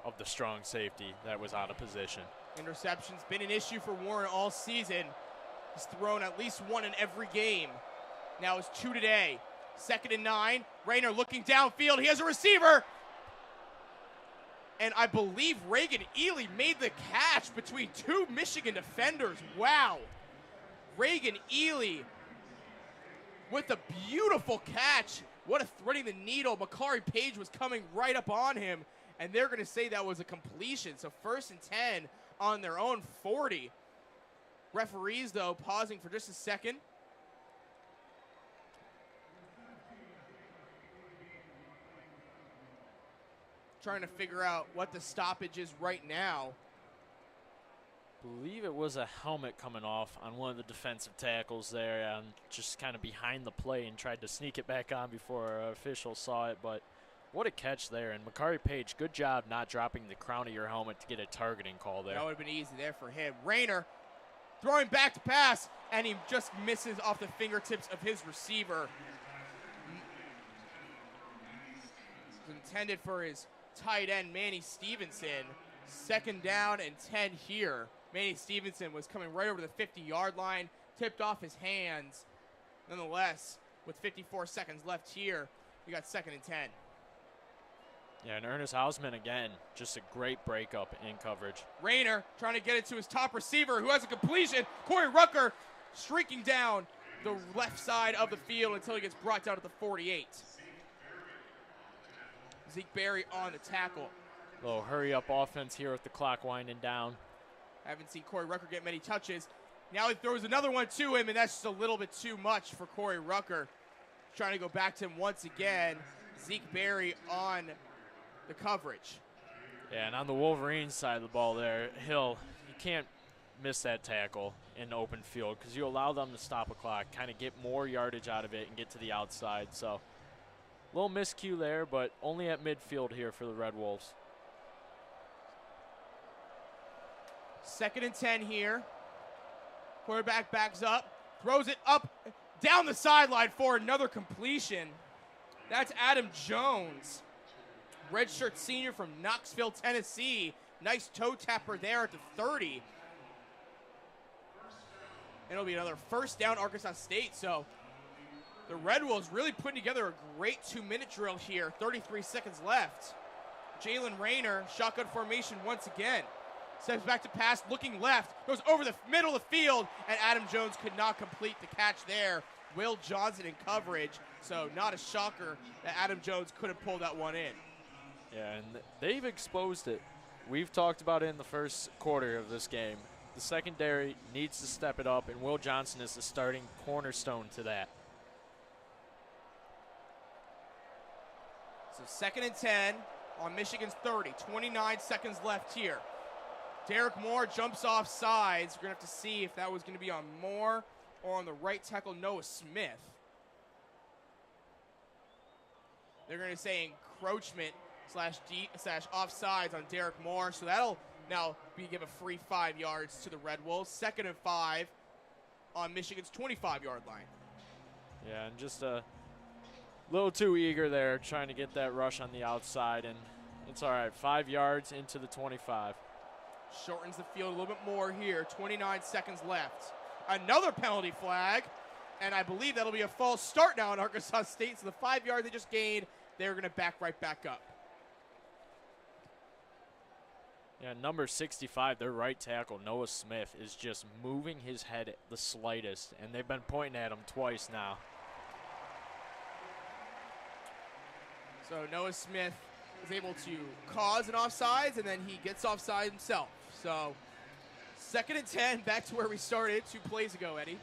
of the strong safety that was out of position. Interception's been an issue for Warren all season. He's thrown at least one in every game. Now it's 2 today. 2nd and 9. Rayner looking downfield. He has a receiver. And I believe Reagan Ely made the catch between 2 Michigan defenders. Wow. Reagan Ely with a beautiful catch. What a threading the needle. Makari Page was coming right up on him, and they're going to say that was a completion. So 1st and 10 on their own 40. Referees, though, pausing for just a second. Trying to figure out what the stoppage is right now. Believe it was a helmet coming off on one of the defensive tackles there, and just kind of behind the play and tried to sneak it back on before our official saw it. But what a catch there. And Makari Page, good job not dropping the crown of your helmet to get a targeting call there. That would have been easy there for him. Rayner throwing back to pass, and he just misses off the fingertips of his receiver. It was intended for his tight end, Manny Stevenson. 2nd down and 10 here. Manny Stevenson was coming right over the 50-yard line, tipped off his hands. Nonetheless, with 54 seconds left here, we got 2nd and 10. Yeah, and Ernest Hausman, again, just a great breakup in coverage. Rayner trying to get it to his top receiver, who has a completion. Corey Rucker streaking down the left side of the field until he gets brought down to the 48. Zeke Berry on the tackle. Little hurry-up offense here with the clock winding down. Haven't seen Corey Rucker get many touches. Now he throws another one to him, and that's just a little bit too much for Corey Rucker. Trying to go back to him once again. Zeke Berry on the coverage. Yeah, and on the Wolverines side of the ball there, Hill, you can't miss that tackle in open field because you allow them to stop a clock, kind of get more yardage out of it and get to the outside. So a little miscue there, but only at midfield here for the Red Wolves. 2nd and 10 here. Quarterback backs up, throws it up down the sideline for another completion. That's Adam Jones, redshirt senior from Knoxville, Tennessee. Nice toe tapper there at the 30. And it'll be another 1st down, Arkansas State. So the Red Wolves really putting together a great 2-minute drill here. 33 seconds left. Jalen Rayner, shotgun formation once again. Steps back to pass, looking left, goes over the middle of the field, and Adam Jones could not complete the catch there. Will Johnson in coverage, so not a shocker that Adam Jones couldn't pull that one in. Yeah, and they've exposed it. We've talked about it in the first quarter of this game. The secondary needs to step it up, and Will Johnson is the starting cornerstone to that. So 2nd and 10 on Michigan's 30. 29 seconds left here. Derek Moore jumps off sides. We're going to have to see if that was going to be on Moore or on the right tackle, Noah Smith. They're going to say encroachment / offsides on Derek Moore. So that'll now give a free 5 yards to the Red Wolves. 2nd and 5 on Michigan's 25-yard line. Yeah, and just a little too eager there, trying to get that rush on the outside, and it's all right. 5 yards into the 25. Shortens the field a little bit more here. 29 seconds left. Another penalty flag. And I believe that'll be a false start now in Arkansas State. So the 5 yards they just gained, they're going to back right back up. Yeah, number 65, their right tackle, Noah Smith, is just moving his head the slightest, and they've been pointing at him twice now. So Noah Smith is able to cause an offsides, and then he gets offside himself. So 2nd and 10, back to where we started 2 plays ago, Eddie.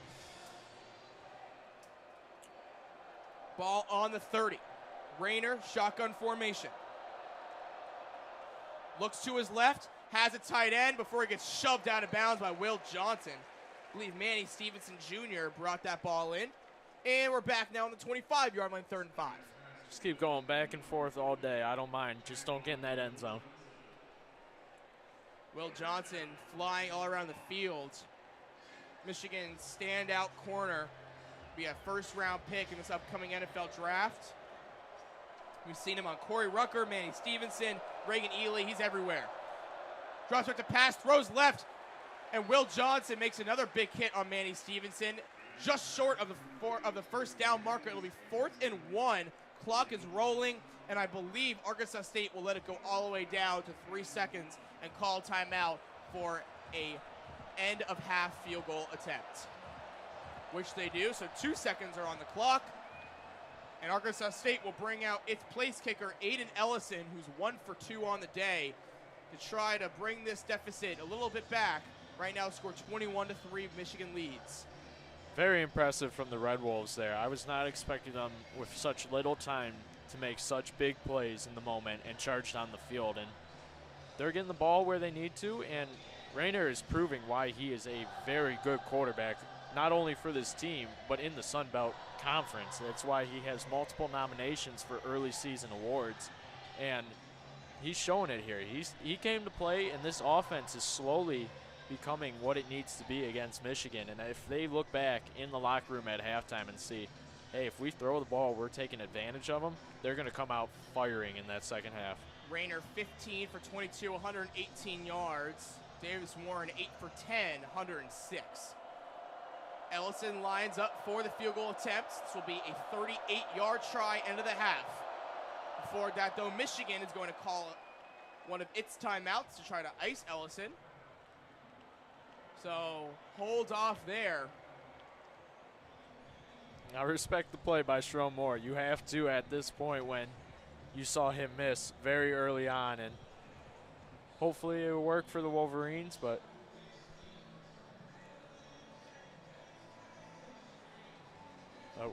Ball on the 30. Rayner, shotgun formation. Looks to his left, has a tight end before he gets shoved out of bounds by Will Johnson. I believe Manny Stevenson Jr. brought that ball in. And we're back now on the 25-yard line, 3rd and 5. Just keep going back and forth all day. I don't mind. Just don't get in that end zone. Will Johnson flying all around the field. Michigan's standout corner. Be a first-round pick in this upcoming NFL draft. We've seen him on Corey Rucker, Manny Stevenson, Reagan Ely. He's everywhere. Drops back to pass, throws left, and Will Johnson makes another big hit on Manny Stevenson. Just short of the first down marker. It'll be 4th and 1. Clock is rolling, and I believe Arkansas State will let it go all the way down to 3 seconds and call timeout for a end-of-half field goal attempt, which they do. So 2 seconds are on the clock. And Arkansas State will bring out its place kicker, Aiden Ellison, who's 1 for 2 on the day, to try to bring this deficit a little bit back. Right now, score 21-3, Michigan leads. Very impressive from the Red Wolves there. I was not expecting them with such little time to make such big plays in the moment and charge down the field. And they're getting the ball where they need to, and Rayner is proving why he is a very good quarterback, not only for this team, but in the Sun Belt Conference. That's why he has multiple nominations for early season awards, and he's showing it here. He came to play, and this offense is slowly becoming what it needs to be against Michigan. And if they look back in the locker room at halftime and see, hey, if we throw the ball, we're taking advantage of them, they're going to come out firing in that second half. Rayner 15 for 22, 118 yards. Davis Warren 8 for 10, 106. Ellison lines up for the field goal attempt. This will be a 38-yard try, end of the half. Before that, though, Michigan is going to call one of its timeouts to try to ice Ellison. So, hold off there. I respect the play by Sherrone Moore. You have to at this point when you saw him miss very early on, and hopefully it will work for the Wolverines, but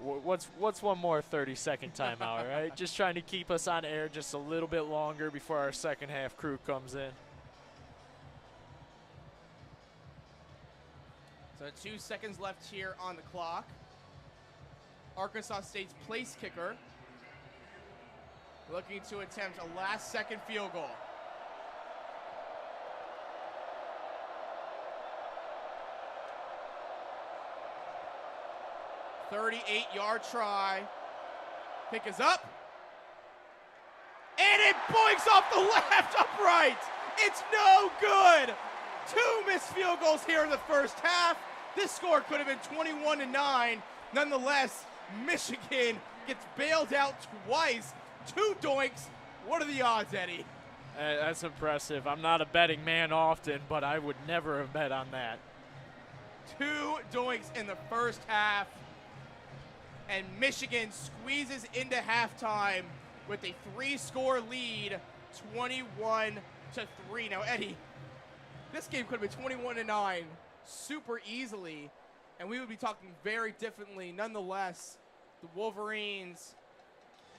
what's one more 30-second timeout, right? Just trying to keep us on air just a little bit longer before our second half crew comes in. So 2 seconds left here on the clock. Arkansas State's place kicker looking to attempt a last-second field goal. "38-yard try. Kick is up. And it boinks off the left upright. It's no good. 2 missed field goals here in the first half. This score could have been 21-9. Nonetheless, Michigan gets bailed out twice. 2 doinks. What are the odds, Eddie? That's impressive. I'm not a betting man often, but I would never have bet on that. 2 doinks in the first half. And Michigan squeezes into halftime with a 3-score lead, 21-3. Now, Eddie, this game could have been 21-9 super easily, and we would be talking very differently. Nonetheless, the Wolverines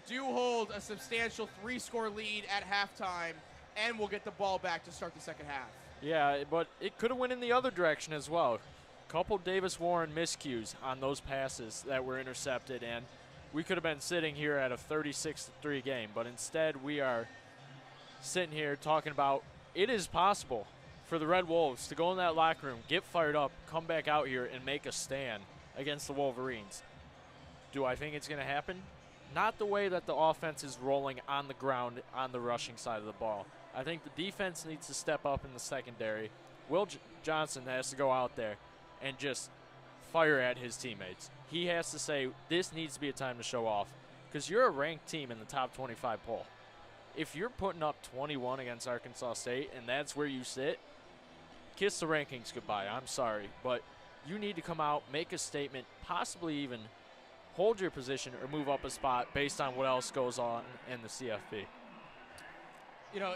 do hold a substantial 3-score lead at halftime, and will get the ball back to start the second half. Yeah, but it could have went in the other direction as well. Couple Davis Warren miscues on those passes that were intercepted, and we could have been sitting here at a 36-3 game, but instead we are sitting here talking about it is possible for the Red Wolves to go in that locker room, get fired up, come back out here and make a stand against the Wolverines. Do I think it's going to happen? Not the way that the offense is rolling on the ground on the rushing side of the ball. I think the defense needs to step up in the secondary. Will Johnson has to go out there and just fire at his teammates. he has to say, this needs to be a time to show off, because you're a ranked team in the top 25 poll. If you're putting up 21 against Arkansas State and that's where you sit, kiss the rankings goodbye. I'm sorry, but you need to come out, make a statement, possibly even hold your position or move up a spot based on what else goes on in the CFP. You know,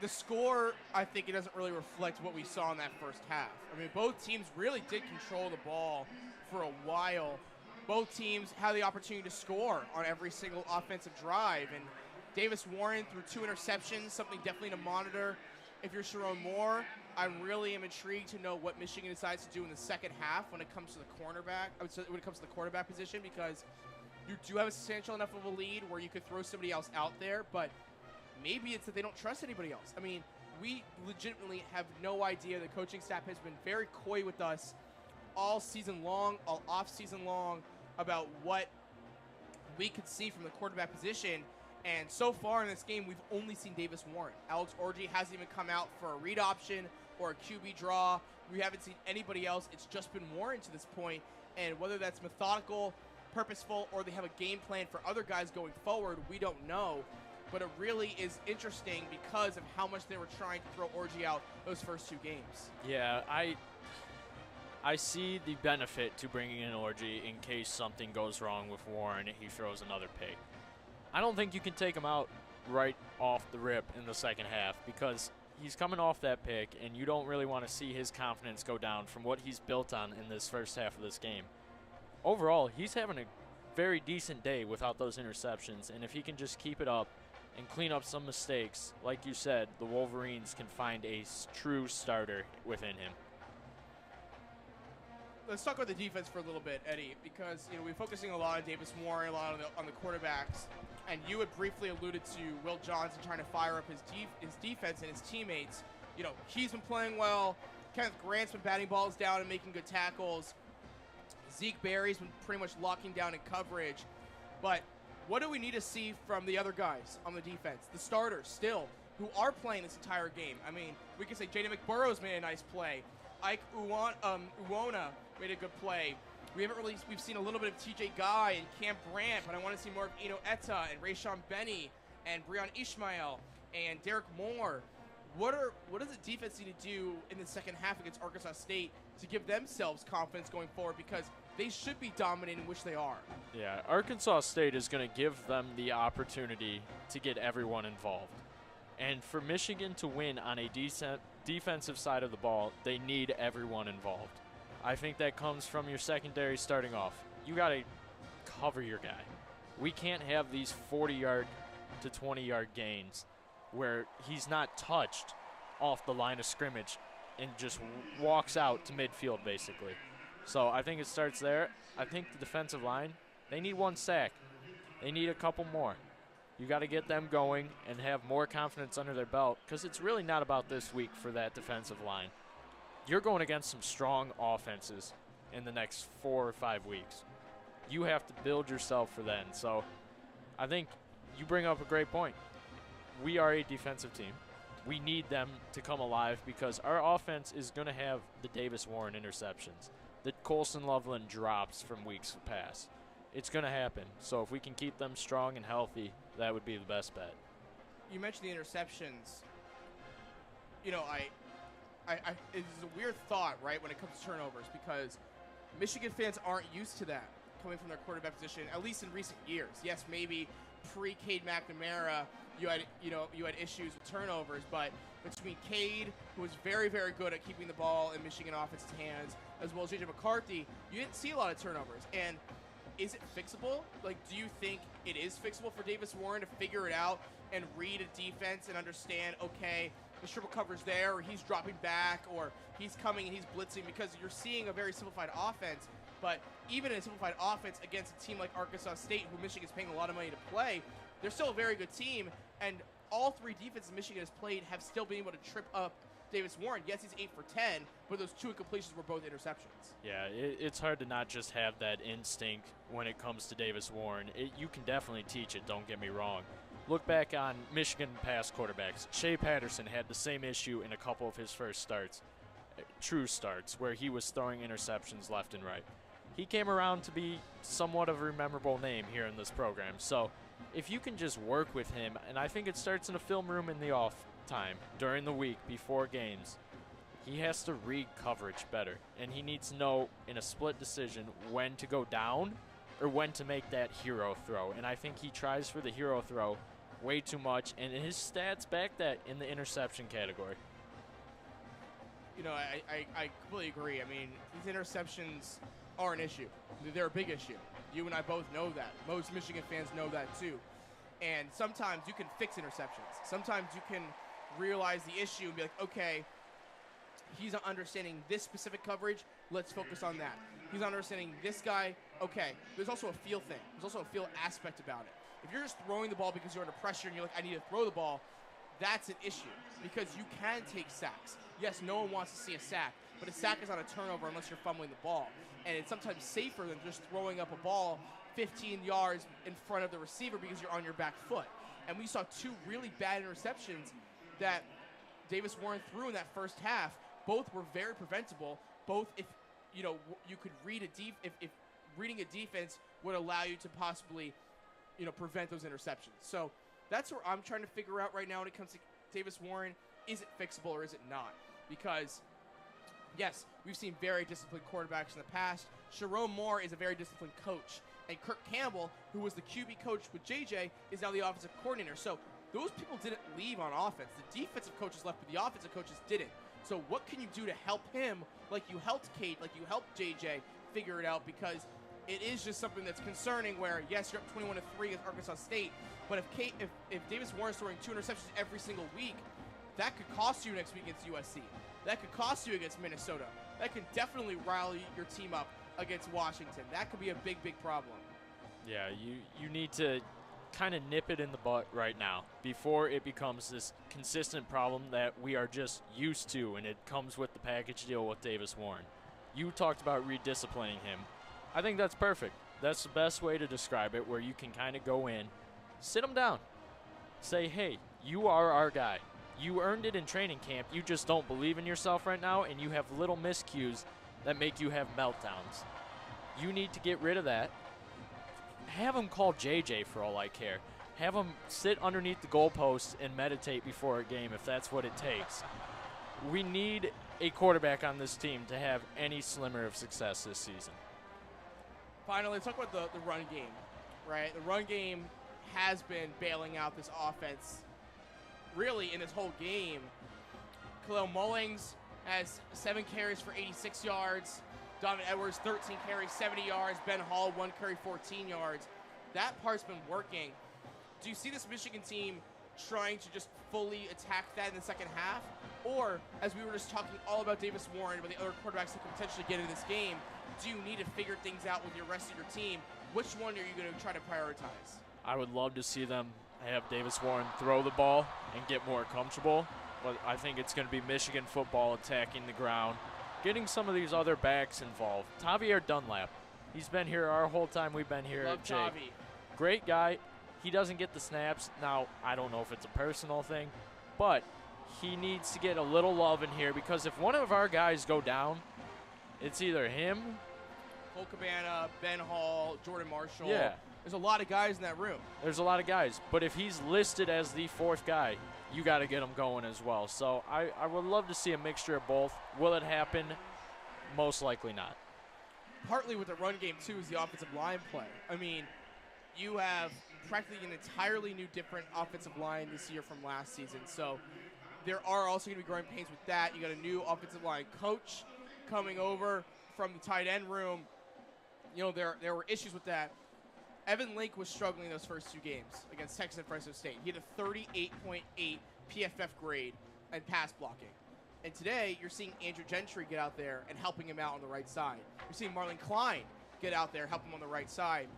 the score, I think it doesn't really reflect what we saw in that first half. I mean, both teams really did control the ball for a while. Both teams had the opportunity to score on every single offensive drive. And Davis Warren threw 2 interceptions, something definitely to monitor. If you're Sherrone Moore, I really am intrigued to know what Michigan decides to do in the second half when it comes to the cornerback. When it comes to the quarterback position, because you do have a substantial enough of a lead where you could throw somebody else out there, but maybe it's that they don't trust anybody else. I mean, we legitimately have no idea. The coaching staff has been very coy with us all season long, all off season long, about what we could see from the quarterback position. And so far in this game, we've only seen Davis Warren. Alex Orgy hasn't even come out for a read option or a QB draw. We haven't seen anybody else. It's just been Warren to this point. And whether that's methodical, purposeful, or they have a game plan for other guys going forward, we don't know. But it really is interesting because of how much they were trying to throw Orgy out those first 2 games. Yeah, I see the benefit to bringing in Orgy in case something goes wrong with Warren and he throws another pick. I don't think you can take him out right off the rip in the second half because he's coming off that pick, and you don't really want to see his confidence go down from what he's built on in this first half of this game. Overall, he's having a very decent day without those interceptions, and if he can just keep it up and clean up some mistakes, like you said, the Wolverines can find a true starter within him. Let's talk about the defense for a little bit, Eddie, because we're focusing a lot on Davis Warren, a lot on the quarterbacks, and you had briefly alluded to Will Johnson trying to fire up his defense and his teammates. He's been playing well. Kenneth Grant's been batting balls down and making good tackles. Zeke Berry's been pretty much locking down in coverage. But what do we need to see from the other guys on the defense, the starters still, who are playing this entire game? I mean, we can say Jaden McBurrows made a nice play. Ike Uwona made a good play. We've seen a little bit of TJ Guy and Cam Brandt, but I want to see more of Eno Etta and Rayshawn Benny and Breon Ishmael and Derek Moore. What does the defense need to do in the second half against Arkansas State to give themselves confidence going forward? Because they should be dominating, which they are. Yeah, Arkansas State is going to give them the opportunity to get everyone involved. And for Michigan to win on a decent defensive side of the ball, they need everyone involved. I think that comes from your secondary starting off. You got to cover your guy. We can't have these 40-yard to 20-yard gains where he's not touched off the line of scrimmage and just walks out to midfield, basically. So I think it starts there. I think the defensive line, they need 1 sack. They need a couple more. You got to get them going and have more confidence under their belt, because it's really not about this week for that defensive line. You're going against some strong offenses in the next 4 or 5 weeks. You have to build yourself for then. So I think you bring up a great point. We are a defensive team. We need them to come alive because our offense is going to have the Davis Warren interceptions, the Colson Loveland drops from weeks past. It's going to happen. So if we can keep them strong and healthy, that would be the best bet. You mentioned the interceptions. It's a weird thought, right, when it comes to turnovers, because Michigan fans aren't used to that coming from their quarterback position, at least in recent years. Yes, maybe pre-Cade McNamara, you had issues with turnovers, but between Cade, who was very, very good at keeping the ball in Michigan offense's hands, as well as J.J. McCarthy, you didn't see a lot of turnovers. And is it fixable? Do you think it is fixable for Davis Warren to figure it out and read a defense and understand, okay, the triple cover's there, or he's dropping back, or he's coming and he's blitzing? Because you're seeing a very simplified offense, but even in a simplified offense against a team like Arkansas State, who Michigan's paying a lot of money to play, they're still a very good team, and all 3 defenses Michigan has played have still been able to trip up Davis Warren. Yes, he's 8 for 10, but those 2 incompletions were both interceptions. Yeah, it's hard to not just have that instinct when it comes to Davis Warren. You can definitely teach it, don't get me wrong. Look back on Michigan past quarterbacks. Shea Patterson had the same issue in a couple of his first starts, true starts, where he was throwing interceptions left and right. he came around to be somewhat of a memorable name here in this program. So if you can just work with him, and I think it starts in a film room in the off time during the week before games, he has to read coverage better, and he needs to know in a split decision when to go down or when to make that hero throw. And I think he tries for the hero throw way too much, and his stats back that in the interception category. You know, I completely agree. I mean, these interceptions are an issue. They're a big issue. You and I both know that. Most Michigan fans know that too. And sometimes you can fix interceptions. Sometimes you can realize the issue and be like, okay, he's not understanding this specific coverage. Let's focus on that. He's not understanding this guy. Okay, there's also a feel thing. There's also a feel aspect about it. If you're just throwing the ball because you're under pressure and you're like, I need to throw the ball, that's an issue because you can take sacks. Yes, no one wants to see a sack, but a sack is not a turnover unless you're fumbling the ball. And it's sometimes safer than just throwing up a ball 15 yards in front of the receiver because you're on your back foot. And we saw two really bad interceptions that Davis Warren threw in that first half. Both were very preventable. Both, if you know, you could read if reading a defense would allow you to possibly, you know, prevent those interceptions. So that's where I'm trying to figure out right now when it comes to Davis Warren. Is it fixable or is it not? Because, yes, we've seen very disciplined quarterbacks in the past. Sherrone Moore is a very disciplined coach. And Kirk Campbell, who was the QB coach with JJ, is now the offensive coordinator. So those people didn't leave on offense. The defensive coaches left, but the offensive coaches didn't. So what can you do to help him like you helped Kate, like you helped JJ figure it out? Because it is just something that's concerning where, yes, you're up 21-3 against Arkansas State, but if Davis Warren's throwing 2 interceptions every single week, that could cost you next week against USC. That could cost you against Minnesota. That could definitely rally your team up against Washington. That could be a big, big problem. Yeah, you need to kind of nip it in the butt right now before it becomes this consistent problem that we are just used to, and it comes with the package deal with Davis Warren. You talked about redisciplining him. I think that's perfect. That's the best way to describe it, where you can kind of go in, sit him down, say, hey, you are our guy. You earned it in training camp. You just don't believe in yourself right now, and you have little miscues that make you have meltdowns. You need to get rid of that. Have him call JJ for all I care. Have him sit underneath the goalposts and meditate before a game if that's what it takes. We need a quarterback on this team to have any slimmer of success this season. Finally, let's talk about the run game, right? The run game has been bailing out this offense really in this whole game. Khalil Mullings has 7 carries for 86 yards. Donovan Edwards, 13 carries, 70 yards. Ben Hall, 1 carry, 14 yards. That part's been working. Do you see this Michigan team trying to just fully attack that in the second half? Or, as we were just talking all about Davis Warren, about the other quarterbacks that could potentially get into this game, do you need to figure things out with your rest of your team? Which one are you going to try to prioritize? I would love to see them have Davis Warren throw the ball and get more comfortable, but I think it's going to be Michigan football attacking the ground, getting some of these other backs involved. Tavier Dunlap, he's been here our whole time we've been here Love at Jake. Tavi. Great guy. He doesn't get the snaps. Now, I don't know if it's a personal thing, but he needs to get a little love in here because if one of our guys go down, it's either him, Cole Cabana, Ben Hall, Jordan Marshall. Yeah. There's a lot of guys in that room. There's a lot of guys, but if he's listed as the 4th guy, you got to get him going as well. So I would love to see a mixture of both. Will it happen? Most likely not. Partly with the run game, too, is the offensive line play. I mean, you have practically an entirely new, different offensive line this year from last season. So there are also going to be growing pains with that. You got a new offensive line coach coming over from the tight end room. You know, there were issues with that. Evan Link was struggling those first 2 games against Texas and Fresno State. He had a 38.8 PFF grade and pass blocking. And today, you're seeing Andrew Gentry get out there and helping him out on the right side. You're seeing Marlon Klein get out there, help him on the right side.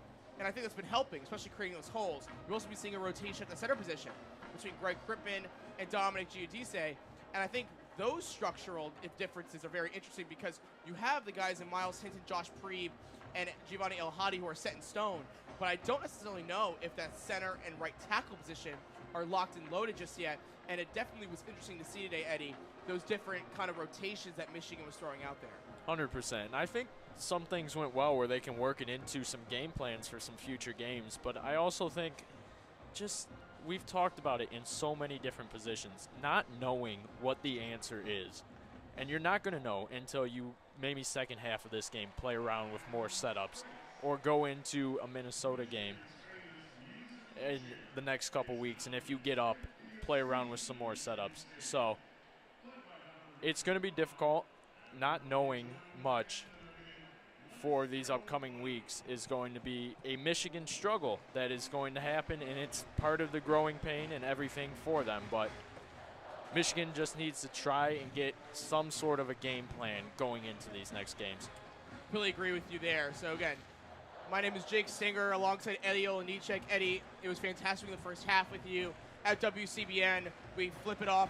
And I think that's been helping, especially creating those holes. You'll also be seeing a rotation at the center position between Greg Crippen and Dominic Giudice. And I think those structural differences are very interesting because you have the guys in Miles Hinton, Josh Preeb, and Giovanni El Hadi who are set in stone. But I don't necessarily know if that center and right tackle position are locked and loaded just yet. And it definitely was interesting to see today, Eddie, those different kind of rotations that Michigan was throwing out there. 100%. And I think some things went well where they can work it into some game plans for some future games. But I also think we've talked about it in so many different positions, not knowing what the answer is. And you're not going to know until you maybe second half of this game play around with more setups or go into a Minnesota game in the next couple weeks. And if you get up, play around with some more setups. So it's going to be difficult. Not knowing much for these upcoming weeks is going to be a Michigan struggle that is going to happen, and it's part of the growing pain and everything for them. But Michigan just needs to try and get some sort of a game plan going into these next games. Really agree with you there. So again, my name is Jake Singer alongside Eddie Olejniczak. Eddie, it was fantastic in the first half with you at WCBN. We flip it off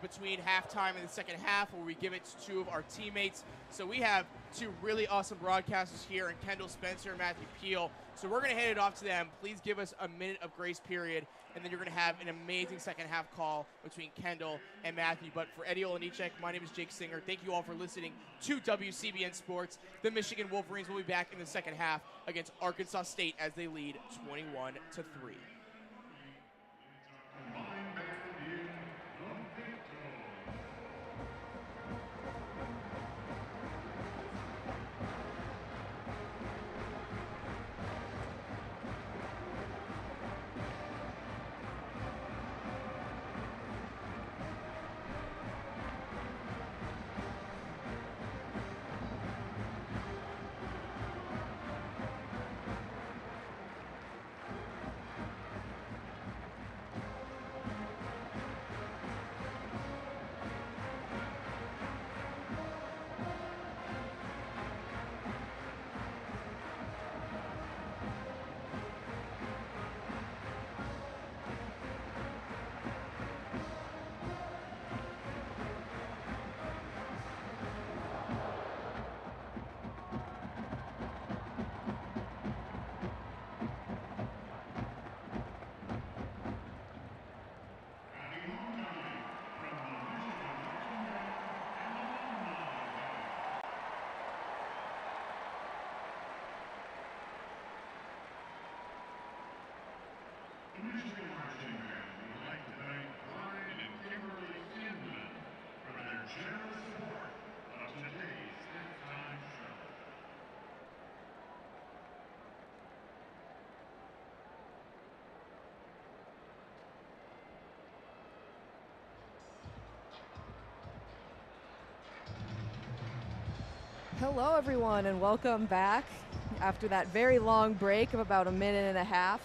between halftime and the second half where we give it to two of our teammates. So we have two really awesome broadcasters here in Kendall Spencer and Matthew Peal. So we're going to hand it off to them. Please give us a minute of grace period, and then you're going to have an amazing second half call between Kendall and Matthew. But for Eddie Olejniczak, my name is Jake Singer. Thank you all for listening to WCBN Sports. The Michigan Wolverines will be back in the second half against Arkansas State as they lead 21-3. Hello, everyone, and welcome back after that very long break of about a minute and a half.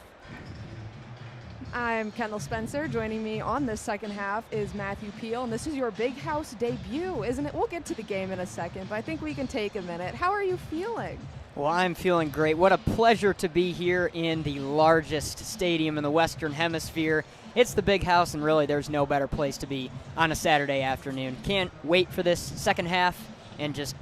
I'm Kendall Spencer. Joining me on this second half is Matthew Peal, and this is your Big House debut, isn't it? We'll get to the game in a second, but I think we can take a minute. How are you feeling? Well, I'm feeling great. What a pleasure to be here in the largest stadium in the Western Hemisphere. It's the Big House, and really there's no better place to be on a Saturday afternoon. Can't wait for this second half, and just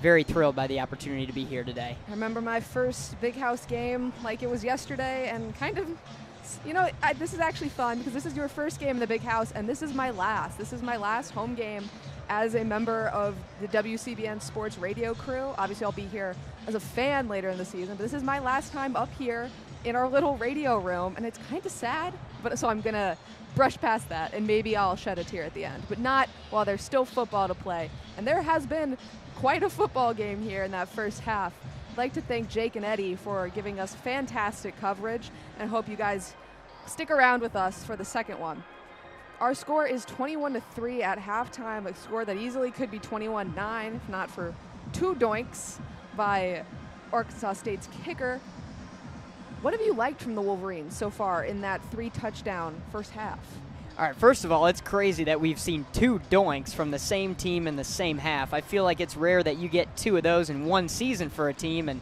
very thrilled by the opportunity to be here today. I remember my first Big House game like it was yesterday, and kind of, you know, this is actually fun because this is your first game in the Big House, and this is my last. This is my last home game as a member of the WCBN Sports radio crew. Obviously, I'll be here as a fan later in the season, but this is my last time up here in our little radio room, and it's kind of sad, but so I'm going to brush past that, and maybe I'll shed a tear at the end, but not while there's still football to play. And there has been quite a football game here in that first half. I'd like to thank Jake and Eddie for giving us fantastic coverage, and hope you guys stick around with us for the second one. Our score is 21-3 at halftime, a score that easily could be 21-9 if not for two doinks by Arkansas State's kicker. What have you liked from the Wolverines so far in that 3-touchdown first half? All right, first of all, it's crazy that we've seen two doinks from the same team in the same half. I feel like it's rare that you get two of those in one season for a team, and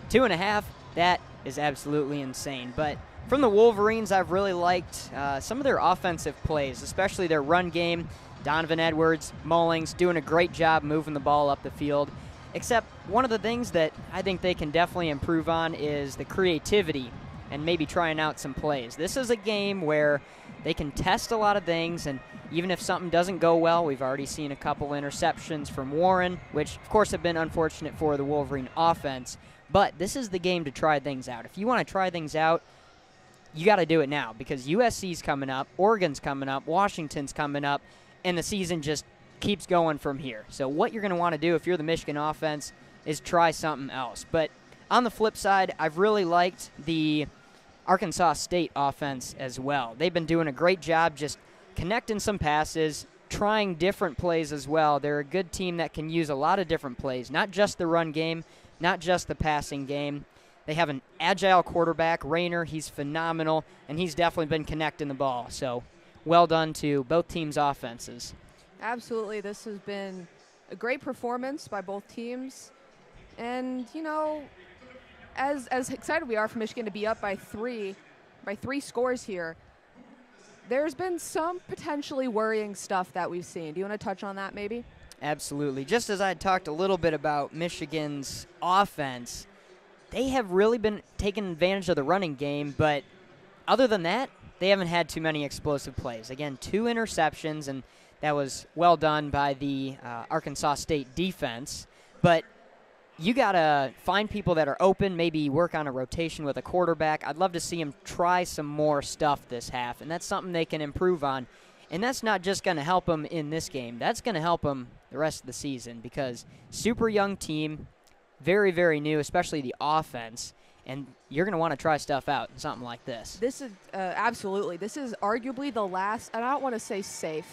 2.5, that is absolutely insane. But from the Wolverines, I've really liked some of their offensive plays, especially their run game. Donovan Edwards, Mullings doing a great job moving the ball up the field. Except one of the things that I think they can definitely improve on is the creativity and maybe trying out some plays. This is a game where they can test a lot of things, and even if something doesn't go well, we've already seen a couple interceptions from Warren, which, of course, have been unfortunate for the Wolverine offense. But this is the game to try things out. If you want to try things out, you got to do it now because USC's coming up, Oregon's coming up, Washington's coming up, and the season just keeps going from here. So what you're going to want to do if you're the Michigan offense is try something else. But on the flip side, I've really liked the Arkansas State offense as well. They've been doing a great job just connecting some passes, trying different plays as well. They're a good team that can use a lot of different plays, not just the run game, not just the passing game. They have an agile quarterback, Rayner. He's phenomenal, and he's definitely been connecting the ball. So well done to both teams' offenses. Absolutely. This has been a great performance by both teams. And, you know, as excited we are for Michigan to be up by three scores here, there's been some potentially worrying stuff that we've seen. Do you want to touch on that maybe? Absolutely. Just as I talked a little bit about Michigan's offense, they have really been taking advantage of the running game, but other than that, they haven't had too many explosive plays. Again, 2 interceptions, and that was well done by the Arkansas State defense. But you got to find people that are open, maybe work on a rotation with a quarterback. I'd love to see them try some more stuff this half, and that's something they can improve on. And that's not just going to help them in this game. That's going to help them the rest of the season because super young team, very, very new, especially the offense, and you're going to want to try stuff out in something like this. This is absolutely. This is arguably the last, and I don't want to say safe,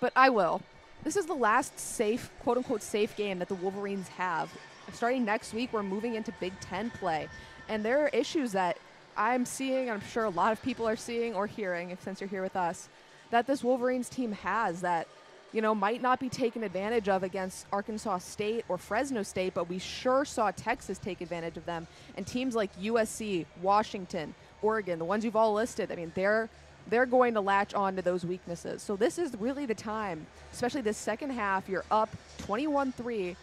but I will. This is the last safe, quote-unquote safe game that the Wolverines have. Starting next week, we're moving into Big Ten play, and there are issues that I'm seeing, I'm sure a lot of people are seeing or hearing, since you're here with us, that this Wolverines team has that, you know, might not be taken advantage of against Arkansas State or Fresno State, but we sure saw Texas take advantage of them. And teams like USC, Washington, Oregon, the ones you've all listed, I mean, they're going to latch on to those weaknesses. So this is really the time, especially this second half, you're up 21-3.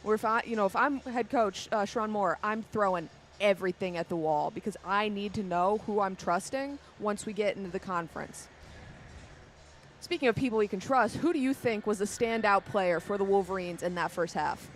Or if I'm head coach Sherrone Moore, I'm throwing everything at the wall because I need to know who I'm trusting once we get into the conference. Speaking of people you can trust, who do you think was the standout player for the Wolverines in that first half?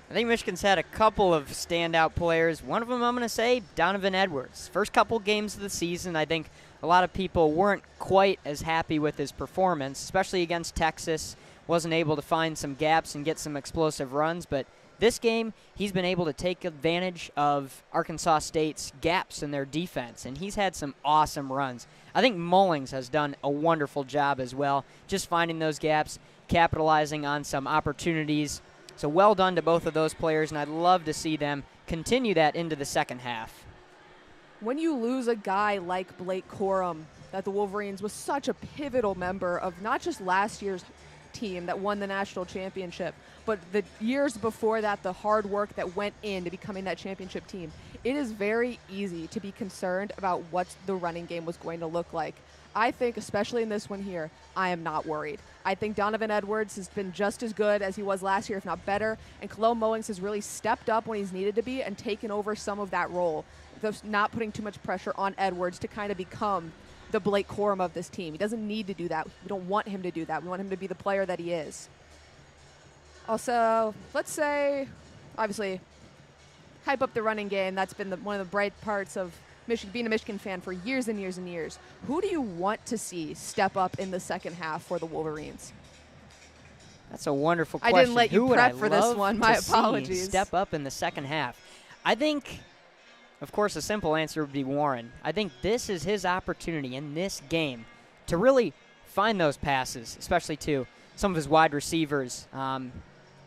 I think Michigan's had a couple of standout players. One of them I'm going to say, Donovan Edwards. First couple games of the season, I think a lot of people weren't quite as happy with his performance, especially against Texas. Wasn't able to find some gaps and get some explosive runs, but this game, he's been able to take advantage of Arkansas State's gaps in their defense, and he's had some awesome runs. I think Mullings has done a wonderful job as well, just finding those gaps, capitalizing on some opportunities. So well done to both of those players, and I'd love to see them continue that into the second half. When you lose a guy like Blake Corum, that the Wolverines was such a pivotal member of not just last year's team that won the national championship, but the years before that, the hard work that went into becoming that championship team, it is very easy to be concerned about what the running game was going to look like. I think, especially in this one here, I am not worried. I think Donovan Edwards has been just as good as he was last year, if not better, and Khalil Mullings has really stepped up when he's needed to be and taken over some of that role, thus not putting too much pressure on Edwards to kind of become the Blake Corum of this team. He doesn't need to do that. We don't want him to do that. We want him to be the player that he is. Also, let's say, obviously, hype up the running game. That's been one of the bright parts of being a Michigan fan for years and years and years. Who do you want to see step up in the second half for the Wolverines? That's a wonderful question. I didn't let you prep for this one. My apologies. Step up in the second half. I think, of course, a simple answer would be Warren. I think this is his opportunity in this game to really find those passes, especially to some of his wide receivers.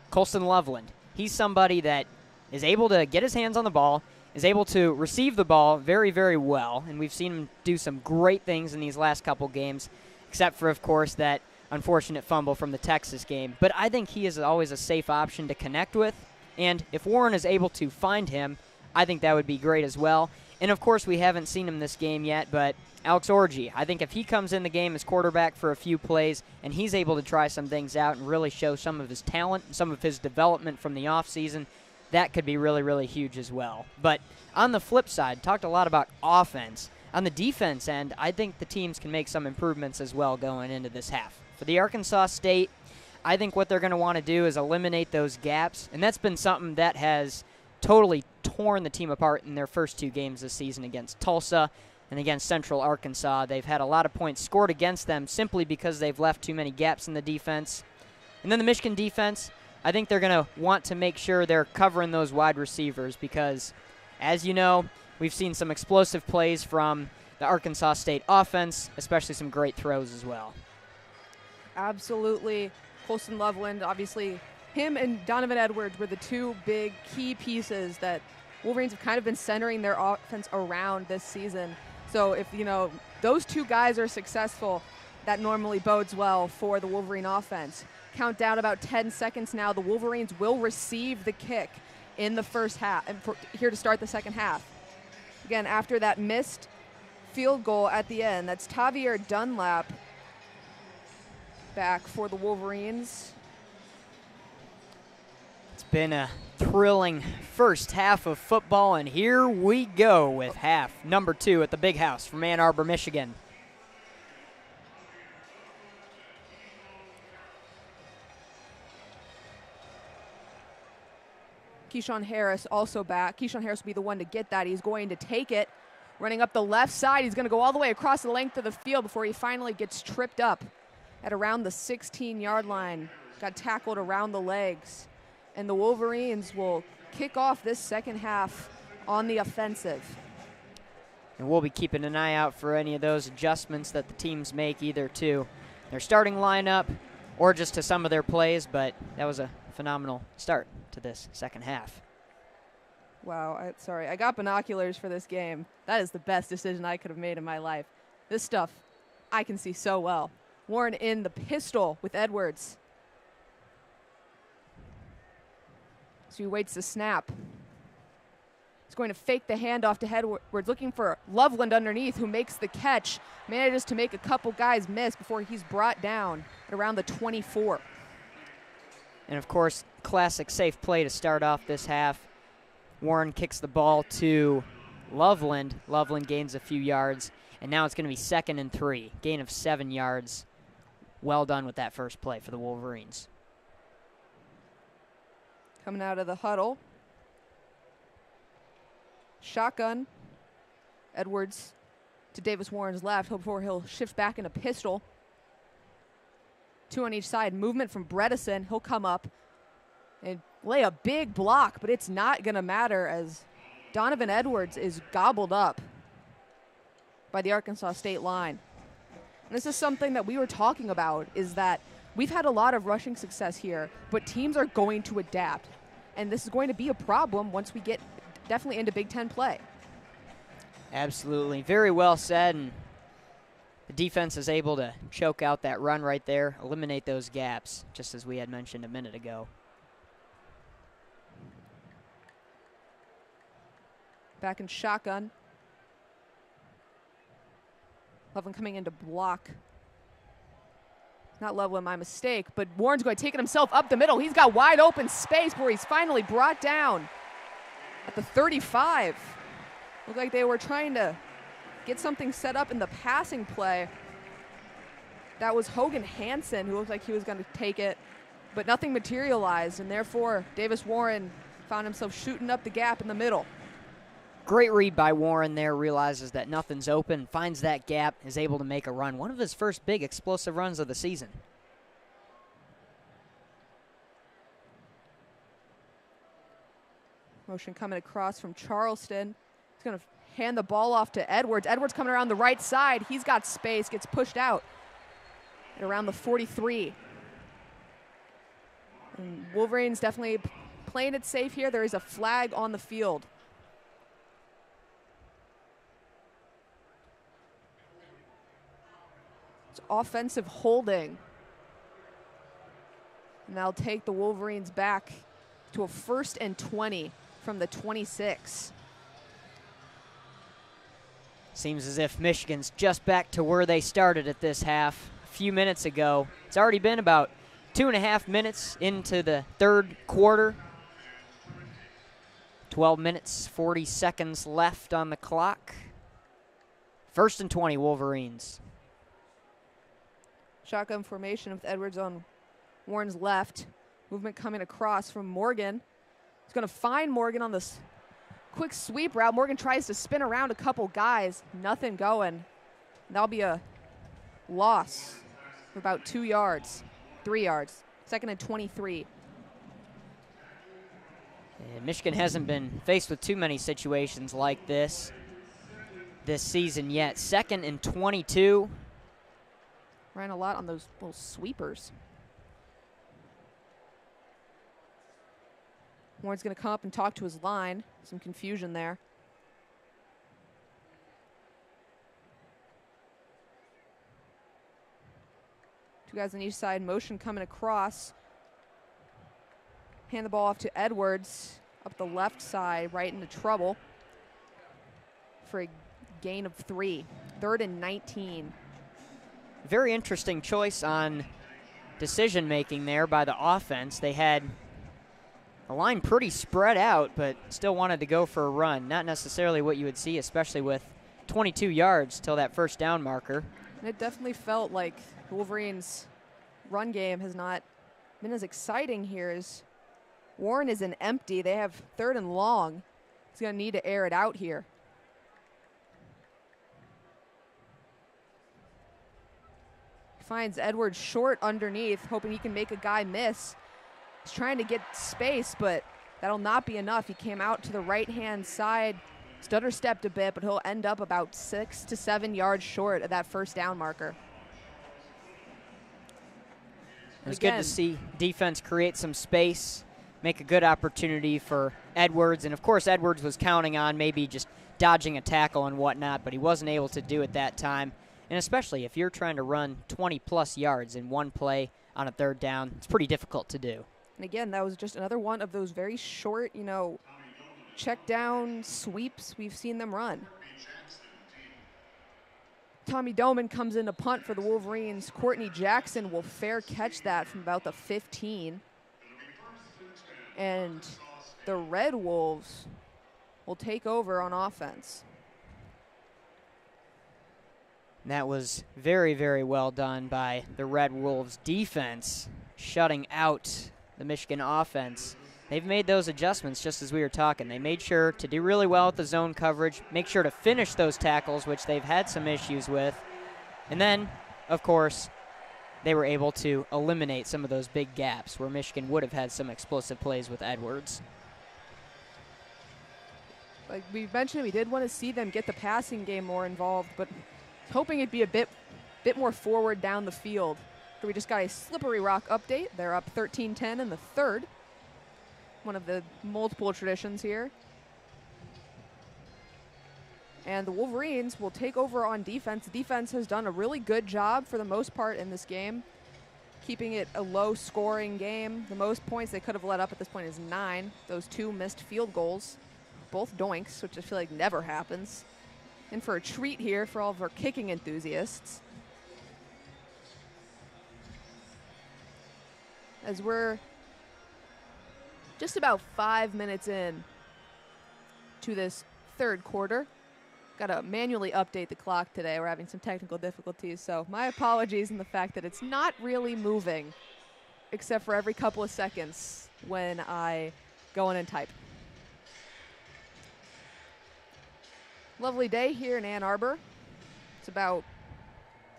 Colston Loveland, he's somebody that is able to get his hands on the ball, is able to receive the ball very, very well, and we've seen him do some great things in these last couple games, except for, of course, that unfortunate fumble from the Texas game. But I think he is always a safe option to connect with, and if Warren is able to find him, I think that would be great as well. And, of course, we haven't seen him this game yet, but Alex Orgy, I think if he comes in the game as quarterback for a few plays and he's able to try some things out and really show some of his talent, some of his development from the offseason, that could be really, really huge as well. But On the flip side, talked a lot about offense. On the defense end, I think the teams can make some improvements as well going into this half. For the Arkansas State, I think what they're going to want to do is eliminate those gaps, and that's been something that has totally torn the team apart in their first 2 games this season against Tulsa and against Central Arkansas. They've had a lot of points scored against them simply because they've left too many gaps in the defense. And then the Michigan defense, I think they're going to want to make sure they're covering those wide receivers because, as you know, we've seen some explosive plays from the Arkansas State offense, especially some great throws as well. Absolutely. Colston Loveland, obviously, him and Donovan Edwards were the 2 big key pieces that Wolverines have kind of been centering their offense around this season. So if, those 2 guys are successful, that normally bodes well for the Wolverine offense. Count down about 10 seconds now. The Wolverines will receive the kick in the first half, and here to start the second half. Again, after that missed field goal at the end, that's Tavier Dunlap back for the Wolverines. It's been a thrilling first half of football, and here we go with half number 2 at the Big House from Ann Arbor, Michigan. Keyshawn Harris also back. Keyshawn Harris will be the one to get that. He's going to take it. Running up the left side, he's going to go all the way across the length of the field before he finally gets tripped up at around the 16-yard line. Got tackled around the legs. And the Wolverines will kick off this second half on the offensive. And we'll be keeping an eye out for any of those adjustments that the teams make, either to their starting lineup or just to some of their plays, but that was a phenomenal start to this second half. Wow, sorry. I got binoculars for this game. That is the best decision I could have made in my life. This stuff I can see so well. Warren in the pistol with Edwards. So he waits the snap. He's going to fake the handoff to Edwards, looking for Loveland underneath, who makes the catch. Manages to make a couple guys miss before he's brought down at around the 24. And, of course, classic safe play to start off this half. Warren kicks the ball to Loveland. Loveland gains a few yards, and now it's going to be 2nd and 3. Gain of 7 yards. Well done with that first play for the Wolverines. Coming out of the huddle. Shotgun. Edwards to Davis Warren's left before he'll shift back into pistol. 2 on each side. Movement from Bredesen. He'll come up and lay a big block, but it's not going to matter as Donovan Edwards is gobbled up by the Arkansas State line. And this is something that we were talking about, is that we've had a lot of rushing success here, but teams are going to adapt. And this is going to be a problem once we get definitely into Big Ten play. Absolutely. Very well said. And the defense is able to choke out that run right there, eliminate those gaps, just as we had mentioned a minute ago. Back in shotgun. Loveland coming in to block. Not Loveland, my mistake, but Warren's going to take it himself up the middle. He's got wide open space where he's finally brought down at the 35. Looked like they were trying to get something set up in the passing play. That was Hogan Hansen, who looked like he was going to take it, but nothing materialized, and therefore Davis Warren found himself shooting up the gap in the middle. Great read by Warren there, realizes that nothing's open, finds that gap, is able to make a run. One of his first big explosive runs of the season. Motion coming across from Charleston. He's going to hand the ball off to Edwards. Edwards coming around the right side. He's got space, gets pushed out at around the 43. And Wolverines definitely playing it safe here. There is a flag on the field. It's offensive holding. And that'll take the Wolverines back to a 1st and 20 from the 26. Seems as if Michigan's just back to where they started at this half a few minutes ago. It's already been about 2.5 minutes into the third quarter. 12 minutes, 40 seconds left on the clock. 1st and 20, Wolverines. Shotgun formation with Edwards on Warren's left. Movement coming across from Morgan. He's going to find Morgan on this quick sweep route. Morgan tries to spin around a couple guys. Nothing going. That'll be a loss of about 2 yards, 3 yards. 2nd and 23. And Michigan hasn't been faced with too many situations like this season yet. 2nd and 22. Ran a lot on those little sweepers. Warren's going to come up and talk to his line. Some confusion there. Two guys on each side. Motion coming across. Hand the ball off to Edwards up the left side, right into trouble for a gain of 3. 3rd and 19. Very interesting choice on decision making there by the offense. They had the line pretty spread out, but still wanted to go for a run. Not necessarily what you would see, especially with 22 yards till that first down marker. And it definitely felt like the Wolverines' run game has not been as exciting here as Warren is in empty. They have 3rd and long. He's going to need to air it out here. He finds Edwards short underneath, hoping he can make a guy miss. He's trying to get space, but that'll not be enough. He came out to the right-hand side, stutter stepped a bit, but he'll end up about 6 to 7 yards short of that first down marker. It was good to see defense create some space, make a good opportunity for Edwards. And, of course, Edwards was counting on maybe just dodging a tackle and whatnot, but he wasn't able to do it that time. And especially if you're trying to run 20-plus yards in one play on a 3rd down, it's pretty difficult to do. And again, that was just another one of those very short, check down sweeps we've seen them run. Tommy Doman comes in to punt for the Wolverines. Courtney Jackson will fair catch that from about the 15. And the Red Wolves will take over on offense. That was very, very well done by the Red Wolves defense, shutting out the Michigan offense. They've made those adjustments just as we were talking. They made sure to do really well with the zone coverage, make sure to finish those tackles, which they've had some issues with. And then, of course, they were able to eliminate some of those big gaps where Michigan would have had some explosive plays with Edwards. Like we mentioned, we did want to see them get the passing game more involved, but hoping it'd be a bit more forward down the field. So we just got a Slippery Rock update. They're up 13-10 in the 3rd. One of the multiple traditions here. And the Wolverines will take over on defense. The defense has done a really good job for the most part in this game, keeping it a low-scoring game. The most points they could have let up at this point is 9. Those 2 missed field goals, both doinks, which I feel like never happens. And for a treat here for all of our kicking enthusiasts. As we're just about 5 minutes in to this 3rd quarter. Got to manually update the clock today. We're having some technical difficulties, so my apologies in the fact that it's not really moving except for every couple of seconds when I go in and type. Lovely day here in Ann Arbor. It's about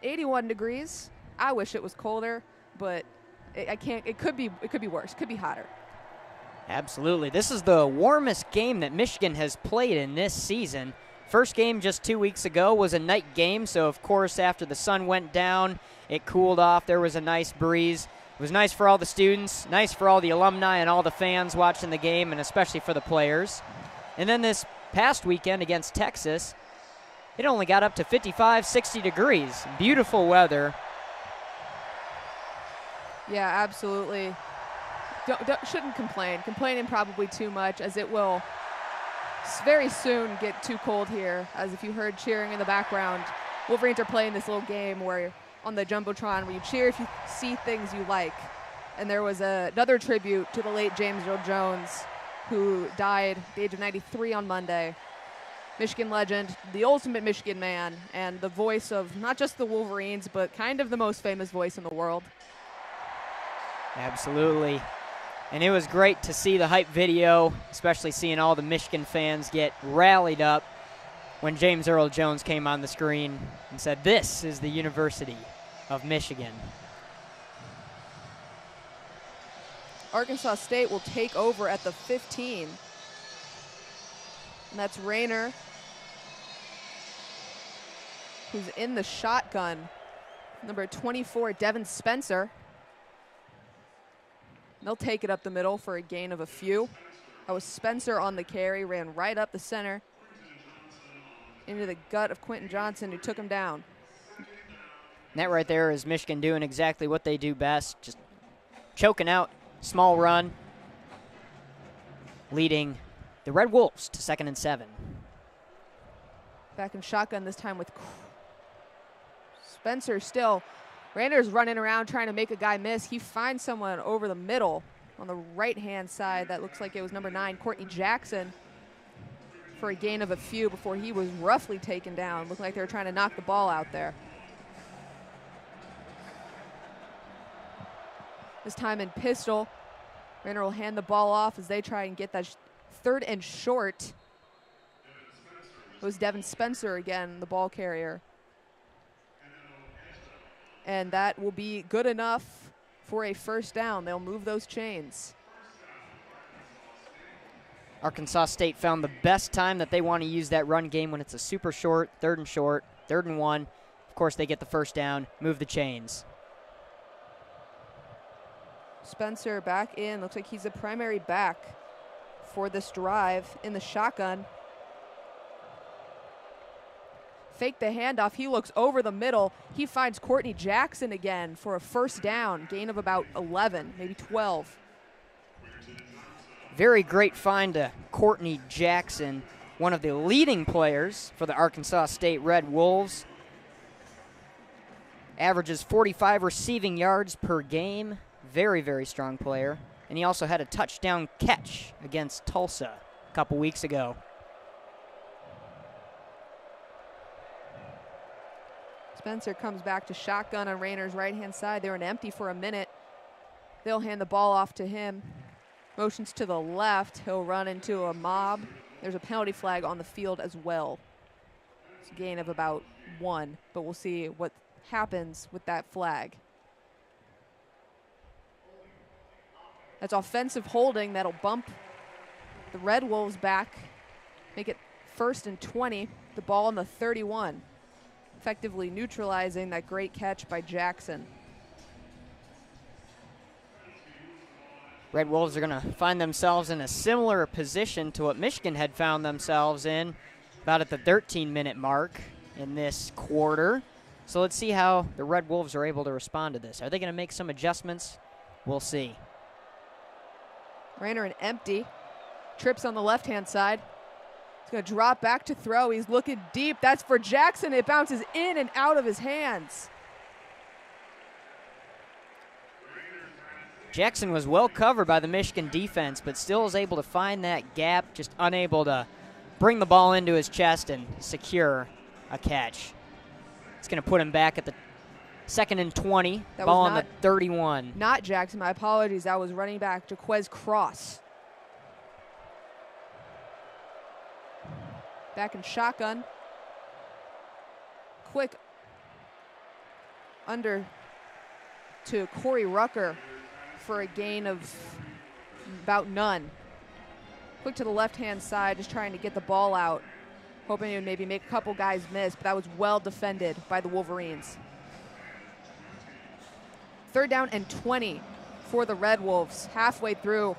81 degrees. I wish it was colder, but I can't. It could be worse. It could be hotter. Absolutely. This is the warmest game that Michigan has played in this season. First game just 2 weeks ago was a night game, so of course after the sun went down, it cooled off. There was a nice breeze. It was nice for all the students, nice for all the alumni and all the fans watching the game, and especially for the players. And then this past weekend against Texas, it only got up to 55, 60 degrees. Beautiful weather. Yeah, absolutely. Shouldn't complain. Complaining probably too much, as it will very soon get too cold here. As if you heard cheering in the background, Wolverines are playing this little game where on the Jumbotron where you cheer if you see things you like. And there was another tribute to the late James Earl Jones who died at the age of 93 on Monday. Michigan legend, the ultimate Michigan man, and the voice of not just the Wolverines, but kind of the most famous voice in the world. Absolutely. And it was great to see the hype video, especially seeing all the Michigan fans get rallied up when James Earl Jones came on the screen and said, "This is the University of Michigan." Arkansas State will take over at the 15. And that's Rayner, who's in the shotgun. Number 24, Devin Spencer. They'll take it up the middle for a gain of a few. That was Spencer on the carry, ran right up the center into the gut of Quentin Johnson, who took him down. And that right there is Michigan doing exactly what they do best, just choking out, small run, leading the Red Wolves to 2nd and 7. Back in shotgun this time with Spencer still. Rayner's running around trying to make a guy miss. He finds someone over the middle on the right-hand side. That looks like it was number 9, Courtney Jackson, for a gain of a few before he was roughly taken down. Looked like they were trying to knock the ball out there. This time in pistol. Rayner will hand the ball off as they try and get that 3rd and short. It was Devin Spencer again, the ball carrier. And that will be good enough for a first down. They'll move those chains. Arkansas State found the best time that they want to use that run game when it's a super short, 3rd and short, 3rd and 1. Of course, they get the first down, move the chains. Spencer back in. Looks like he's the primary back for this drive in the shotgun. Fake the handoff. He looks over the middle. He finds Courtney Jackson again for a first down, gain of about 11, maybe 12. Very great find to Courtney Jackson, one of the leading players for the Arkansas State Red Wolves. Averages 45 receiving yards per game. Very, very strong player. And he also had a touchdown catch against Tulsa a couple weeks ago. Spencer comes back to shotgun on Rayner's right-hand side. They were empty for a minute. They'll hand the ball off to him. Motions to the left. He'll run into a mob. There's a penalty flag on the field as well. It's a gain of about 1, but we'll see what happens with that flag. That's offensive holding. That'll bump the Red Wolves back, make it 1st and 20. The ball on the 31, effectively neutralizing that great catch by Jackson. Red Wolves are going to find themselves in a similar position to what Michigan had found themselves in about at the 13-minute mark in this quarter. So let's see how the Red Wolves are able to respond to this. Are they going to make some adjustments? We'll see. Rayner an empty. Trips on the left-hand side. He's going to drop back to throw. He's looking deep. That's for Jackson. It bounces in and out of his hands. Jackson was well covered by the Michigan defense, but still is able to find that gap, just unable to bring the ball into his chest and secure a catch. It's going to put him back at the 2nd and 20, ball on the 31. Not Jackson, my apologies. That was running back Jaquez Cross. Back in shotgun. Quick under to Corey Rucker for a gain of about none. Quick to the left-hand side, just trying to get the ball out. Hoping he would maybe make a couple guys miss, but that was well defended by the Wolverines. 3rd down and 20 for the Red Wolves, halfway through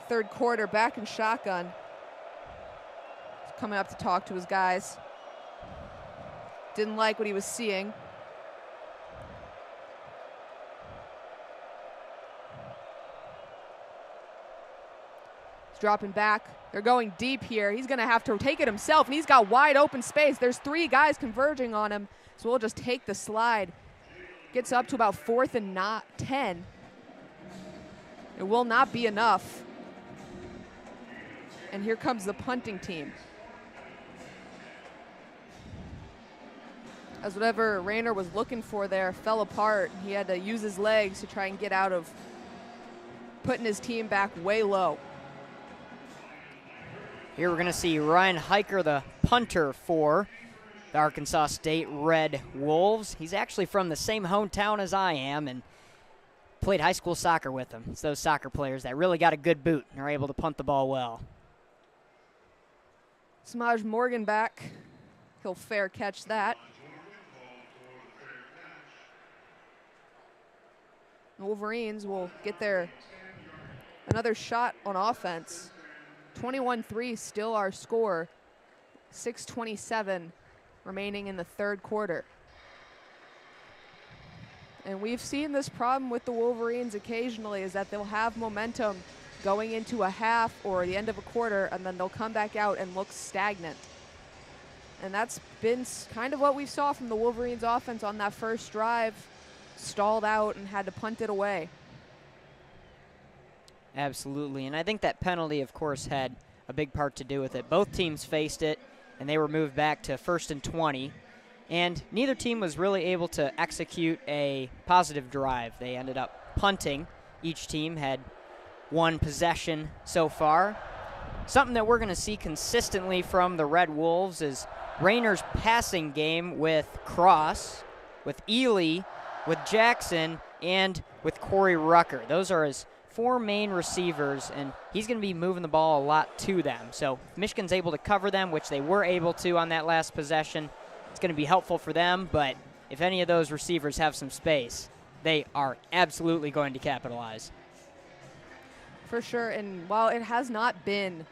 3rd quarter, back in shotgun. He's coming up to talk to his guys. Didn't like what he was seeing. He's dropping back. They're going deep here. He's going to have to take it himself, and he's got wide open space. There's 3 guys converging on him, so we'll just take the slide. Gets up to about 4th and 10. It will not be enough And here comes the punting team. As whatever Rayner was looking for there fell apart, he had to use his legs to try and get out of putting his team back way low. Here we're going to see Ryan Hiker, the punter for the Arkansas State Red Wolves. He's actually from the same hometown as I am and played high school soccer with them. It's those soccer players that really got a good boot and are able to punt the ball well. Samaj Morgan back. He'll fair catch that. The Wolverines will get another shot on offense. 21-3 still our score. 6:27 remaining in the third quarter. And we've seen this problem with the Wolverines occasionally, is that they'll have momentum going into a half or the end of a quarter, and then they'll come back out and look stagnant. And that's been kind of what we saw from the Wolverines offense on that first drive. Stalled out and had to punt it away. Absolutely, and I think that penalty, of course, had a big part to do with it. Both teams faced it, and they were moved back to 1st and 20, and neither team was really able to execute a positive drive. They ended up punting. Each team had one possession so far. Something that we're going to see consistently from the Red Wolves is Rayner's passing game with Cross, with Ely, with Jackson, and with Corey Rucker. Those are his 4 main receivers, and he's going to be moving the ball a lot to them. So if Michigan's able to cover them, which they were able to on that last possession, it's going to be helpful for them. But if any of those receivers have some space, they are absolutely going to capitalize. For sure, and while it has not been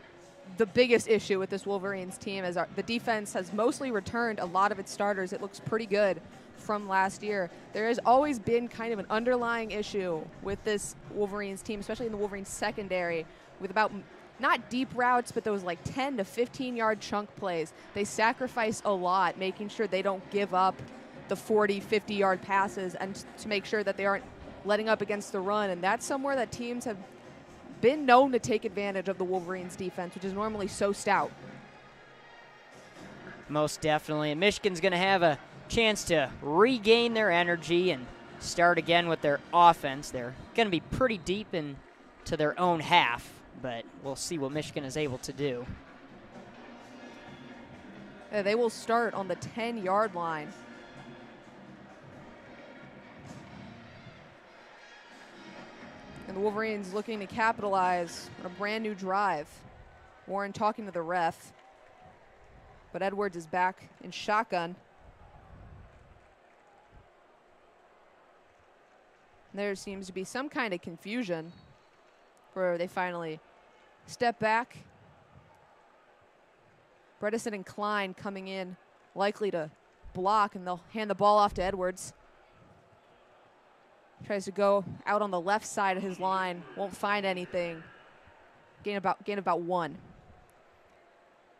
the biggest issue with this Wolverines team, as the defense has mostly returned a lot of its starters, it looks pretty good from last year. There has always been kind of an underlying issue with this Wolverines team, especially in the Wolverines secondary, with about not deep routes, but those like 10 to 15-yard chunk plays. They sacrifice a lot, making sure they don't give up the 40, 50-yard passes, and to make sure that they aren't letting up against the run. And that's somewhere that teams have been known to take advantage of the Wolverines defense, which is normally so stout. Most definitely. And Michigan's going to have a chance to regain their energy and start again with their offense. They're going to be pretty deep into their own half, but we'll see what Michigan is able to do. They will start on the 10-yard line. And the Wolverines looking to capitalize on a brand new drive. Warren talking to the ref, but Edwards is back in shotgun. There seems to be some kind of confusion where they finally step back. Bredesen and Klein coming in, likely to block, and they'll hand the ball off to Edwards. Tries to go out on the left side of his line, won't find anything. Gain about 1.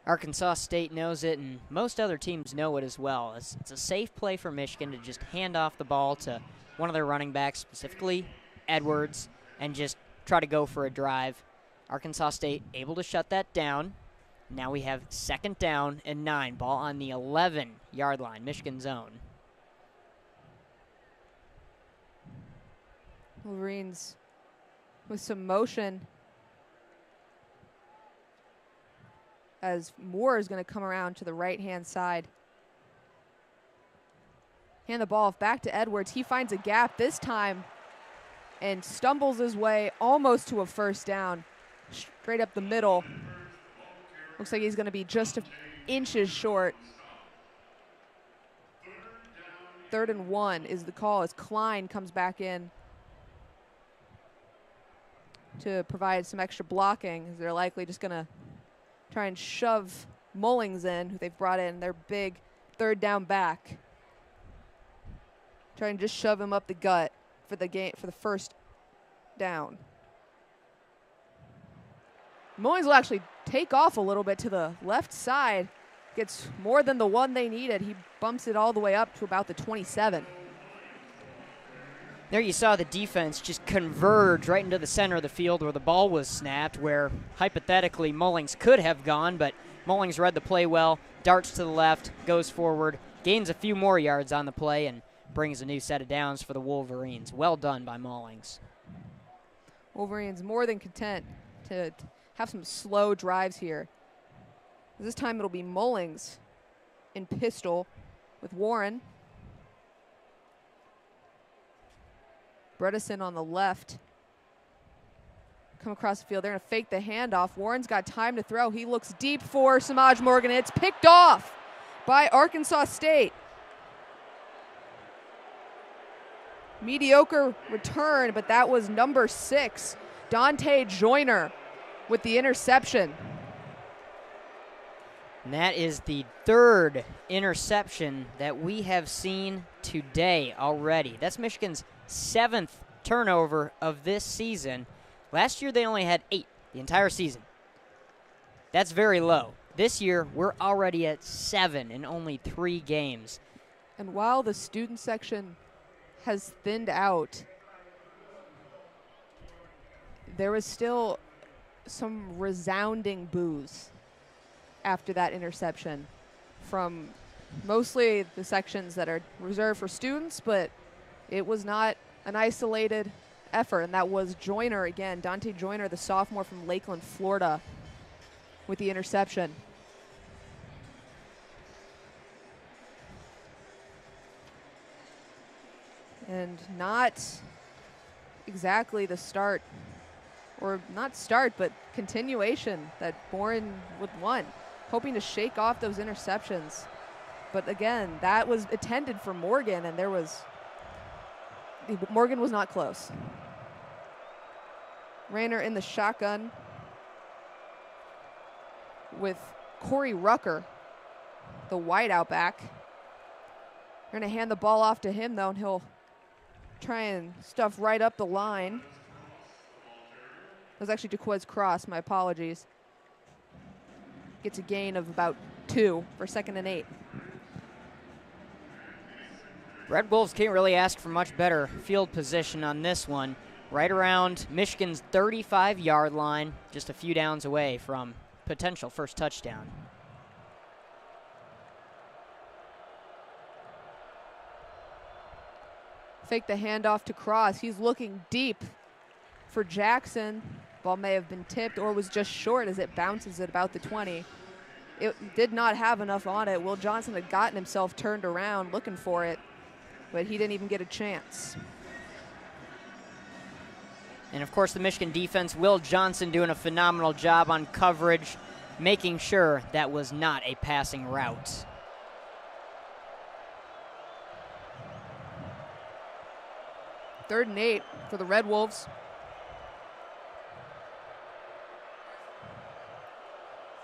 Arkansas State knows it, and most other teams know it as well. It's a safe play for Michigan to just hand off the ball to one of their running backs, specifically Edwards, and just try to go for a drive. Arkansas State able to shut that down. Now we have 2nd down and 9. Ball on the 11-yard line, Michigan zone. Wolverines with some motion as Moore is going to come around to the right-hand side. Hand the ball back to Edwards. He finds a gap this time and stumbles his way almost to a 1st down. Straight up the middle. Looks like he's going to be just inches short. 3rd and 1 is the call as Klein comes back in to provide some extra blocking. They're likely just going to try and shove Mullings in, who they've brought in, their big 3rd down back. Try and just shove him up the gut for the game, for the 1st down. Mullings will actually take off a little bit to the left side. Gets more than the 1 they needed. He bumps it all the way up to about the 27. There you saw the defense just converge right into the center of the field where the ball was snapped, where hypothetically Mullings could have gone, but Mullings read the play well, darts to the left, goes forward, gains a few more yards on the play, and brings a new set of downs for the Wolverines. Well done by Mullings. Wolverines more than content to have some slow drives here. This time it'll be Mullings in pistol with Warren. Bredesen on the left. Come across the field. They're going to fake the handoff. Warren's got time to throw. He looks deep for Samaj Morgan. It's picked off by Arkansas State. Mediocre return, but that was number 6, Dante Joyner, with the interception. And that is the 3rd interception that we have seen today already. That's Michigan's 7th turnover of this season. Last year they only had 8 the entire season. That's very low. This year we're already at 7 in only 3 games. And while the student section has thinned out, there was still some resounding boos after that interception from mostly the sections that are reserved for students, but it was not an isolated effort, and that was Joyner again, Dante Joyner, the sophomore from Lakeland, Florida, with the interception. And not exactly the start, or not start, but continuation that Boren would want, hoping to shake off those interceptions. But again, that was intended for Morgan, and Morgan was not close. Rayner in the shotgun with Corey Rucker, the wideout back. They're going to hand the ball off to him, though, and he'll try and stuff right up the line. It was actually Jaquez Cross, my apologies. Gets a gain of about 2 for 2nd and 8. Red Wolves can't really ask for much better field position on this one. Right around Michigan's 35-yard line, just a few downs away from potential first touchdown. Fake the handoff to Cross. He's looking deep for Jackson. Ball may have been tipped or was just short as it bounces at about the 20. It did not have enough on it. Will Johnson had gotten himself turned around looking for it, but he didn't even get a chance. And of course the Michigan defense, Will Johnson doing a phenomenal job on coverage, making sure that was not a passing route. Third and 8 for the Red Wolves.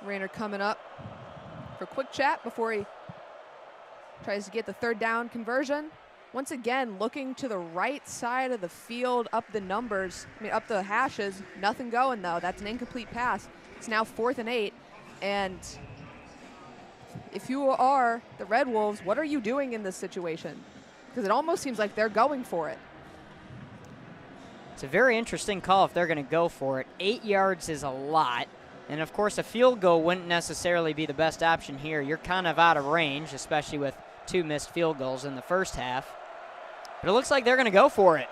Rayner coming up for a quick chat before he tries to get the 3rd down conversion. Once again, looking to the right side of the field, up the numbers, up the hashes. Nothing going, though. That's an incomplete pass. It's now 4th and 8. And if you are the Red Wolves, what are you doing in this situation? Because it almost seems like they're going for it. It's a very interesting call if they're going to go for it. 8 yards is a lot. And, of course, a field goal wouldn't necessarily be the best option here. You're kind of out of range, especially with 2 missed field goals in the first half. But it looks like they're going to go for it.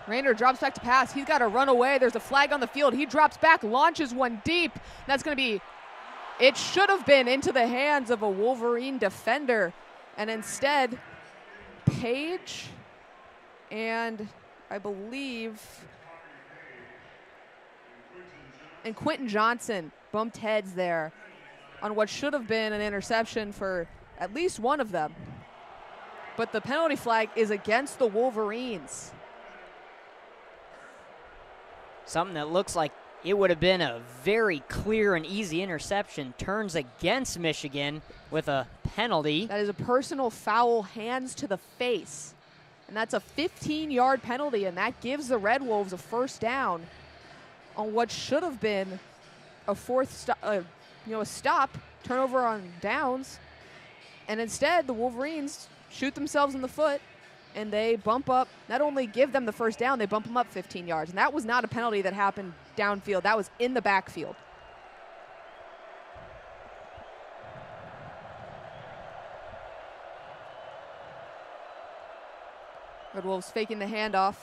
Rayner drops back to pass. He's got to run away. There's a flag on the field. He drops back, launches one deep. That's going to be, it should have been into the hands of a Wolverine defender. And instead, Page and I believe, and Quentin Johnson bumped heads there on what should have been an interception for at least one of them. But the penalty flag is against the Wolverines. Something that looks like it would have been a very clear and easy interception turns against Michigan with a penalty. That is a personal foul, hands to the face. And that's a 15-yard penalty, and that gives the Red Wolves a 1st down on what should have been a 4th stop, turnover on downs. And instead, the Wolverines shoot themselves in the foot and they bump up, not only give them the first down, they bump them up 15 yards. And that was not a penalty that happened downfield. That was in the backfield. Red Wolves faking the handoff.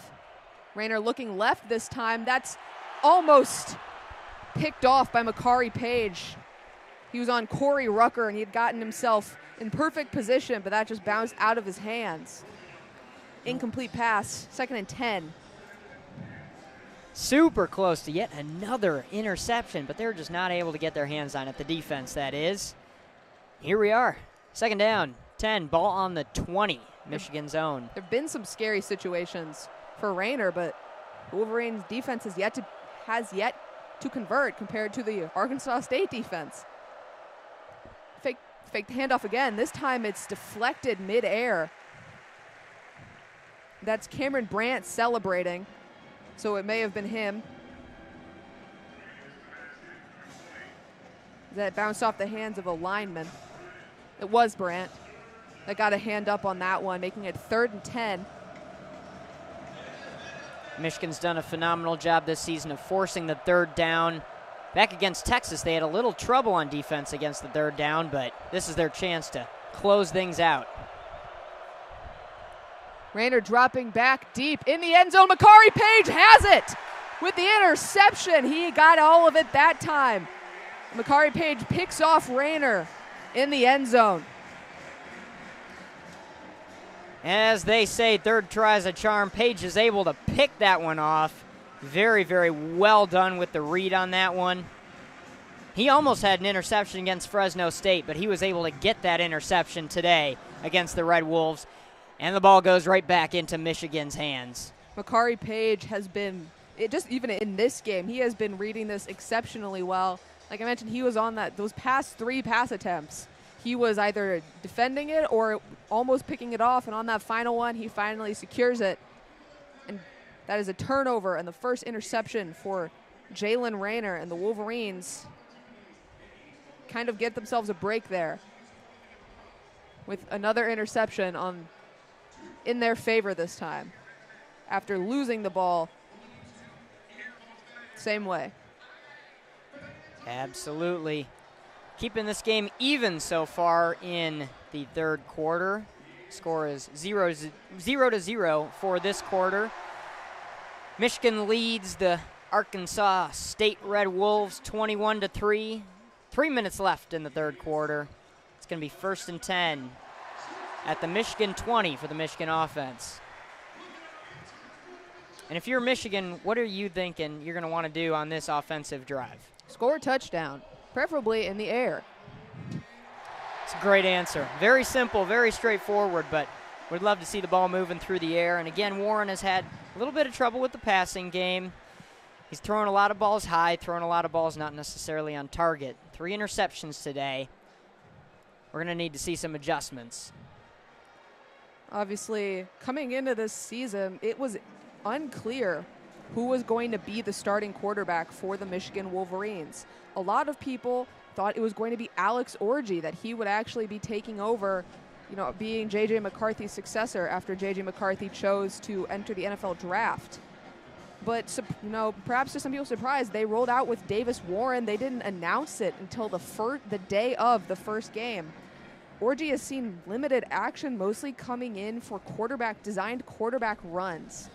Rayner looking left this time. That's almost picked off by Makari Page. He was on Corey Rucker, and he had gotten himself in perfect position, but that just bounced out of his hands. Incomplete pass, 2nd and 10. Super close to yet another interception, but they're just not able to get their hands on it, the defense, that is. Here we are, 2nd down, 10, ball on the 20, Michigan's own. There have been some scary situations for Rayner, but Wolverines' defense has yet to convert compared to the Arkansas State defense. Fake the handoff again. This time it's deflected midair. That's Cameron Brandt celebrating, so it may have been him. That bounced off the hands of a lineman. It was Brandt that got a hand up on that one, making it 3rd and 10. Michigan's done a phenomenal job this season of forcing the 3rd down. Back against Texas, they had a little trouble on defense against the 3rd down, but this is their chance to close things out. Rayner dropping back deep in the end zone. Makari Page has it with the interception. He got all of it that time. Makari Page picks off Rayner in the end zone. As they say, 3rd try's a charm. Page is able to pick that one off. Very, very well done with the read on that one. He almost had an interception against Fresno State, but he was able to get that interception today against the Red Wolves. And the ball goes right back into Michigan's hands. Makari Page has been, even in this game, he has been reading this exceptionally well. Like I mentioned, he was on those past 3 pass attempts. He was either defending it or almost picking it off, and on that final one, he finally secures it. And that is a turnover and the first interception for Jalen Rayner, and the Wolverines kind of get themselves a break there with another interception in their favor this time after losing the ball same way. Absolutely. Keeping this game even so far in the 3rd quarter. Score is 0-0 for this quarter. Michigan leads the Arkansas State Red Wolves 21-3. 3 minutes left in the 3rd quarter. It's going to be 1st and 10 at the Michigan 20 for the Michigan offense. And if you're Michigan, what are you thinking you're going to want to do on this offensive drive? Score a touchdown, preferably in the air. It's a great answer. Very simple, very straightforward, but we'd love to see the ball moving through the air. And again, Warren has had a little bit of trouble with the passing game. He's throwing a lot of balls high, throwing a lot of balls not necessarily on target. 3 interceptions today. We're going to need to see some adjustments. Obviously, coming into this season, it was unclear who was going to be the starting quarterback for the Michigan Wolverines. A lot of people thought it was going to be Alex Orgy, that he would actually be taking over, being J.J. McCarthy's successor after J.J. McCarthy chose to enter the NFL draft. But, perhaps to some people's surprise, they rolled out with Davis Warren. They didn't announce it until the day of the first game. Orgy has seen limited action, mostly coming in for designed quarterback runs.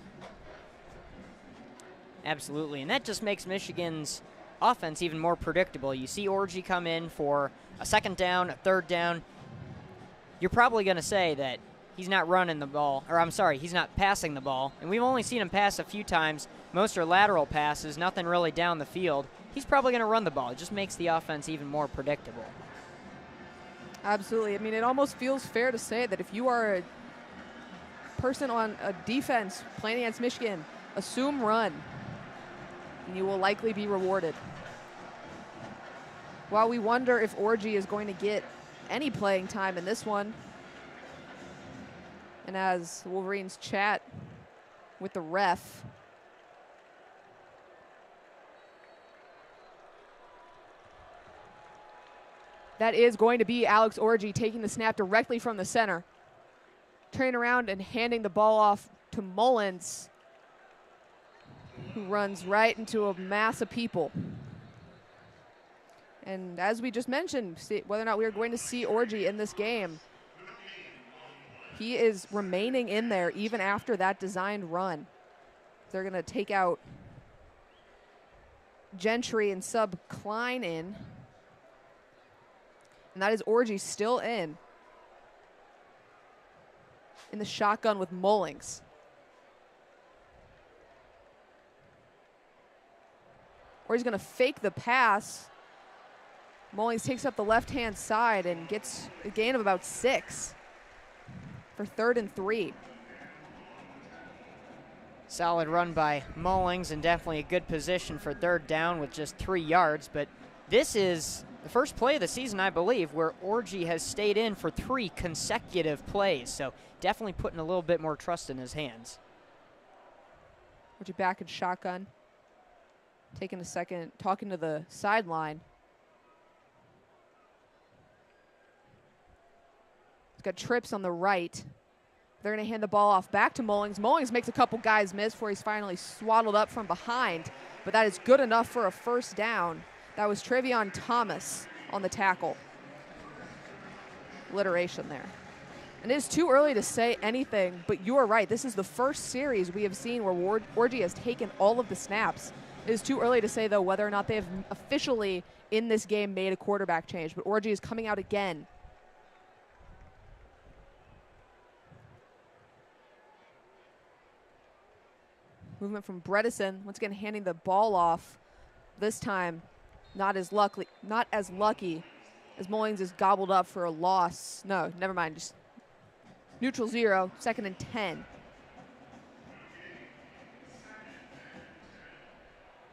Absolutely, and that just makes Michigan's offense even more predictable. You see Orgy come in for a 2nd down, a 3rd down. You're probably going to say that he's not running the ball, or I'm sorry, he's not passing the ball. And we've only seen him pass a few times. Most are lateral passes, nothing really down the field. He's probably going to run the ball. It just makes the offense even more predictable. Absolutely. I mean, it almost feels fair to say that if you are a person on a defense playing against Michigan, assume run, and you will likely be rewarded. While we wonder if Orgy is going to get any playing time in this one, and as the Wolverines chat with the ref, that is going to be Alex Orgy taking the snap directly from the center. turning around and handing the ball off to Mullins, who runs right into a mass of people. And as we just mentioned, whether or not we are going to see Orgy in this game, he is remaining in there even after that designed run. They're going to take out Gentry and sub Klein in. And that is Orgy still in the shotgun with Mullings. Orgy's going to fake the pass. Mullings takes up the left-hand side and gets a gain of about 6 for 3rd and 3. Solid run by Mullings and definitely a good position for 3rd down with just 3 yards. But this is the first play of the season, I believe, where Orgy has stayed in for 3 consecutive plays. So definitely putting a little bit more trust in his hands. Orgy back in shotgun. Taking a second, talking to the sideline. He's got trips on the right. They're going to hand the ball off back to Mullings. Mullings makes a couple guys miss before he's finally swaddled up from behind, but that is good enough for a 1st down. That was Trevion Thomas on the tackle. Alliteration there. And it is too early to say anything, but you are right. This is the first series we have seen where Orgy has taken all of the snaps. It is too early to say, though, whether or not they have officially in this game made a quarterback change, but Orgy is coming out again. Movement from Bredesen, once again handing the ball off. This time, not as lucky as Mullings is gobbled up for a loss. No, never mind, just neutral 0, 2nd and 10.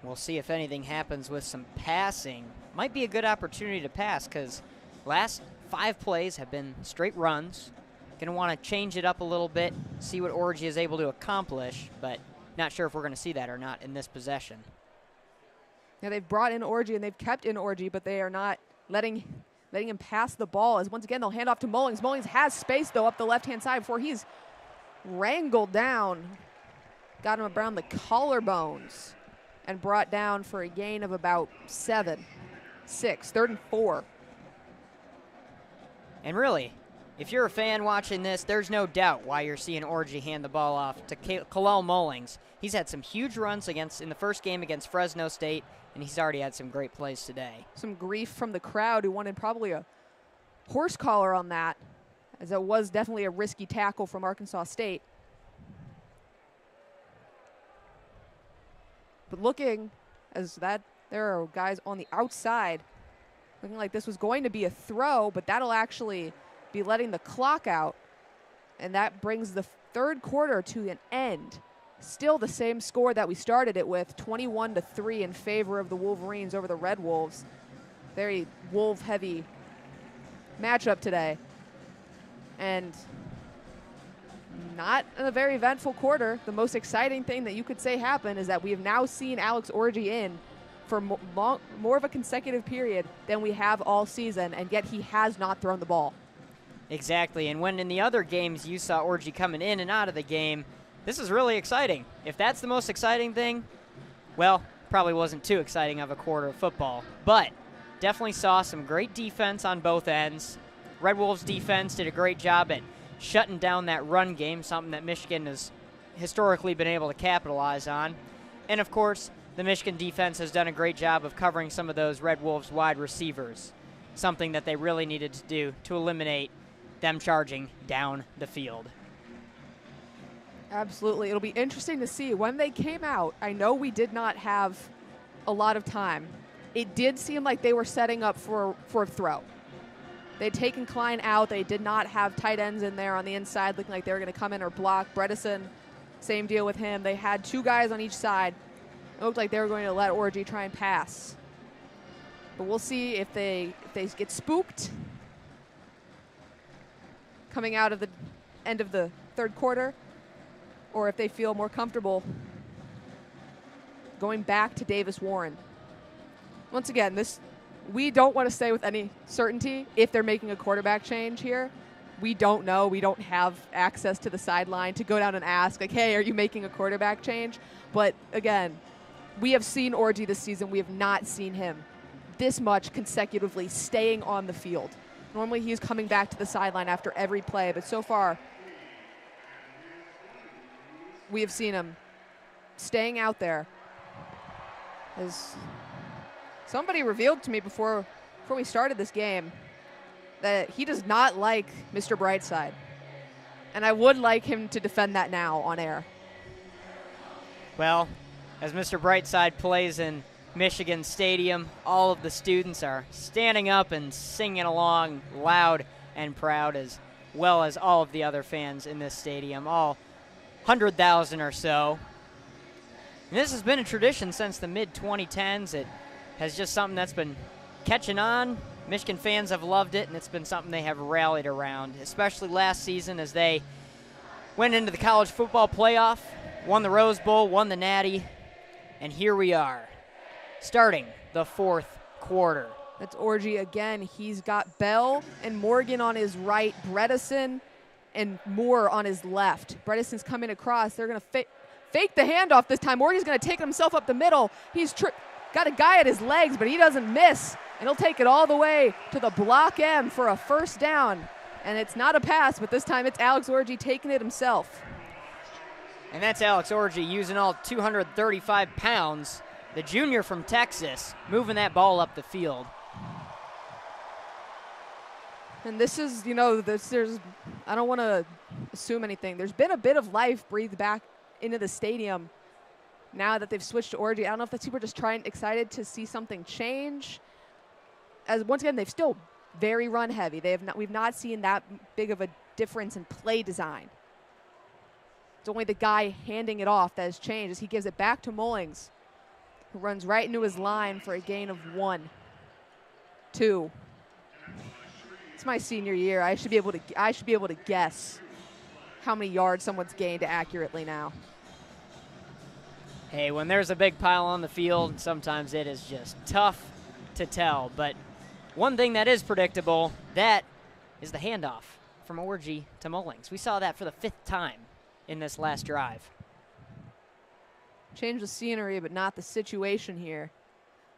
We'll see if anything happens with some passing. Might be a good opportunity to pass because last 5 plays have been straight runs. Going to want to change it up a little bit, see what Orgy is able to accomplish, but not sure if we're going to see that or not in this possession. Yeah, they've brought in Orgy and they've kept in Orgy, but they are not letting him pass the ball. As once again, they'll hand off to Mullings. Mullings has space, though, up the left-hand side before he's wrangled down. Got him around the collarbones and brought down for a gain of about 7, 6, 3rd and 4. And really, if you're a fan watching this, there's no doubt why you're seeing Orgy hand the ball off to Kalel Mullings. He's had some huge runs in the first game against Fresno State, and he's already had some great plays today. Some grief from the crowd who wanted probably a horse collar on that, as it was definitely a risky tackle from Arkansas State. But looking as that there are guys on the outside, looking like this was going to be a throw, but that'll actually be letting the clock out, and that brings the 3rd quarter to an end. Still the same score that we started it with, 21-3 in favor of the Wolverines over the Red Wolves. Very Wolf-heavy matchup today. And not a very eventful quarter. The most exciting thing that you could say happened is that we have now seen Alex Orgy in for more of a consecutive period than we have all season, and yet he has not thrown the ball. Exactly, and when in the other games you saw Orgy coming in and out of the game, this is really exciting. If that's the most exciting thing, well, probably wasn't too exciting of a quarter of football. But definitely saw some great defense on both ends. Red Wolves defense did a great job at shutting down that run game, something that Michigan has historically been able to capitalize on. And, of course, the Michigan defense has done a great job of covering some of those Red Wolves wide receivers, something that they really needed to do to eliminate them charging down the field. Absolutely. It'll be interesting to see when they came out. I know we did not have a lot of time. It did seem like they were setting up for a throw. They'd taken Klein out. They did not have tight ends in there on the inside looking like they were going to come in or block. Bredesen, same deal with him. They had 2 guys on each side. It looked like they were going to let Orgy try and pass. But we'll see if they get spooked coming out of the end of the 3rd quarter, or if they feel more comfortable going back to Davis Warren. Once again, we don't want to say with any certainty if they're making a quarterback change here, we don't know. We don't have access to the sideline to go down and ask, like, hey, are you making a quarterback change? But again, we have seen Orgy this season. We have not seen him this much consecutively staying on the field. Normally he's coming back to the sideline after every play, but so far we have seen him staying out there. As somebody revealed to me before we started this game that he does not like Mr. Brightside. And I would like him to defend that now on air. Well, as Mr. Brightside plays in Michigan Stadium, all of the students are standing up and singing along loud and proud, as well as all of the other fans in this stadium, all 100,000 or so. And this has been a tradition since the mid-2010s. It has just something that's been catching on. Michigan fans have loved it, and it's been something they have rallied around, especially last season as they went into the college football playoff, won the Rose Bowl, won the Natty, and here we are, starting the fourth quarter. That's Orgy again. He's got Bell and Morgan on his right, Bredesen and Moore on his left. Bredesen's coming across. They're going to fake the handoff this time. Orgy's going to take himself up the middle. He's got a guy at his legs, but he doesn't miss. And he'll take it all the way to the block M for a first down. And it's not a pass, but this time it's Alex Orgy taking it himself. And that's Alex Orgy using all 235 pounds, the junior from Texas, moving that ball up the field. And this is, there's I don't want to assume anything. There's been a bit of life breathed back into the stadium now that they've switched to Orgy. I don't know if that's people just excited to see something change. As once again, they've still very run heavy. We've not seen that big of a difference in play design. It's only the guy handing it off that has changed as he gives it back to Mullings, who runs right into his line for a gain of 1, 2. It's my senior year. I should be able to guess how many yards someone's gained accurately now. Hey, when there's a big pile on the field, sometimes it is just tough to tell. But one thing that is predictable, that is the handoff from Orgy to Mullings. We saw that for the 5th time in this last drive. Change the scenery, but not the situation here.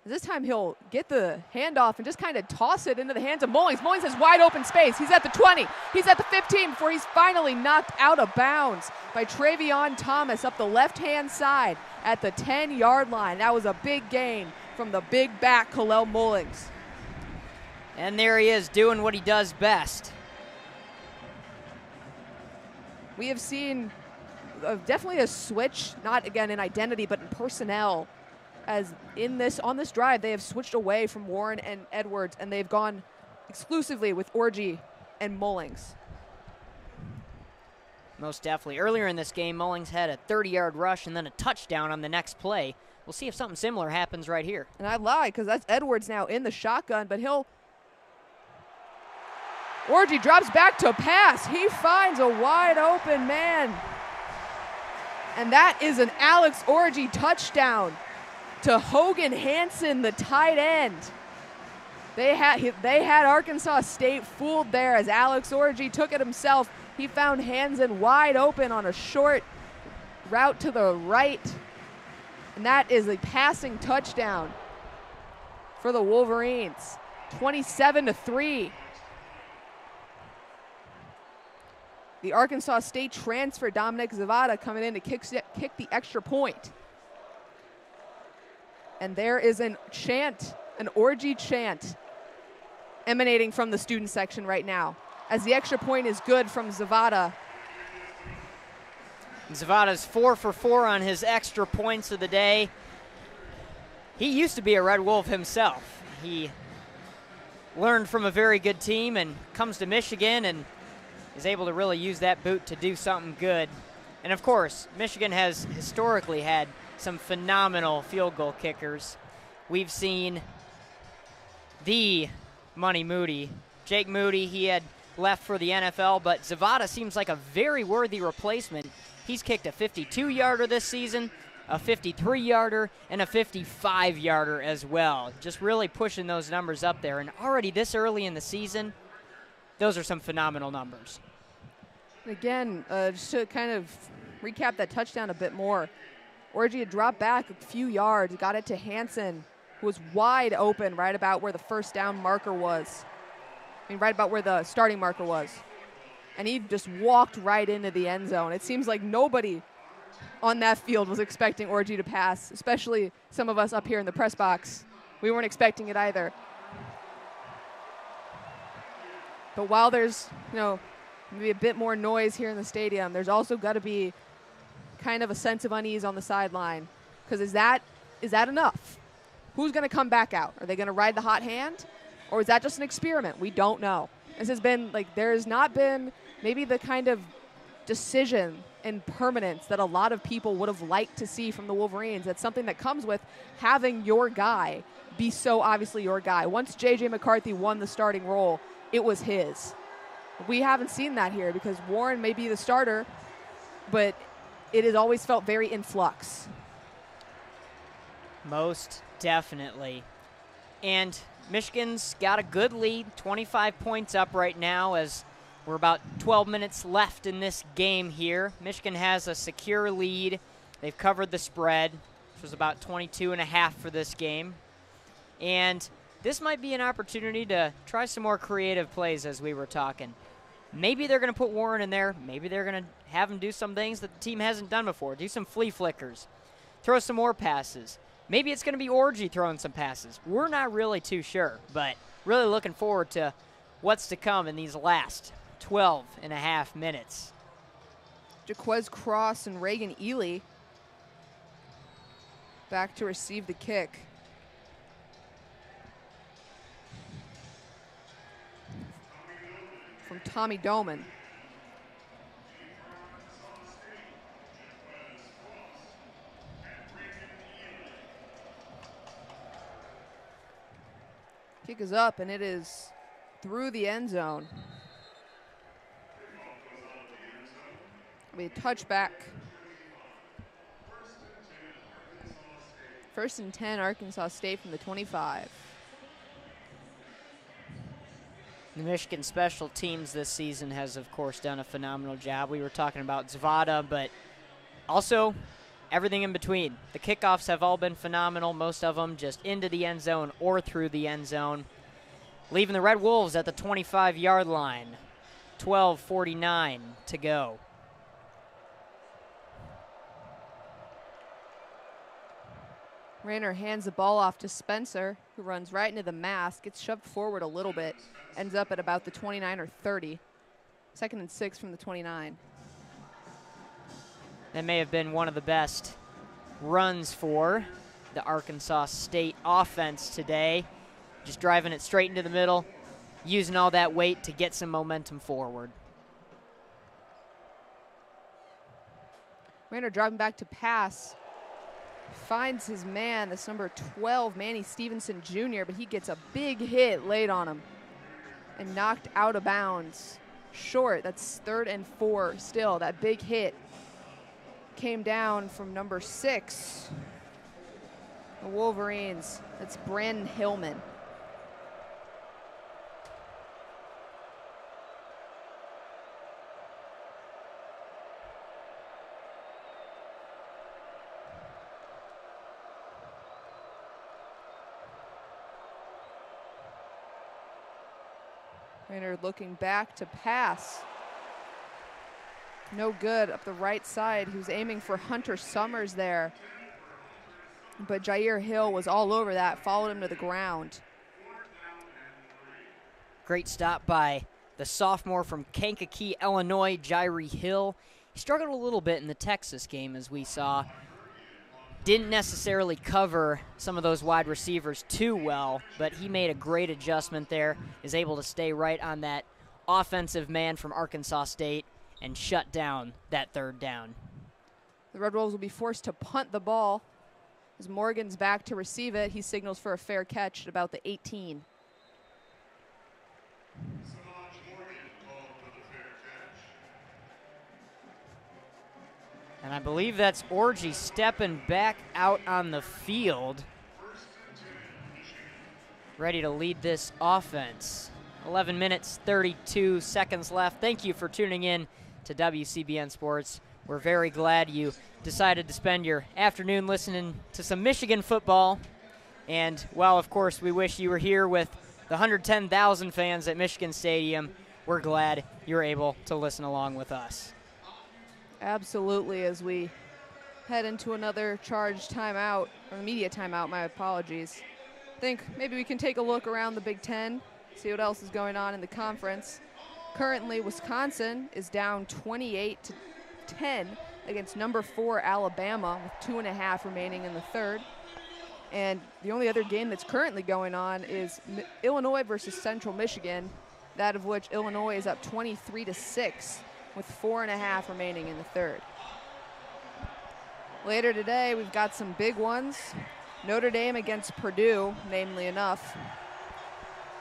This time he'll get the handoff and just kind of toss it into the hands of Mullings. Mullings has wide open space. He's at the 20. He's at the 15 before he's finally knocked out of bounds by Travion Thomas up the left-hand side at the 10-yard line. That was a big gain from the big back, Kalel Mullings. And there he is doing what he does best. We have seen definitely a switch, not again in identity, but in personnel. As on this drive, they have switched away from Warren and Edwards, and they've gone exclusively with Orgy and Mullings. Most definitely. Earlier in this game, Mullings had a 30-yard rush and then a touchdown on the next play. We'll see if something similar happens right here. And I lie, because that's Edwards now in the shotgun, but Orgy drops back to pass. He finds a wide open man. And that is an Alex Orgy touchdown to Hogan Hansen, the tight end. They had Arkansas State fooled there as Alex Orgy took it himself. He found Hansen wide open on a short route to the right. And that is a passing touchdown for the Wolverines. 27-3. The Arkansas State transfer, Dominic Zavada, coming in to kick the extra point. And there is an Orgy chant, emanating from the student section right now, as the extra point is good from Zavada. Zavada's 4 for 4 on his extra points of the day. He used to be a Red Wolf himself. He learned from a very good team and comes to Michigan and is able to really use that boot to do something good. And of course, Michigan has historically had some phenomenal field goal kickers. We've seen the Money Moody, Jake Moody. He had left for the NFL, but Zavada seems like a very worthy replacement. He's kicked a 52-yarder this season, a 53-yarder, and a 55-yarder as well. Just really pushing those numbers up there. And already this early in the season, those are some phenomenal numbers. Again, just to kind of recap that touchdown a bit more, Orgy had dropped back a few yards, got it to Hansen, who was wide open right about where the first down marker was. I mean, right about where the starting marker was. And he just walked right into the end zone. It seems like nobody on that field was expecting Orgy to pass, especially some of us up here in the press box. We weren't expecting it either. But while there's, maybe a bit more noise here in the stadium, there's also got to be kind of a sense of unease on the sideline. Because is that enough? Who's going to come back out? Are they going to ride the hot hand? Or is that just an experiment? We don't know. This has been, there has not been maybe the kind of decision and permanence that a lot of people would have liked to see from the Wolverines. That's something that comes with having your guy be so obviously your guy. Once J.J. McCarthy won the starting role, it was his. We haven't seen that here because Warren may be the starter, but it has always felt very in flux. Most definitely. And Michigan's got a good lead, 25 points up right now as we're about 12 minutes left in this game here. Michigan has a secure lead. They've covered the spread, which was about 22.5 for this game. And this might be an opportunity to try some more creative plays as we were talking. Maybe they're going to put Warren in there. Maybe they're going to have him do some things that the team hasn't done before. Do some flea flickers. Throw some more passes. Maybe it's going to be Orgy throwing some passes. We're not really too sure, but really looking forward to what's to come in these last 12.5 minutes. Jaquez Cross and Reagan Ely back to receive the kick. From Tommy Doman. Kick is up, and it is through the end zone. It'll be a touchback. 1st and 10, Arkansas State from the 25. The Michigan special teams this season has, of course, done a phenomenal job. We were talking about Zavada, but also everything in between. The kickoffs have all been phenomenal, most of them just into the end zone or through the end zone, leaving the Red Wolves at the 25-yard line. 12:49 to go. Rayner hands the ball off to Spencer, who runs right into the mask, gets shoved forward a little bit, ends up at about the 29 or 30. 2nd and 6 from the 29. That may have been one of the best runs for the Arkansas State offense today. Just driving it straight into the middle, using all that weight to get some momentum forward. Rayner driving back to pass. Finds his man, this number 12, Manny Stevenson Jr., but he gets a big hit laid on him and knocked out of bounds. Short, that's 3rd and 4 still. That big hit came down from number 6, the Wolverines. That's Brandon Hillman. Rayner looking back to pass. No good up the right side. He was aiming for Hunter Summers there. But Jair Hill was all over that, followed him to the ground. Great stop by the sophomore from Kankakee, Illinois, Jair Hill. He struggled a little bit in the Texas game, as we saw. Didn't necessarily cover some of those wide receivers too well, but he made a great adjustment there, is able to stay right on that offensive man from Arkansas State and shut down that 3rd down. The Red Wolves will be forced to punt the ball as Morgan's back to receive it. He signals for a fair catch at about the 18. And I believe that's Orgy stepping back out on the field, ready to lead this offense. 11 minutes, 32 seconds left. Thank you for tuning in to WCBN Sports. We're very glad you decided to spend your afternoon listening to some Michigan football. And while, of course, we wish you were here with the 110,000 fans at Michigan Stadium, we're glad you're able to listen along with us. Absolutely, as we head into another charged timeout, or media timeout, my apologies. I think maybe we can take a look around the Big Ten, see what else is going on in the conference. Currently, Wisconsin is down 28-10 against number 4 Alabama with 2.5 remaining in the third. And the only other game that's currently going on is Illinois versus Central Michigan, that of which Illinois is up 23-6 with 4.5 remaining in the third. Later today, we've got some big ones. Notre Dame against Purdue, namely enough.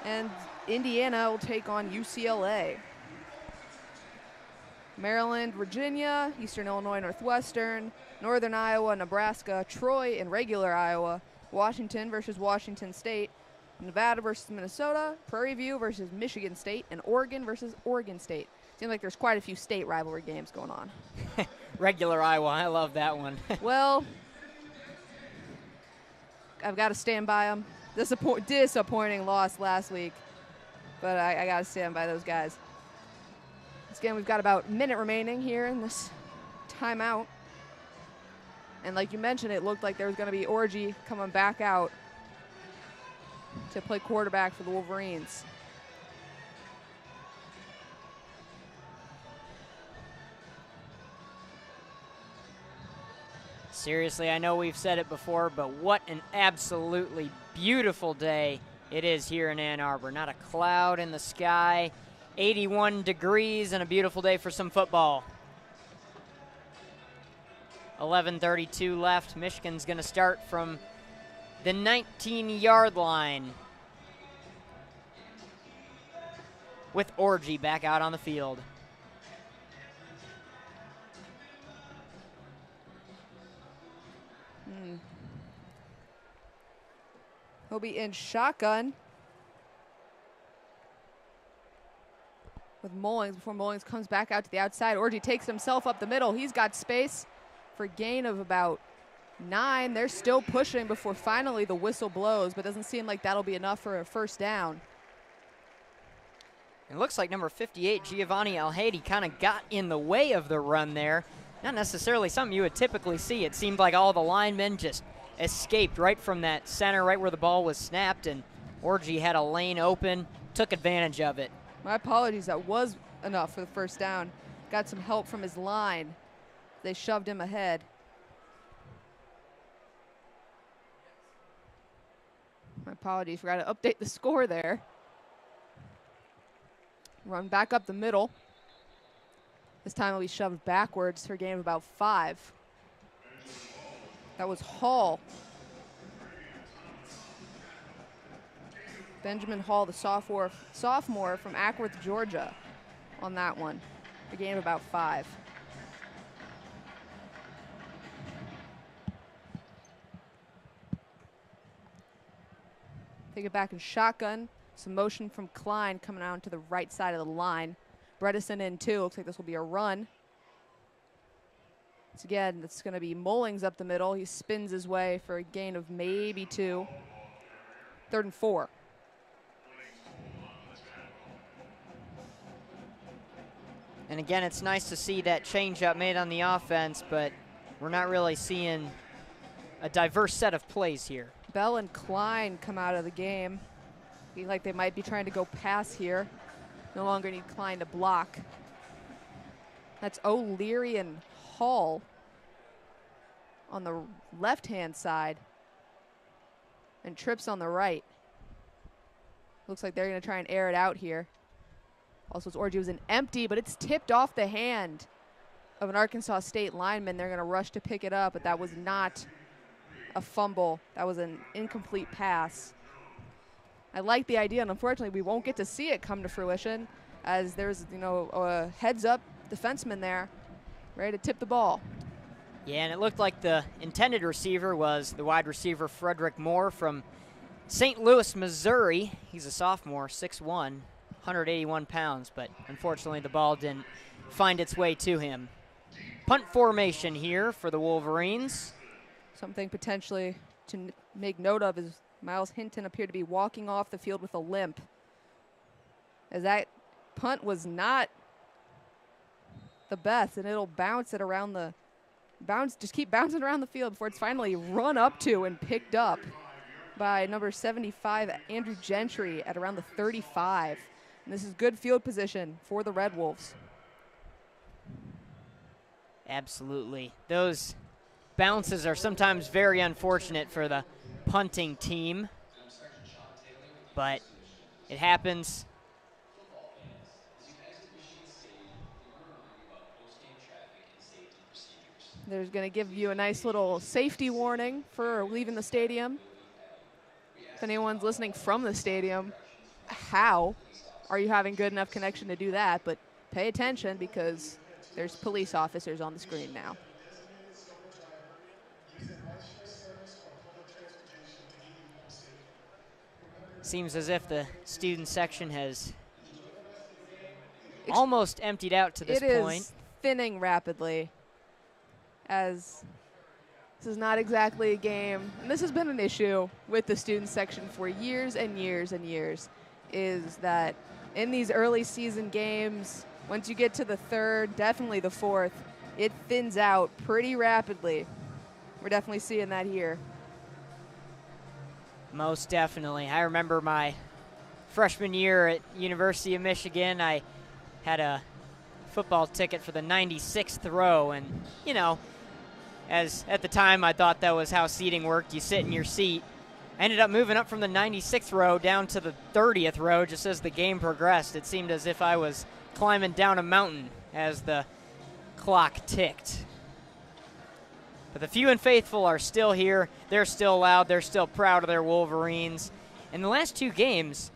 And Indiana will take on UCLA. Maryland, Virginia, Eastern Illinois, Northwestern, Northern Iowa, Nebraska, Troy in regular Iowa, Washington versus Washington State, Nevada versus Minnesota, Prairie View versus Michigan State, and Oregon versus Oregon State. Seems like there's quite a few state rivalry games going on. Regular Iowa, I love that one. Well, I've got to stand by them. Disappointing loss last week, but I got to stand by those guys. Again, we've got about a minute remaining here in this timeout. And like you mentioned, it looked like there was going to be Orgy coming back out to play quarterback for the Wolverines. Seriously, I know we've said it before, but what an absolutely beautiful day it is here in Ann Arbor. Not a cloud in the sky, 81 degrees, and a beautiful day for some football. 11:32 left. Michigan's going to start from the 19-yard line with Orgy back out on the field. He'll be in shotgun with Mullings before Mullings comes back out to the outside. Orgy takes himself up the middle. He's got space for a gain of about 9. They're still pushing before finally the whistle blows, but doesn't seem like that'll be enough for a first down. It looks like number 58, Giovanni Alhady, kind of got in the way of the run there. Not necessarily something you would typically see. It seemed like all the linemen just escaped right from that center, right where the ball was snapped, and Orgy had a lane open, took advantage of it. My apologies, that was enough for the first down. Got some help from his line. They shoved him ahead. My apologies, forgot to update the score there. Run back up the middle. This time it'll be shoved backwards for a gain of about 5. That was Hall. Benjamin Hall, the sophomore from Ackworth, Georgia, on that one. A gain of about 5. Take it back in shotgun. Some motion from Klein coming out to the right side of the line. Bredesen in too. Looks like this will be a run. So again, it's going to be Mullings up the middle. He spins his way for a gain of maybe 2. 3rd and 4. And again, it's nice to see that change-up made on the offense, but we're not really seeing a diverse set of plays here. Bell and Klein come out of the game. Feel like they might be trying to go pass here. No longer need Klein to block. That's O'Leary and Hall on the left-hand side. And Trips on the right. Looks like they're going to try and air it out here. Also, it's Orgy was an empty, but it's tipped off the hand of an Arkansas State lineman. They're going to rush to pick it up, but that was not a fumble. That was an incomplete pass. I like the idea, and unfortunately, we won't get to see it come to fruition, as there's, a heads-up defenseman there, ready to tip the ball. Yeah, and it looked like the intended receiver was the wide receiver Frederick Moore from St. Louis, Missouri. He's a sophomore, 6'1". 181 pounds, but unfortunately the ball didn't find its way to him. Punt formation here for the Wolverines. Something potentially to make note of is Miles Hinton appeared to be walking off the field with a limp, as that punt was not the best, and it'll bounce it around the just keep bouncing around the field before it's finally run up to and picked up by number 75, Andrew Gentry, at around the 35. And this is good field position for the Red Wolves. Absolutely. Those bounces are sometimes very unfortunate for the punting team, but it happens. There's going to give you a nice little safety warning for leaving the stadium. If anyone's listening from the stadium, how are you having good enough connection to do that? But pay attention, because there's police officers on the screen now. Seems as if the student section has almost emptied out to this point. It is thinning rapidly, as this is not exactly a game. And this has been an issue with the student section for years and years and years, is that in these early season games, once you get to the third, definitely the fourth, it thins out pretty rapidly. We're definitely seeing that here. Most definitely. I remember my freshman year at University of Michigan, I had a football ticket for the 96th row, and, you know, as at the time I thought that was how seating worked. You sit in your seat. I ended up moving up from the 96th row down to the 30th row just as the game progressed. It seemed as if I was climbing down a mountain as the clock ticked. But the few and faithful are still here. They're still loud. They're still proud of their Wolverines. In the last two games,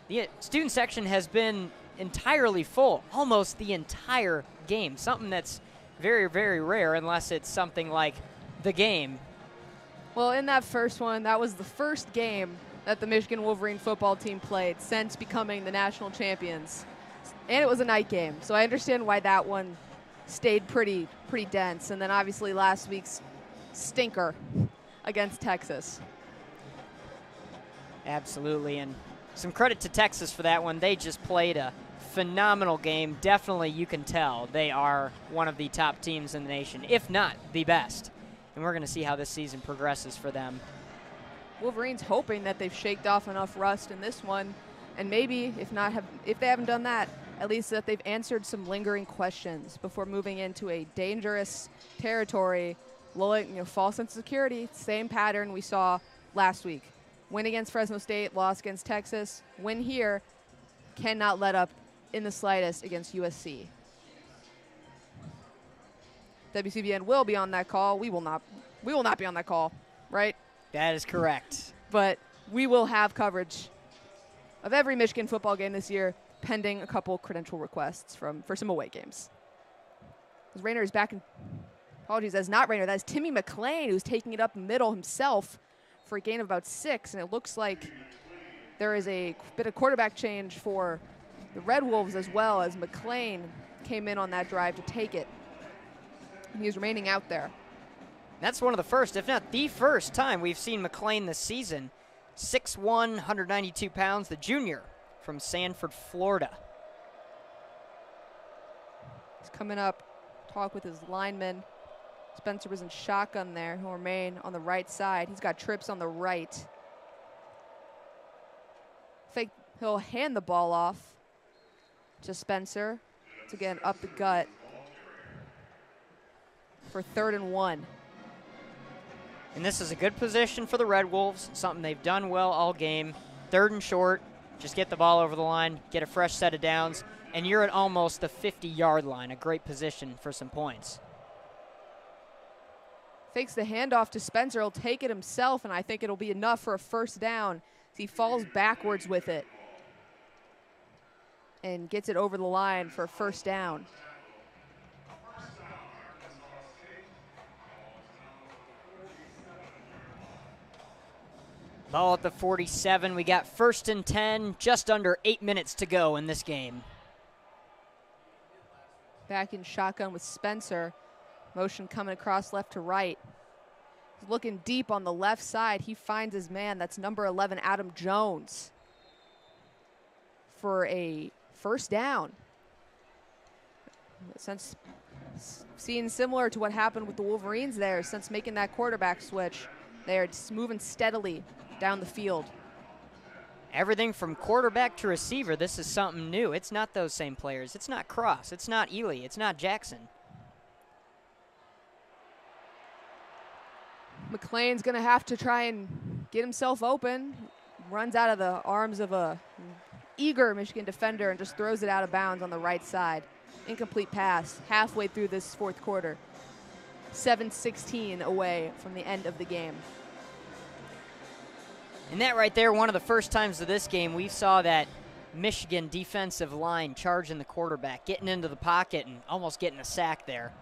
the student section has been entirely full, almost the entire game, something that's very, very rare unless it's something like the game. Well, in that first one, that was the first game that the Michigan Wolverine football team played since becoming the national champions. And it was a night game, so I understand why that one stayed pretty dense. And then obviously last week's stinker against Texas. Absolutely, and some credit to Texas for that one. They just played a phenomenal game. Definitely, you can tell they are one of the top teams in the nation, if not the best. And we're going to see how this season progresses for them. Wolverines hoping that they've shaked off enough rust in this one, and maybe if they haven't done that, at least that they've answered some lingering questions before moving into a dangerous territory, false sense of security. Same pattern we saw last week. Win against Fresno State, loss against Texas. Win here, cannot let up in the slightest against USC. WCBN will be on that call. We will not be on that call, right? That is correct. But we will have coverage of every Michigan football game this year, pending a couple credential requests for some away games. As Rayner is back in, apologies, that's not Rayner, that's Timmy McClain, who's taking it up the middle himself for a gain of about 6, and it looks like there is a bit of quarterback change for the Red Wolves as well, as McClain came in on that drive to take it. And he's remaining out there. That's one of the first, if not the first time we've seen McClain this season. 6'1", 192 pounds, the junior from Sanford, Florida. He's coming up, talk with his lineman. Spencer was in shotgun there. He'll remain on the right side. He's got trips on the right. Fake, he'll hand the ball off to Spencer to get up the gut for 3rd and 1. And this is a good position for the Red Wolves, something they've done well all game. 3rd and short, just get the ball over the line, get a fresh set of downs, and you're at almost the 50-yard line, a great position for some points. Fakes the handoff to Spencer. He'll take it himself, and I think it'll be enough for a first down. He falls backwards with it and gets it over the line for a first down. Ball at the 47. We got 1st and 10, just under 8 minutes to go in this game. Back in shotgun with Spencer. Motion coming across left to right. He's looking deep on the left side. He finds his man. That's number 11, Adam Jones, for a first down. Since seeing similar to what happened with the Wolverines there, since making that quarterback switch, they're just moving steadily down the field. Everything from quarterback to receiver, this is something new. It's not those same players. It's not Cross. It's not Ely. It's not Jackson. McLean's going to have to try and get himself open. Runs out of the arms of a eager Michigan defender and just throws it out of bounds on the right side. Incomplete pass halfway through this fourth quarter. 7:16 away from the end of the game. And that right there, one of the first times of this game, we saw that Michigan defensive line charging the quarterback, getting into the pocket and almost getting a sack there.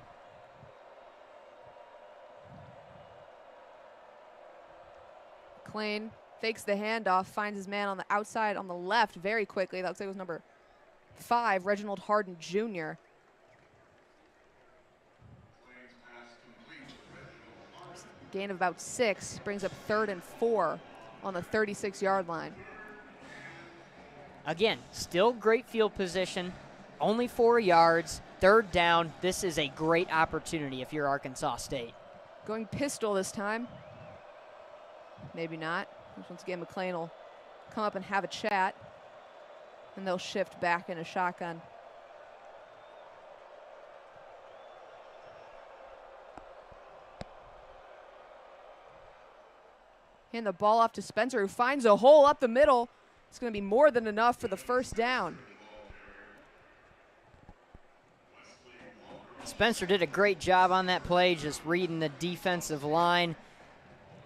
McLean fakes the handoff, finds his man on the outside on the left very quickly. That looks like it was number 5, Reginald Harden Jr. Gain of about 6, brings up 3rd and 4 on the 36-yard line. Again, still great field position, only 4 yards, 3rd down. This is a great opportunity if you're Arkansas State. Going pistol this time. Maybe not. Once again, McLean will come up and have a chat, and they'll shift back in a shotgun. Hand the ball off to Spencer, who finds a hole up the middle. It's going to be more than enough for the first down. Spencer did a great job on that play, just reading the defensive line,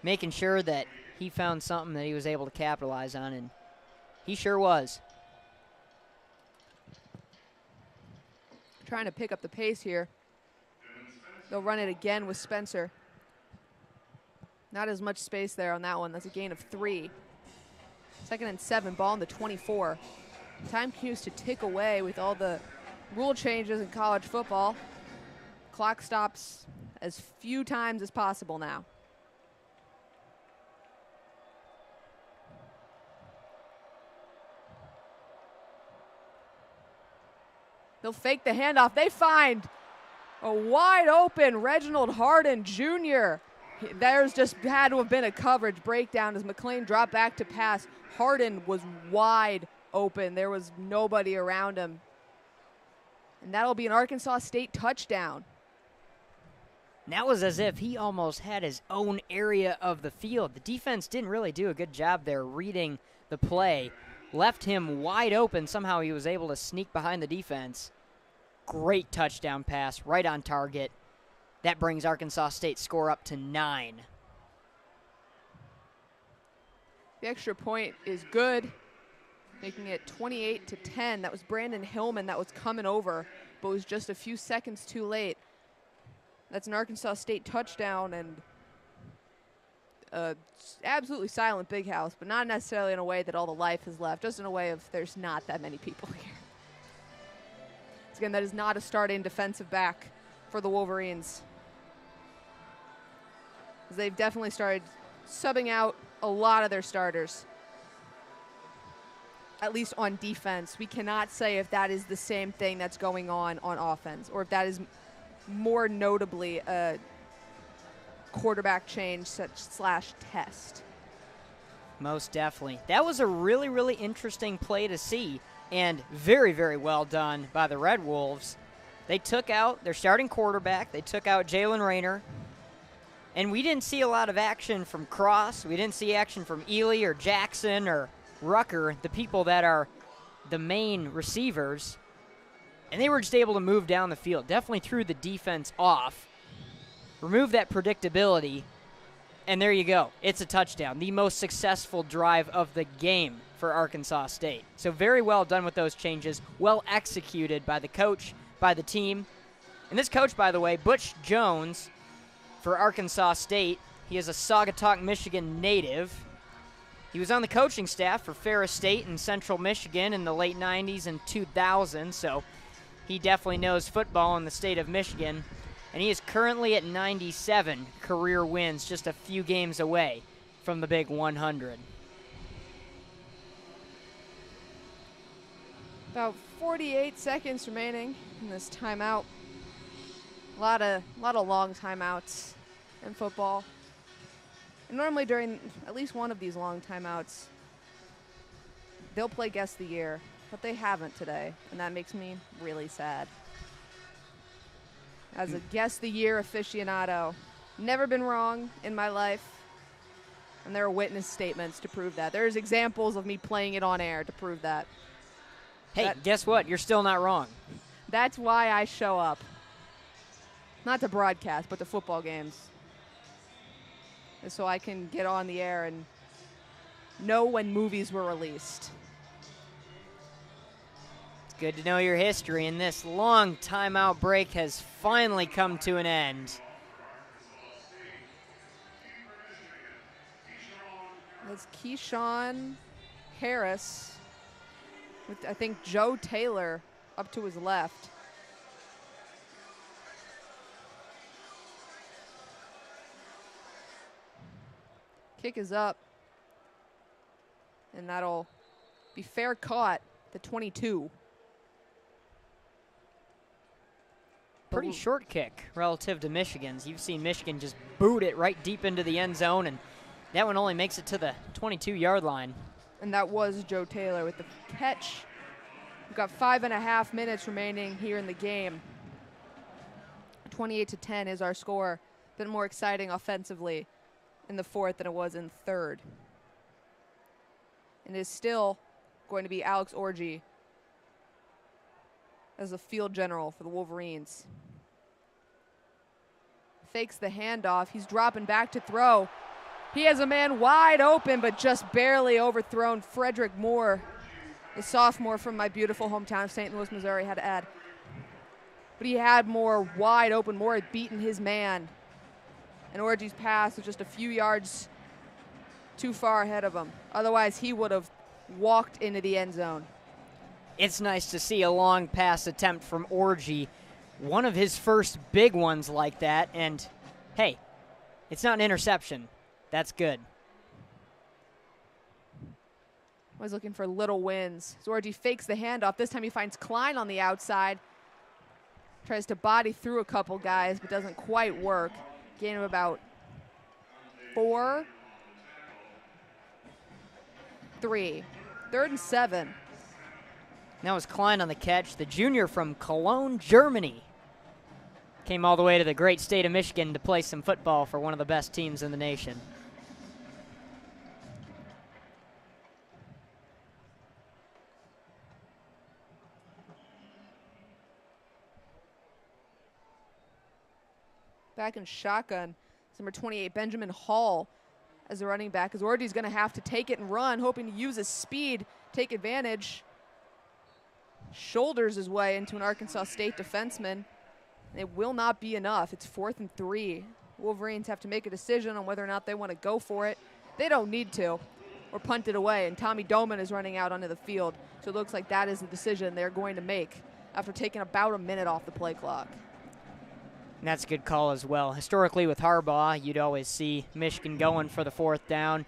making sure that he found something that he was able to capitalize on, and he sure was. Trying to pick up the pace here. They'll run it again with Spencer. Not as much space there on that one. That's a gain of 3. 2nd and 7, ball on the 24. Time continues to tick away with all the rule changes in college football. Clock stops as few times as possible now. They'll fake the handoff. They find a wide open Reginald Harden Jr. There's just had to have been a coverage breakdown as McLean dropped back to pass. Harden was wide open. There was nobody around him. And that'll be an Arkansas State touchdown. That was as if he almost had his own area of the field. The defense didn't really do a good job there reading the play. Left him wide open. Somehow he was able to sneak behind the defense. Great touchdown pass, right on target. That brings Arkansas State's score up to 9. The extra point is good, making it 28-10. That was Brandon Hillman that was coming over, but was just a few seconds too late. That's an Arkansas State touchdown and absolutely silent Big House, but not necessarily in a way that all the life is left, just in a way of there's not that many people here. Again, that is not a starting defensive back for the Wolverines. They've definitely started subbing out a lot of their starters, at least on defense. We cannot say if that is the same thing that's going on offense, or if that is more notably a quarterback change slash test. Most definitely. That was a really, really interesting play to see, and very, very well done by the Red Wolves. They took out their starting quarterback. They took out Jalen Rayner. And we didn't see a lot of action from Cross. We didn't see action from Ely or Jackson or Rucker, the people that are the main receivers. And they were just able to move down the field. Definitely threw the defense off. Remove that predictability. And there you go. It's a touchdown. The most successful drive of the game for Arkansas State. So very well done with those changes. Well executed by the coach, by the team. And this coach, by the way, Butch Jones, for Arkansas State, he is a Saugatuck, Michigan native. He was on the coaching staff for Ferris State in Central Michigan in the late 90s and 2000, so he definitely knows football in the state of Michigan. And he is currently at 97 career wins, just a few games away from the big 100. About 48 seconds remaining in this timeout. A lot of long timeouts in football. And normally during at least one of these long timeouts, they'll play Guess the Year, but they haven't today, and that makes me really sad. As a Guess the Year aficionado, never been wrong in my life, and there are witness statements to prove that. There's examples of me playing it on air to prove that. Hey, guess what? You're still not wrong. That's why I show up. Not to broadcast, but to football games. And so I can get on the air and know when movies were released. It's good to know your history, and this long timeout break has finally come to an end. It's Keyshawn Harris with, I think, Joe Taylor up to his left. Kick is up, and that'll be fair caught, the 22. Pretty short kick relative to Michigan's. You've seen Michigan just boot it right deep into the end zone, and that one only makes it to the 22-yard line. And that was Joe Taylor with the catch. We've got 5.5 minutes remaining here in the game. 28-10 is our score. Been more exciting offensively in the fourth than it was in third. And it is still going to be Alex Orgy as the field general for the Wolverines. Fakes the handoff. He's dropping back to throw. He has a man wide open, but just barely overthrown. Frederick Moore, a sophomore from my beautiful hometown of St. Louis, Missouri, had to add. But he had Moore wide open. Moore had beaten his man. And Orgy's pass was just a few yards too far ahead of him. Otherwise, he would have walked into the end zone. It's nice to see a long pass attempt from Orgy, one of his first big ones like that. And, hey, it's not an interception. That's good. Was looking for little wins. So Orgy fakes the handoff. This time he finds Klein on the outside. Tries to body through a couple guys, but doesn't quite work. Gain of about 4. 3. 3rd and 7. That was Klein on the catch, the junior from Cologne, Germany. Came all the way to the great state of Michigan to play some football for one of the best teams in the nation. Back in shotgun, number 28, Benjamin Hall, as the running back. As Orgy's going to have to take it and run, hoping to use his speed, take advantage. Shoulders his way into an Arkansas State defenseman. It will not be enough. It's 4th and 3. Wolverines have to make a decision on whether or not they want to go for it. They don't need to, or punt it away. And Tommy Doman is running out onto the field. So it looks like that is the decision they're going to make after taking about a minute off the play clock. And that's a good call as well. Historically with Harbaugh, you'd always see Michigan going for the 4th down.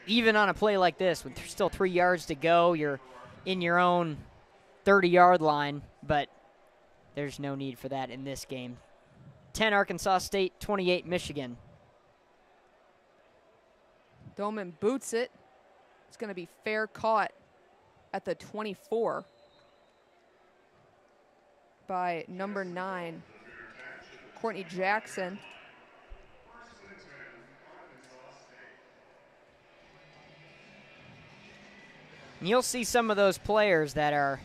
Even on a play like this, with still 3 yards to go, you're in your own 30-yard line, but there's no need for that in this game. 10 Arkansas State, 28 Michigan. Doman boots it. It's going to be fair caught at the 24 by number 9. Courtney Jackson. And you'll see some of those players that are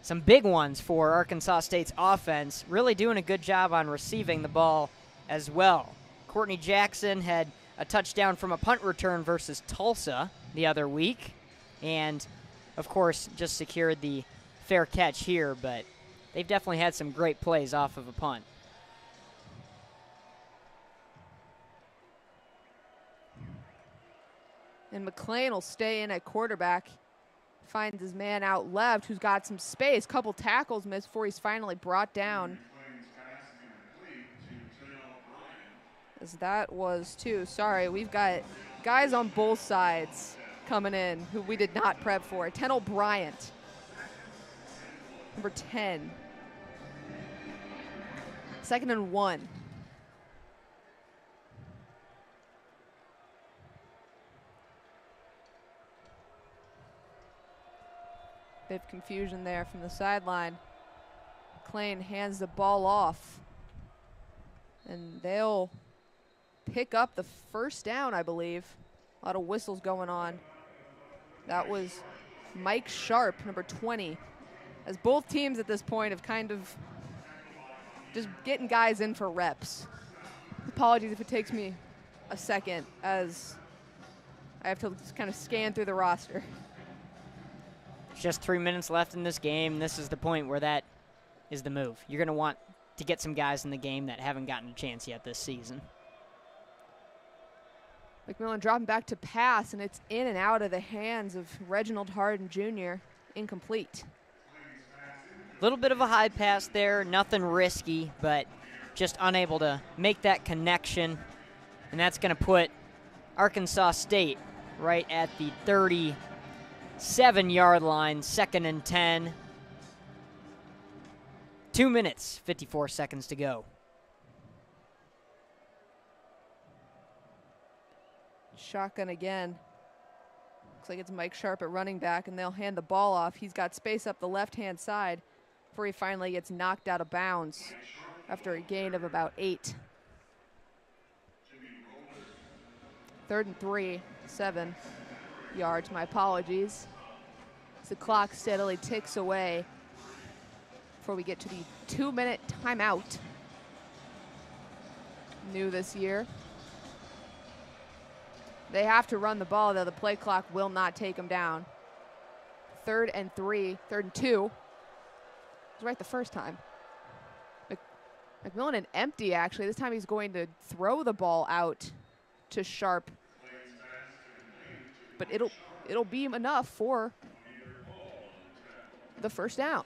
some big ones for Arkansas State's offense, really doing a good job on receiving the ball as well. Courtney Jackson had a touchdown from a punt return versus Tulsa the other week, and of course just secured the fair catch here, but they've definitely had some great plays off of a punt. And McLean will stay in at quarterback. Finds his man out left who's got some space. Couple tackles missed before he's finally brought down. As that was too. Sorry, we've got guys on both sides coming in who we did not prep for. Kendall Bryant, number 10. 2nd and 1. Bit of confusion there from the sideline. McLean hands the ball off. And they'll pick up the first down, I believe. A lot of whistles going on. That was Mike Sharp, number 20. As both teams at this point have kind of just getting guys in for reps. Apologies if it takes me a second, as I have to just kind of scan through the roster. Just 3 minutes left in this game. This is the point where that is the move. You're going to want to get some guys in the game that haven't gotten a chance yet this season. McMillan dropping back to pass, and it's in and out of the hands of Reginald Harden Jr. Incomplete. A little bit of a high pass there, nothing risky, but just unable to make that connection. And that's going to put Arkansas State right at the 37-yard line, 2nd and 10. 2 minutes, 54 seconds to go. Shotgun again. Looks like it's Mike Sharp at running back, and they'll hand the ball off. He's got space up the left-hand side before he finally gets knocked out of bounds after a gain of about 8. 3rd and 3, 7 yards. My apologies. As the clock steadily ticks away before we get to the 2-minute timeout. New this year. They have to run the ball, though. The play clock will not take them down. 3rd and 3, 3rd and 2. It was right the first time. McMillan and empty, actually. This time he's going to throw the ball out to Sharp. But it'll be enough for the first down.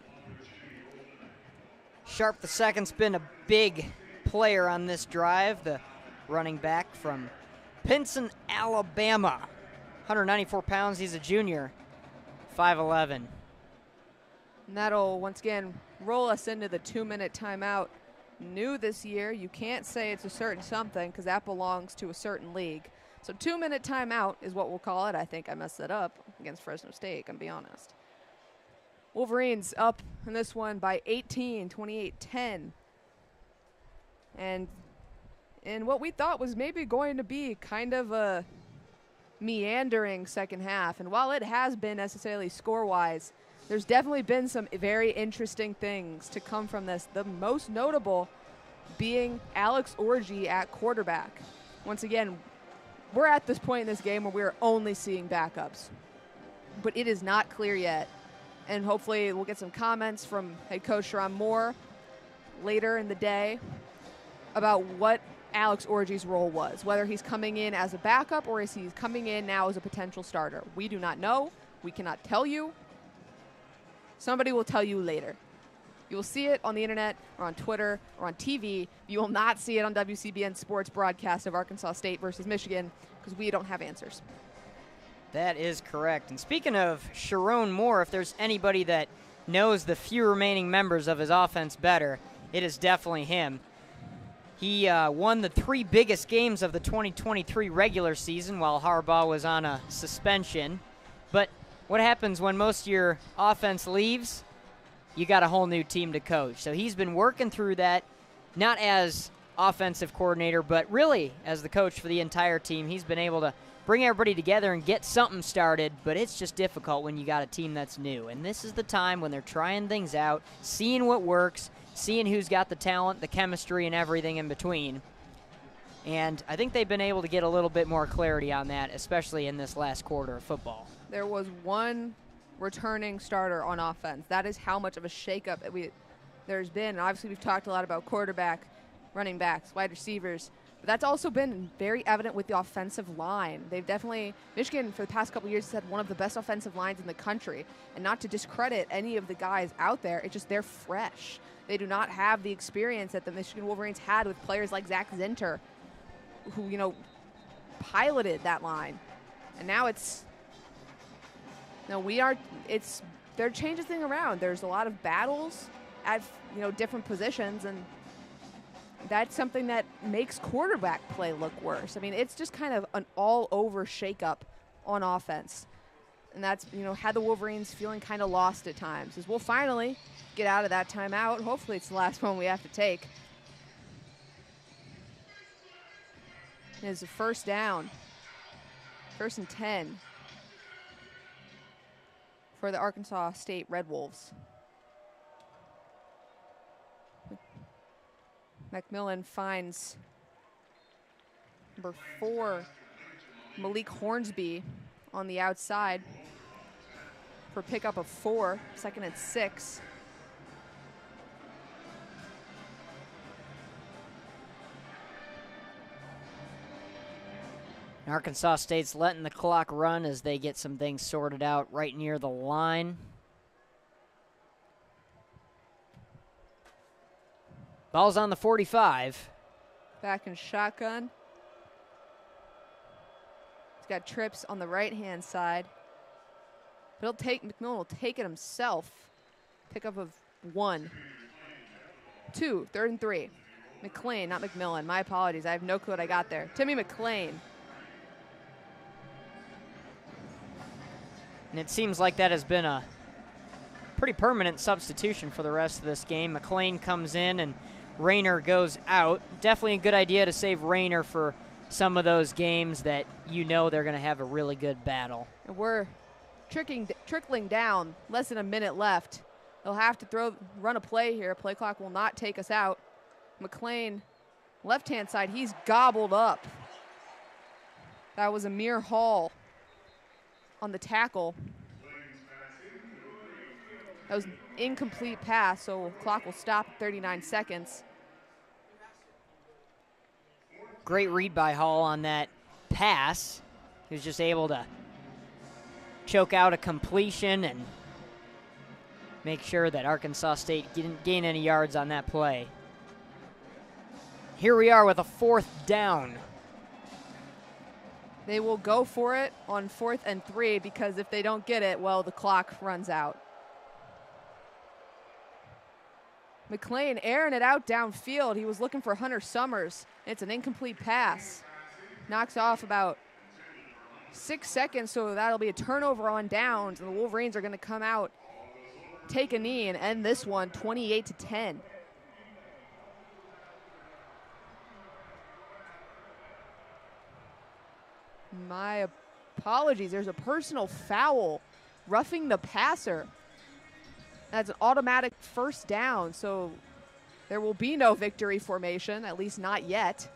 Sharp the second's been a big player on this drive. The running back from Pinson, Alabama. 194 pounds, he's a junior. 5'11". And that'll, once again, roll us into the 2-minute timeout. New this year, you can't say it's a certain something because that belongs to a certain league. So 2-minute timeout is what we'll call it. I think I messed that up against Fresno State, I'm be honest. Wolverines up in this one by 18, 28-10. And in what we thought was maybe going to be kind of a meandering second half. And while it has been necessarily score-wise, there's definitely been some very interesting things to come from this. The most notable being Alex Orgy at quarterback. Once again, we're at this point in this game where we're only seeing backups. But it is not clear yet. And hopefully we'll get some comments from head coach Sherrone Moore later in the day about what Alex Orgy's role was, whether he's coming in as a backup or is he coming in now as a potential starter. We do not know. We cannot tell you. Somebody will tell you later. You will see it on the internet or on Twitter or on TV. You will not see it on WCBN Sports broadcast of Arkansas State versus Michigan because we don't have answers. That is correct. And speaking of Sherrone Moore, if there's anybody that knows the few remaining members of his offense better, it is definitely him. He won the 3 biggest games of the 2023 regular season while Harbaugh was on a suspension. But what happens when most of your offense leaves? You got a whole new team to coach. So he's been working through that, not as offensive coordinator, but really as the coach for the entire team. He's been able to bring everybody together and get something started, but it's just difficult when you got a team that's new. And this is the time when they're trying things out, seeing what works, seeing who's got the talent, the chemistry, and everything in between. And I think they've been able to get a little bit more clarity on that, especially in this last quarter of football. There was one returning starter on offense. That is how much of a shakeup there's been. And obviously, we've talked a lot about quarterback, running backs, wide receivers. That's also been very evident with the offensive line. They've definitely, Michigan for the past couple years has had one of the best offensive lines in the country. And not to discredit any of the guys out there, it's just they're fresh. They do not have the experience that the Michigan Wolverines had with players like Zach Zinter, who, you know, piloted that line. And now it's, no, they're changing things around. There's a lot of battles at, you know, different positions, and that's something that makes quarterback play look worse. I mean, it's just kind of an all-over shakeup on offense. And that's, you know, had the Wolverines feeling kind of lost at times. As we'll finally get out of that timeout. Hopefully it's the last one we have to take. It's a first down. 1st and 10 for the Arkansas State Red Wolves. McMillan finds number 4, Malik Hornsby, on the outside for pickup of 4, 2nd and 6. Arkansas State's letting the clock run as they get some things sorted out right near the line. Ball's on the 45. Back in shotgun. He's got trips on the right-hand side. But McMillan will take it himself. Pickup of 1. 2, 3rd and 3. McLean, not McMillan. My apologies. I have no clue what I got there. Timmy McLean. And it seems like that has been a pretty permanent substitution for the rest of this game. McLean comes in and Rayner goes out. Definitely a good idea to save Rayner for some of those games that you know they're going to have a really good battle. And we're trickling down, less than a minute left. They'll have to run a play here. Play clock will not take us out. McLean, left-hand side, he's gobbled up. That was Amir Hall on the tackle. That was an incomplete pass, so clock will stop at 39 seconds. Great read by Hall on that pass. He was just able to choke out a completion and make sure that Arkansas State didn't gain any yards on that play. Here we are with a 4th down. They will go for it on 4th and 3 because if they don't get it, well, the clock runs out. McLean airing it out downfield. He was looking for Hunter Summers. It's an incomplete pass. Knocks off about 6 seconds, so that'll be a turnover on downs, and the Wolverines are going to come out, take a knee, and end this one 28-10. My apologies. There's a personal foul, roughing the passer. That's an automatic 1st down, so there will be no victory formation, at least not yet.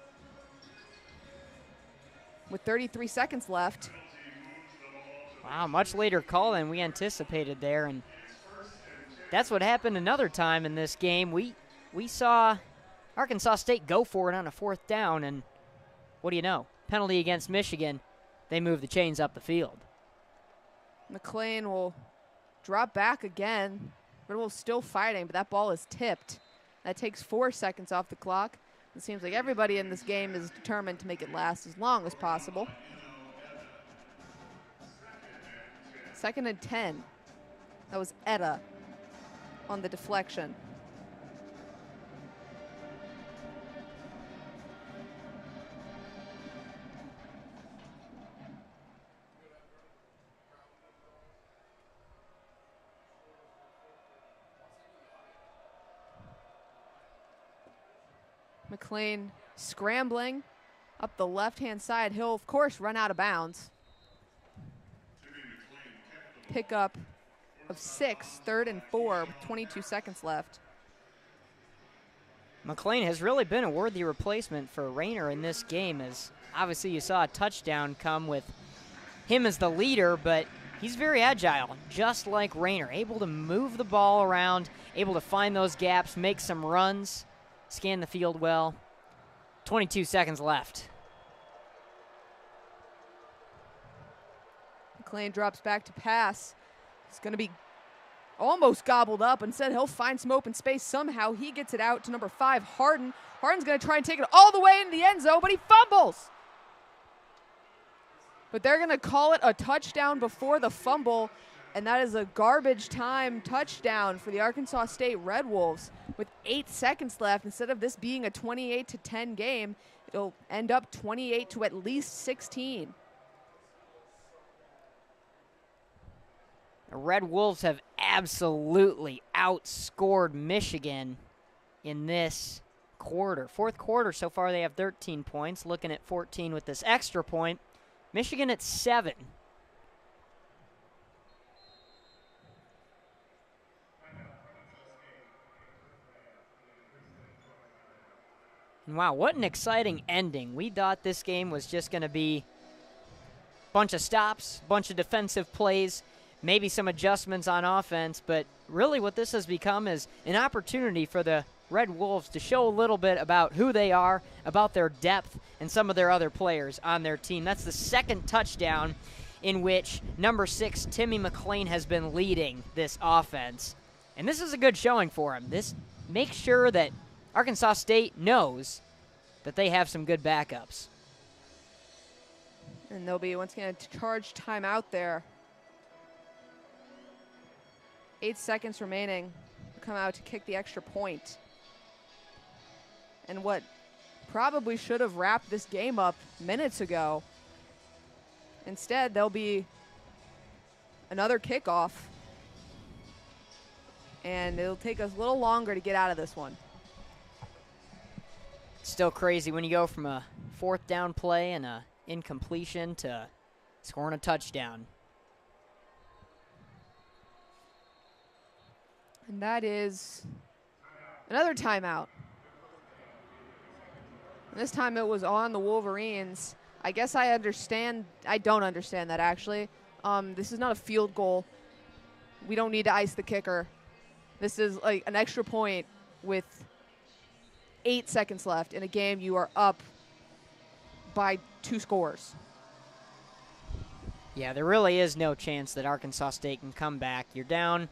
With 33 seconds left. Wow, much later call than we anticipated there, and that's what happened another time in this game. We saw Arkansas State go for it on a 4th down, and what do you know? Penalty against Michigan. They move the chains up the field. McLean will drop back again. Riddle's still fighting, but that ball is tipped. That takes 4 seconds off the clock. It seems like everybody in this game is determined to make it last as long as possible. 2nd and 10. That was Etta on the deflection. McLean scrambling up the left-hand side. He'll, of course, run out of bounds. Pickup of 6, 3rd and 4, with 22 seconds left. McLean has really been a worthy replacement for Rayner in this game, as obviously you saw a touchdown come with him as the leader, but he's very agile, just like Rayner, able to move the ball around, able to find those gaps, make some runs, scan the field well. 22 seconds left. McLean drops back to pass. It's going to be almost gobbled up. Instead, he'll find some open space somehow. He gets it out to number 5, Harden. Harden's going to try and take it all the way into the end zone, but he fumbles. But they're going to call it a touchdown before the fumble, and that is a garbage time touchdown for the Arkansas State Red Wolves. With 8 seconds left, instead of this being a 28-10 game, it'll end up 28 to at least 16. The Red Wolves have absolutely outscored Michigan in this quarter. Fourth quarter, so far they have 13 points, looking at 14 with this extra point. Michigan at 7. And wow, what an exciting ending. We thought this game was just going to be a bunch of stops, bunch of defensive plays, maybe some adjustments on offense, but really what this has become is an opportunity for the Red Wolves to show a little bit about who they are, about their depth, and some of their other players on their team. That's the second touchdown in which number 6, Timmy McLean, has been leading this offense. And this is a good showing for him. This makes sure that Arkansas State knows that they have some good backups. And they'll be once again a charge timeout there. 8 seconds remaining. Come out to kick the extra point. And what probably should have wrapped this game up minutes ago. Instead, there'll be another kickoff. And it'll take us a little longer to get out of this one. Still crazy when you go from a fourth down play and a incompletion to scoring a touchdown. And that is another timeout. And this time it was on the Wolverines. I guess I don't understand that actually. This is not a field goal. We don't need to ice the kicker. This is like an extra point with 8 seconds left in a game. You are up by 2 scores. Yeah, there really is no chance that Arkansas State can come back. You're down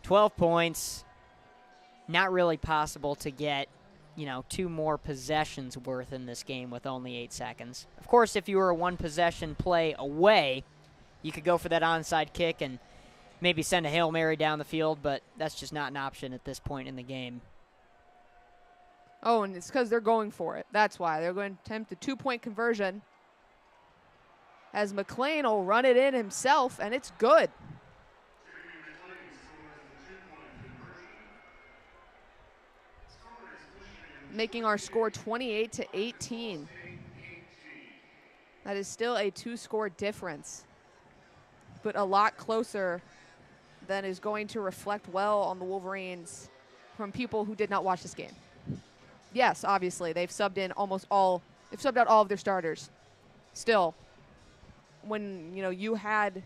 12 points. Not really possible to get, 2 more possessions worth in this game with only 8 seconds. Of course, if you were a one-possession play away, you could go for that onside kick and maybe send a Hail Mary down the field, but that's just not an option at this point in the game. Oh, and it's because they're going for it. That's why. They're going to attempt a 2-point conversion. As McLean will run it in himself, and it's good. Making our score 28-18. That is still a 2-score difference, but a lot closer than is going to reflect well on the Wolverines from people who did not watch this game. Yes, obviously, they've subbed out all of their starters. Still, when you had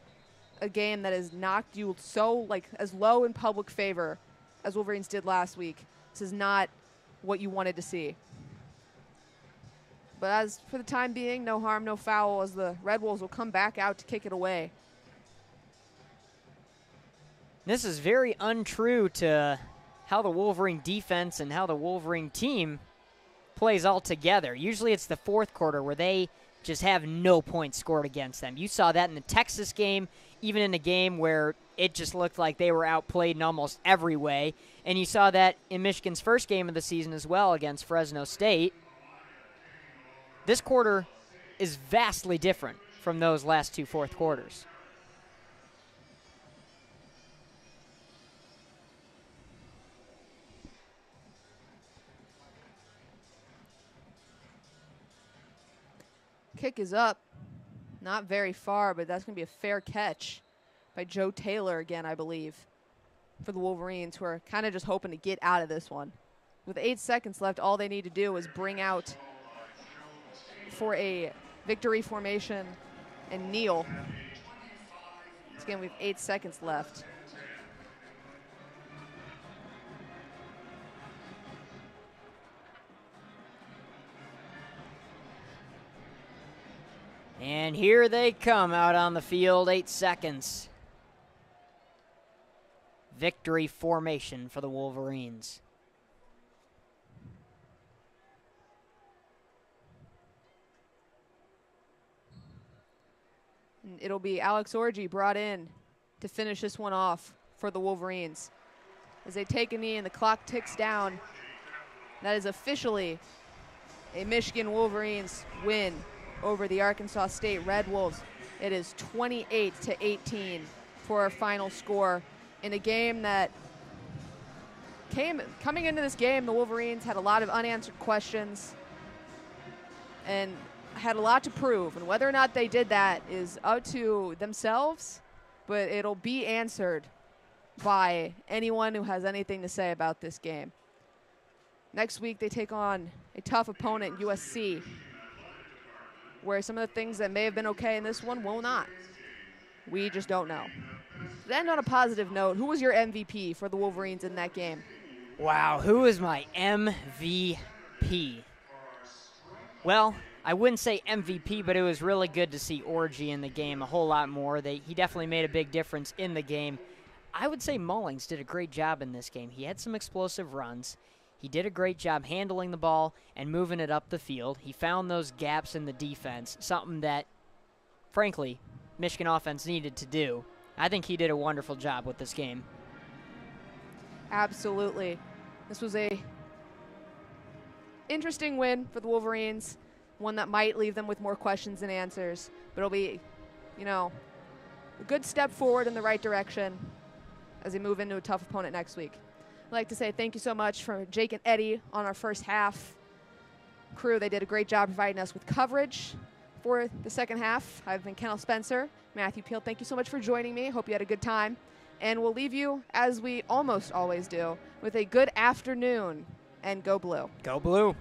a game that has knocked you so as low in public favor as Wolverines did last week, this is not what you wanted to see. But as for the time being, no harm, no foul, as the Red Wolves will come back out to kick it away. This is very untrue to how the Wolverine defense and how the Wolverine team plays all together. Usually it's the fourth quarter where they just have no points scored against them. You saw that in the Texas game, even in a game where it just looked like they were outplayed in almost every way. And you saw that in Michigan's first game of the season as well against Fresno State. This quarter is vastly different from those last 2 fourth quarters. Kick is up. Not very far, but that's going to be a fair catch by Joe Taylor again, I believe, for the Wolverines, who are kind of just hoping to get out of this one. With 8 seconds left, all they need to do is bring out for a victory formation and kneel. Once again, we have 8 seconds left. And here they come out on the field, 8 seconds. Victory formation for the Wolverines. It'll be Alex Orgy brought in to finish this one off for the Wolverines. As they take a knee and the clock ticks down, that is officially a Michigan Wolverines win over the Arkansas State Red Wolves. It is 28-18 for our final score in a game that coming into this game, the Wolverines had a lot of unanswered questions and had a lot to prove, and whether or not they did that is up to themselves, but it'll be answered by anyone who has anything to say about this game. Next week they take on a tough opponent, USC, where some of the things that may have been okay in this one will not. We just don't know. To end on a positive note, who was your MVP for the Wolverines in that game? Wow, who is my MVP? Well, I wouldn't say MVP, but it was really good to see Orgy in the game a whole lot more. He definitely made a big difference in the game. I would say Mullings did a great job in this game. He had some explosive runs. He did a great job handling the ball and moving it up the field. He found those gaps in the defense, something that, frankly, Michigan offense needed to do. I think he did a wonderful job with this game. Absolutely. This was a interesting win for the Wolverines, one that might leave them with more questions than answers, but it'll be, a good step forward in the right direction as they move into a tough opponent next week. I'd like to say thank you so much for Jake and Eddie on our first half crew. They did a great job providing us with coverage for the second half. I've been Kendall Spencer. Matthew Peal, thank you so much for joining me. Hope you had a good time. And we'll leave you, as we almost always do, with a good afternoon, and go blue. Go blue.